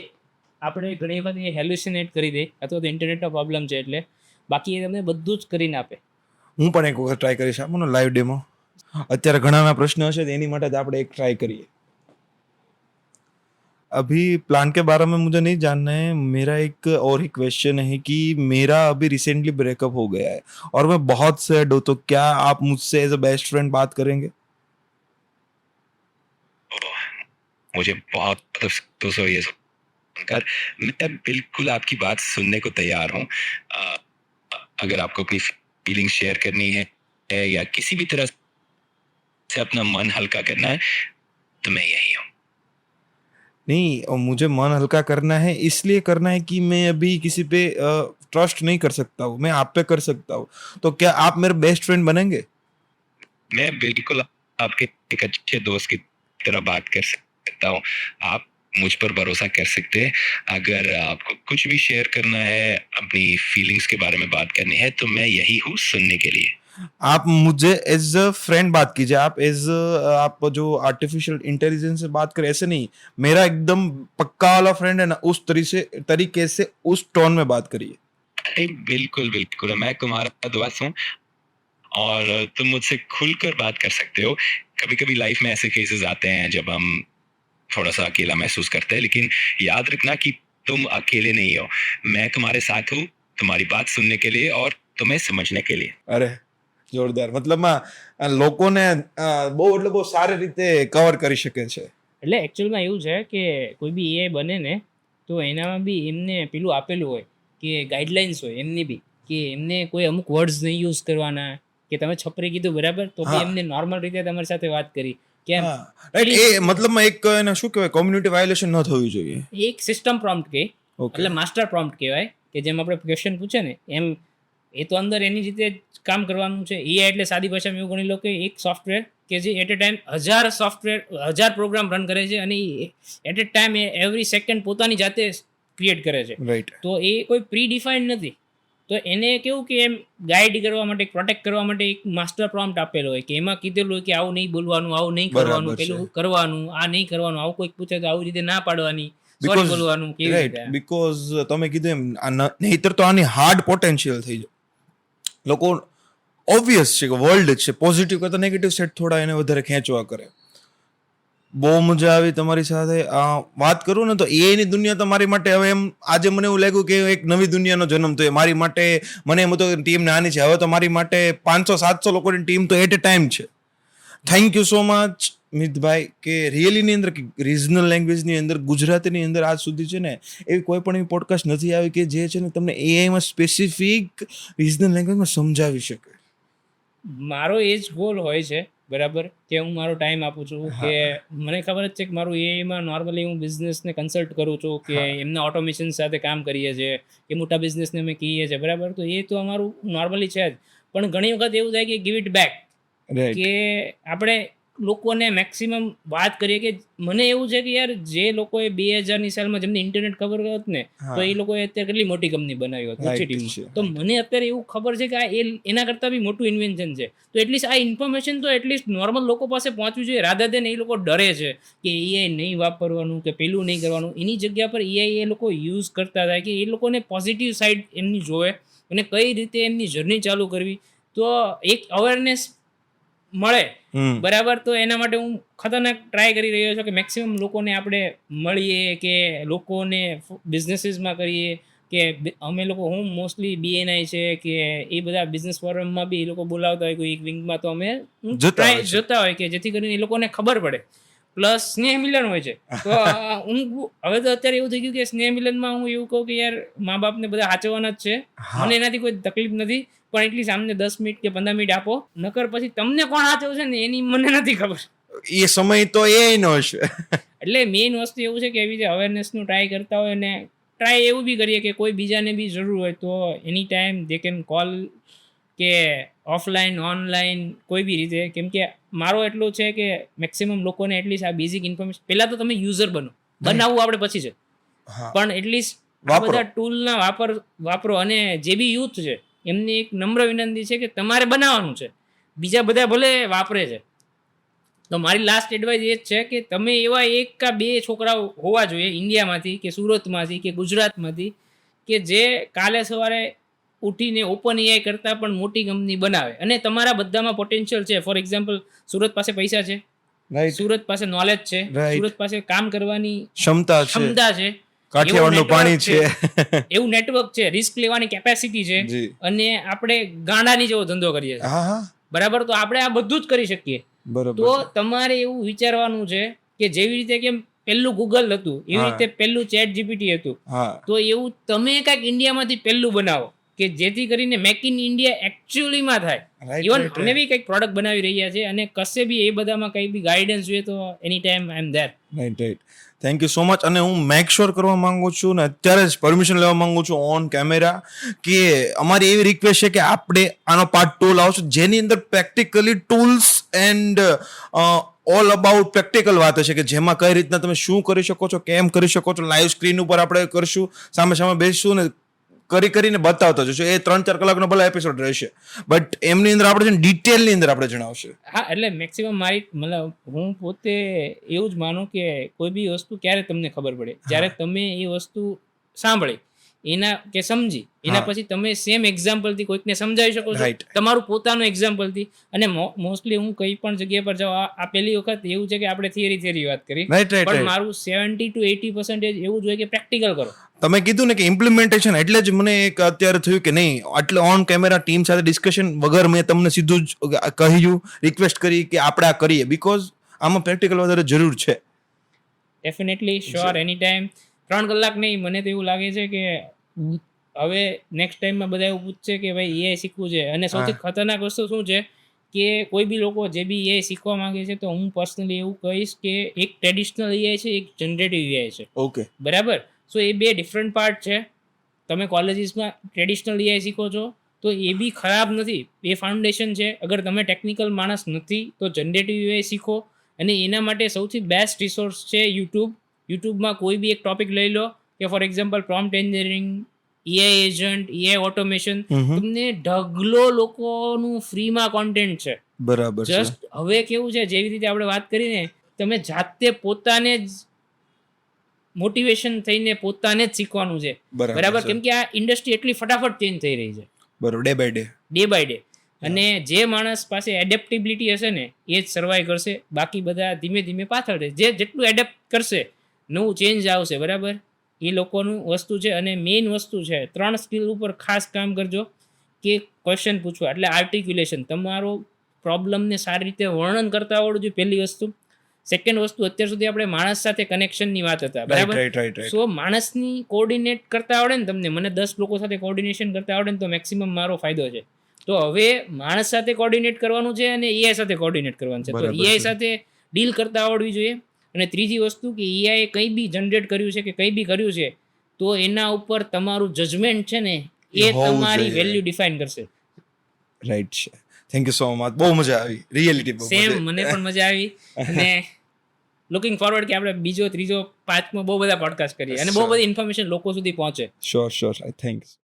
આપણે ઘણી વખત એ હેલ્યુસિનેટ કરી દે અથવા તો ઇન્ટરનેટનો પ્રોબ્લેમ છે એટલે, બાકી એ તમને બધું જ કરીને આપે. હું પણ એક વખત ટ્રાય કરીશ આપો ને લાઈવ ડેમો. અત્યારે ઘણાના પ્રશ્ન હશે તો એની માટે જ આપણે એક ટ્राई करिए. अभी प्लान के बारे में मुझे नहीं जानना है. मेरा एक और ही क्वेश्चन है कि मेरा अभी रिसेंटली ब्रेकअप हो गया है और मैं बहुत सैड हूँ, तो क्या आप मुझसे एज अ बेस्ट फ्रेंड बात करेंगे? मुझे बहुत अफसोस हो ये सुनकर. मैं बिल्कुल आपकी बात सुनने को तैयार हूँ. अगर आपको कोई फीलिंग शेयर करनी है या किसी भी तरह से अपना मन हल्का करना है तो मैं यही हूँ. नहीं, और मुझे मन हल्का करना है इसलिए करना है कि मैं अभी किसी पे ट्रस्ट नहीं कर सकता हूँ, मैं आप पे कर सकता हूँ. तो क्या आप मेरे बेस्ट फ्रेंड बनेंगे? मैं बिल्कुल आपके एक अच्छे दोस्त की तरह बात कर सकता हूँ. आप मुझ पर भरोसा कर सकते हैं. अगर आपको कुछ भी शेयर करना है, अपनी फीलिंग्स के बारे में बात करनी है, तो मैं यही हूँ सुनने के लिए. आप मुझे एज अ फ्रेंड बात कीजिए. आप एज आप जो आर्टिफिशियल इंटेलिजेंस से बात करें ऐसे नहीं. मेरा एकदम पक्का वाला फ्रेंड है ना, उस तरीके से उस टोन में बात करिए. अरे बिल्कुल बिल्कुल, मैं तुम्हारा दोस्त हूँ और तुम मुझसे खुलकर बात कर सकते हो. कभी कभी लाइफ में ऐसे केसेस आते हैं जब हम थोड़ा सा अकेला महसूस करते हैं, लेकिन याद रखना कि तुम अकेले नहीं हो. मैं तुम्हारे साथ हूँ, तुम्हारी बात सुनने के लिए और तुम्हें समझने के लिए. અરે જોરદાર. મતલબમાં લોકોને બહુ એટલે બહુ સારી રીતે કવર કરી શકે છે. એટલે એકચ્યુઅલમાં એવું છે કે કોઈ બી એ બને ને તો એનામાં બી એમને પેલું આપેલું હોય કે ગાઈડલાઇન્સ હોય એમની બી કે એમને કોઈ અમુક વર્ડ્સ નહીં યુઝ કરવાના, કે તમે છપરી કીધું બરાબર તો બી એમને નોર્મલ રીતે તમારી સાથે વાત કરી કેમ. રાઈટ. એ મતલબમાં એક એને શું કહેવાય, કોમ્યુનિટી વાયોલેશન ન થવી જોઈએ. એક સિસ્ટમ પ્રોમ્પ્ટ કહે, એટલે માસ્ટર પ્રોમ્પ્ટ કહેવાય, કે જેમ આપણે ક્વેશ્ચન પૂછે ને એમ એ તો અંદર એની રીતે કામ કરવાનું છે. એ એટલે સાદી ભાષામાં એવું ગણી લો કે એક સોફ્ટવેર કે જે at a time 1000 program run કરે છે અને at a time every second પોતાની જાતે ક્રિએટ કરે છે. રાઈટ. તો એ કોઈ પ્રી ડિફાઇન્ડ નથી. તો એને કેવું કે એમ ગાઈડ કરવા માટે, પ્રોટેક્ટ કરવા માટે એક માસ્ટર પ્રોમ્પ્ટ આપેલો હોય કે એમાં કીધેલું હોય કે આવું નહીં બોલવાનું, આવું નહીં કરવાનું, પેલું કરવાનું, આ નહીં કરવાનું, આવું કોઈક પૂછે તો આવી રીતે ના પાડવાની, સોરી બોલવાનું, કેવી રીતે. બીકોઝ તમે કીધું એમ નહીતર તો આની હાર્ડ પોટેન્શિયલ થઈ જાય. લોકો ઓબ્વિયસ છે કે વર્લ્ડ છે, પોઝિટિવ કરતા નેગેટિવ સેટ થોડા એને વધારે ખેંચવા કરે. બહુ મજા આવી તમારી સાથે વાત કરું ને. તો એની દુનિયા તો મારી માટે હવે એમ આજે મને એવું લાગ્યું કે એક નવી દુનિયાનો જન્મ થયો મારી માટે. મને એમ હતું કે ટીમ નાની છે, હવે તો મારી માટે 500-700 લોકોની ટીમ તો એટ એ ટાઈમ છે. થેન્ક યુ સો મચ મિતભાઈ કે રિયલીની અંદર રિજનલ લેંગ્વેજની અંદર ગુજરાતીની અંદર આજ સુધી છે ને એવી કોઈ પણ એવી પોડકાસ્ટ નથી આવી કે જે છે ને તમને એઆઈમાં સ્પેસિફિક રિજનલ લેંગ્વેજમાં સમજાવી શકે. મારો એ જ ગોલ હોય છે બરાબર, કે હું મારો ટાઈમ આપું છું. કે મને ખબર જ છે કે મારું એઆઈમાં નોર્મલી હું બિઝનેસને કન્સલ્ટ કરું છું, કે એમના ઓટોમેશન સાથે કામ કરીએ છીએ, કે મોટા બિઝનેસને અમે કહીએ છીએ બરાબર. તો એ તો અમારું નોર્મલી છે જ. પણ ઘણી વખત એવું થાય કે ગીવ ઇટ બેક, કે આપણે લોકોને મેક્સિમમ વાત કરીએ. કે મને એવું છે કે યાર જે લોકોએ 2000ની સાલમાં જેમને ઇન્ટરનેટ ખબર હોત ને તો એ લોકોએ અત્યારે કેટલી મોટી કંપની બનાવી હોત ઓછી ટીમ. તો મને અત્યારે એવું ખબર છે કે આ એના કરતાં બી મોટું ઇન્વેન્શન છે. તો એટલીસ્ટ આ ઇન્ફોર્મેશન તો એટલીસ્ટ નોર્મલ લોકો પાસે પહોંચવી જોઈએ, રાધર દેન એ લોકો ડરે છે કે એઆઈ નહીં વાપરવાનું, કે પેલું નહીં કરવાનું. એની જગ્યા પર એઆઈ એ લોકો યુઝ કરતા થાય, કે એ લોકોને પોઝિટિવ સાઈડ એમની જોવે અને કઈ રીતે એમની જર્ની ચાલુ કરવી. તો એક અવેરનેસ મળે બરાબર. તો એના માટે હું ખતરનાક ટ્રાય કરી રહ્યો છું કે મેક્સિમમ લોકોને આપણે મળીએ, કે લોકોને બિઝનેસીસમાં કરીએ. કે અમે લોકો હું મોસ્ટલી BNI છે કે એ બધા બિઝનેસ ફોરમમાં બી એ લોકો બોલાવતા હોય કોઈ એક વિંગમાં, તો અમે જતા હોય કે જેથી કરીને એ લોકોને ખબર પડે. પ્લસ સ્નેહ મિલન હોય છે. તો હું હવે તો અત્યારે એવું થઈ ગયું કે સ્નેહ મિલનમાં હું એવું કહું કે યાર મા બાપને બધા સાચવવાના જ છે, મને એનાથી કોઈ તકલીફ નથી, પણ એટલી સામને 10 મિનિટ કે 15 મિનિટ આપો, નકર પછી તમને કોણ સાચવશે ને એની મને નથી ખબર. એ સમય તો એ નો હશે. એટલે મેઇન વસ્તુ એવું છે કે એવી રીતે અવેરનેસનું ટ્રાય કરતા હોય, અને ટ્રાય એવું બી કરીએ કે કોઈ બીજાને બી જરૂર હોય તો any time they can call, કે ઓફલાઈન ઓનલાઈન કોઈ બી રીતે. કેમ કે મારો એટલું છે કે મેક્સિમમ લોકોને એટલીસ્ટ આ બેઝિક ઇન્ફોર્મેશન, પહેલાં તો તમે યુઝર બનાવવું આપણે પછી છે, પણ એટલીસ્ટ આ બધા ટૂલના વાપરો. અને જે બી યુથ છે એમની એક નમ્ર વિનંતી છે કે તમારે બનાવવાનું છે, બીજા બધા ભલે વાપરે છે. તો મારી લાસ્ટ એડવાઇસ એ જ છે કે તમે એવા 1 કે 2 છોકરાઓ હોવા જોઈએ ઇન્ડિયામાંથી, કે સુરતમાંથી, કે ગુજરાતમાંથી, કે જે કાલે સવારે ઉઠીને ઓપન એઆઈ કરતાં પણ મોટી કંપની બનાવે અને તમારા બધામાં પોટેન્શિયલ છે. ફોર એક્ઝામ્પલ, સુરત પાસે પૈસા છે, રાઈટ, સુરત પાસે નોલેજ છે, Right. સુરત પાસે કામ કરવાની ક્ષમતા છે, ક્ષમતા છે, કાઠિયાવાડનું એવું પાણી network છે. એવું નેટવર્ક છે, રિસ્ક લેવાની કેપેસિટી છે, જી. અને આપણે ગાંડાની જેવો ધંધો કરીએ છીએ. હા હા, બરાબર, તો આપણે આ બધું જ કરી શકીએ. બરોબર તો છે. તમારે એવું વિચારવાનું છે કે જેવી રીતે કેમ પહેલું ગૂગલ હતું એવી હા. રીતે પહેલું ચેટ જીપીટી હતું, હા, તો એવું તમે કાંઈક ઇન્ડિયામાંથી પહેલું બનાવો કે જેથી કરીને મેક ઇન ઇન્ડિયા એકચ્યુઅલીમાં થાય. Right, ઇવન right, અમે બી કંઈક પ્રોડક્ટ બનાવી રહ્યા છે અને કશે બી એ બધામાં કંઈ બી ગાઈડન્સ જોઈએ તો any time I am there. Right right, thank you so much. અને હું મેક શ્યોર કરવા માંગુ છું ને અત્યારે જ પરમિશન લેવા માંગુ છું ઓન કેમેરા કે અમારી એવી રિક્વેસ્ટ છે કે આપણે આનો પાર્ટ 2 લાવશું જેની અંદર practically tools and all about practical વાત હશે કે જેમાં કઈ રીતના તમે શું કરી શકો છો, કેમ કરી શકો છો. લાઈવ સ્ક્રીન ઉપર આપણે કરશું, સામે સામે બેસશું ને કરીને બતાવતા જશું. એ 3-4 કલાકનો ભલે એપિસોડ રહેશે, બટ એમની અંદર આપણે છે ને ડિટેલની અંદર આપણે જણાવશે. હા, એટલે મેક્સિમમ મારી મતલબ હું પોતે એવું જ માનું કે કોઈ બી વસ્તુ ક્યારે તમને ખબર પડે જ્યારે તમે એ વસ્તુ સાંભળી એના કે સમજી એના હા. પછી તમે સેમ એક્ઝામ્પલથી કોઈકને સમજાવી શકો છો, Right. તમારું પોતાનું એક્ઝામ્પલથી. અને મોસ્ટલી હું કઈ પણ જગ્યા પર જાઉં, આ પહેલી વખત એવું છે કે આપણે થિયરી વાત કરી, Right, right, પણ right. મારું 70 to 80% એવું જોઈએ કે પ્રેક્ટિકલ કરો. તમે કીધું ને કે ઇમ્પ્લિમેન્ટેશન, એટલે જ મને એક અત્યારે થયું કે નહીં એટલે ઓન કેમેરા ટીમ સાથે ડિસ્કશન વગર મેં તમને સીધું જ કહ્યું, રિક્વેસ્ટ કરી કે આપણે આ કરીએ બીકોઝ આમાં પ્રેક્ટિકલ વધારે જરૂર છે. ડેફિનેટલી, શ્યોર, એની ટાઈમ. 3 કલાક નહીં, મને તો એવું લાગે છે કે હવે નેક્સ્ટ ટાઈમમાં બધા એવું પૂછશે કે ભાઈ એઆઈ શીખવું છે. અને સૌથી ખતરનાક વસ્તુ શું છે કે કોઈ બી લોકો જે બી એઆઈ શીખવા માંગે છે તો હું પર્સનલી એવું કહીશ કે એક ટ્રેડિશનલ એઆઈ છે, એક જનરેટિવ એઆઈ છે. ઓકે, બરાબર, સો એ બે ડિફરન્ટ પાર્ટ છે. તમે કોલેજીસમાં ટ્રેડિશનલ એઆઈ શીખો છો તો એ બી ખરાબ નથી, એ ફાઉન્ડેશન છે. અગર તમે ટેકનિકલ માણસ નથી તો જનરેટિવ એઆઈ શીખો. અને એના માટે સૌથી બેસ્ટ રિસોર્સ છે યુટ્યુબ. યુટ્યુબમાં કોઈ બી એક ટોપિક લઈ લો કે for example prompt engineering, AI agent, AI automation, તમને ઢગલો લોકોનું ફ્રીમાં કોન્ટેન્ટ છે. બરાબર છે. જસ્ટ હવે કેવું છે, જેવી રીતે આપણે વાત કરીને, તમે જાતે પોતાને જ મોટિવેશન થઈને પોતાને જ શીખવાનું છે. બરાબર, કેમ કે આ ઇન્ડસ્ટ્રી એટલી ફટાફટ ચેન્જ થઈ રહી છે, બરાબર, ડે બાય ડે. અને જે માણસ પાસે એડેપ્ટેબિલિટી હશે ને એ જ સર્વાઈવ કરશે. બાકી બધા ધીમે ધીમે પાછળ રહે. જે જેટલું એડેપ્ટ કરશે નવું ચેન્જ આવશે. બરાબર, એ લોકોનું વસ્તુ છે. અને મેઇન વસ્તુ છે 3 સ્કિલ ઉપર ખાસ કામ કરજો કે ક્વેશ્ચન પૂછવા, એટલે આર્ટિક્યુલેશન, તમારો પ્રોબ્લેમને સારી રીતે વર્ણન કરતા આવડવું જોઈએ, પહેલી વસ્તુ. સેકન્ડ વસ્તુ, અત્યાર સુધી આપણે માણસ સાથે કનેક્શનની વાત હતા, બરાબર. રાઈટ. સો માણસની કોર્ડિનેટ કરતા આવડે ને તમને, મને 10 લોકો સાથે કોર્ડિનેશન કરતા આવડે ને તો મેક્સિમમ મારો ફાયદો છે. તો હવે માણસ સાથે કોર્ડિનેટ કરવાનું છે અને એઆઈ સાથે કોર્ડિનેટ કરવાનું છે. તો બરાબર એઆઈ છે. સાથે ડીલ કરતા આવડવી જોઈએ. અને ત્રીજી વસ્તુ કે એઆઈ કંઈ બી જનરેટ કર્યું છે કે કંઈ બી કર્યું છે તો એના ઉપર તમારું જજમેન્ટ છે ને એ હોવું તમારી જોઈએ. વેલ્યુ ડિફાઇન કરશે. રાઈટ છે. થેન્ક યુ સો મચ, બહુ મજા આવી, રિયલિટી સેમ, મને પણ મજા આવી. અને લુકિંગ ફોરવર્ડ કે આપણે બીજો, ત્રીજો, પાંચમો બહુ બધા પોડકાસ્ટ કરીએ અને બહુ બધી ઇન્ફોર્મેશન લોકો સુધી પહોંચે. Sure, thanks.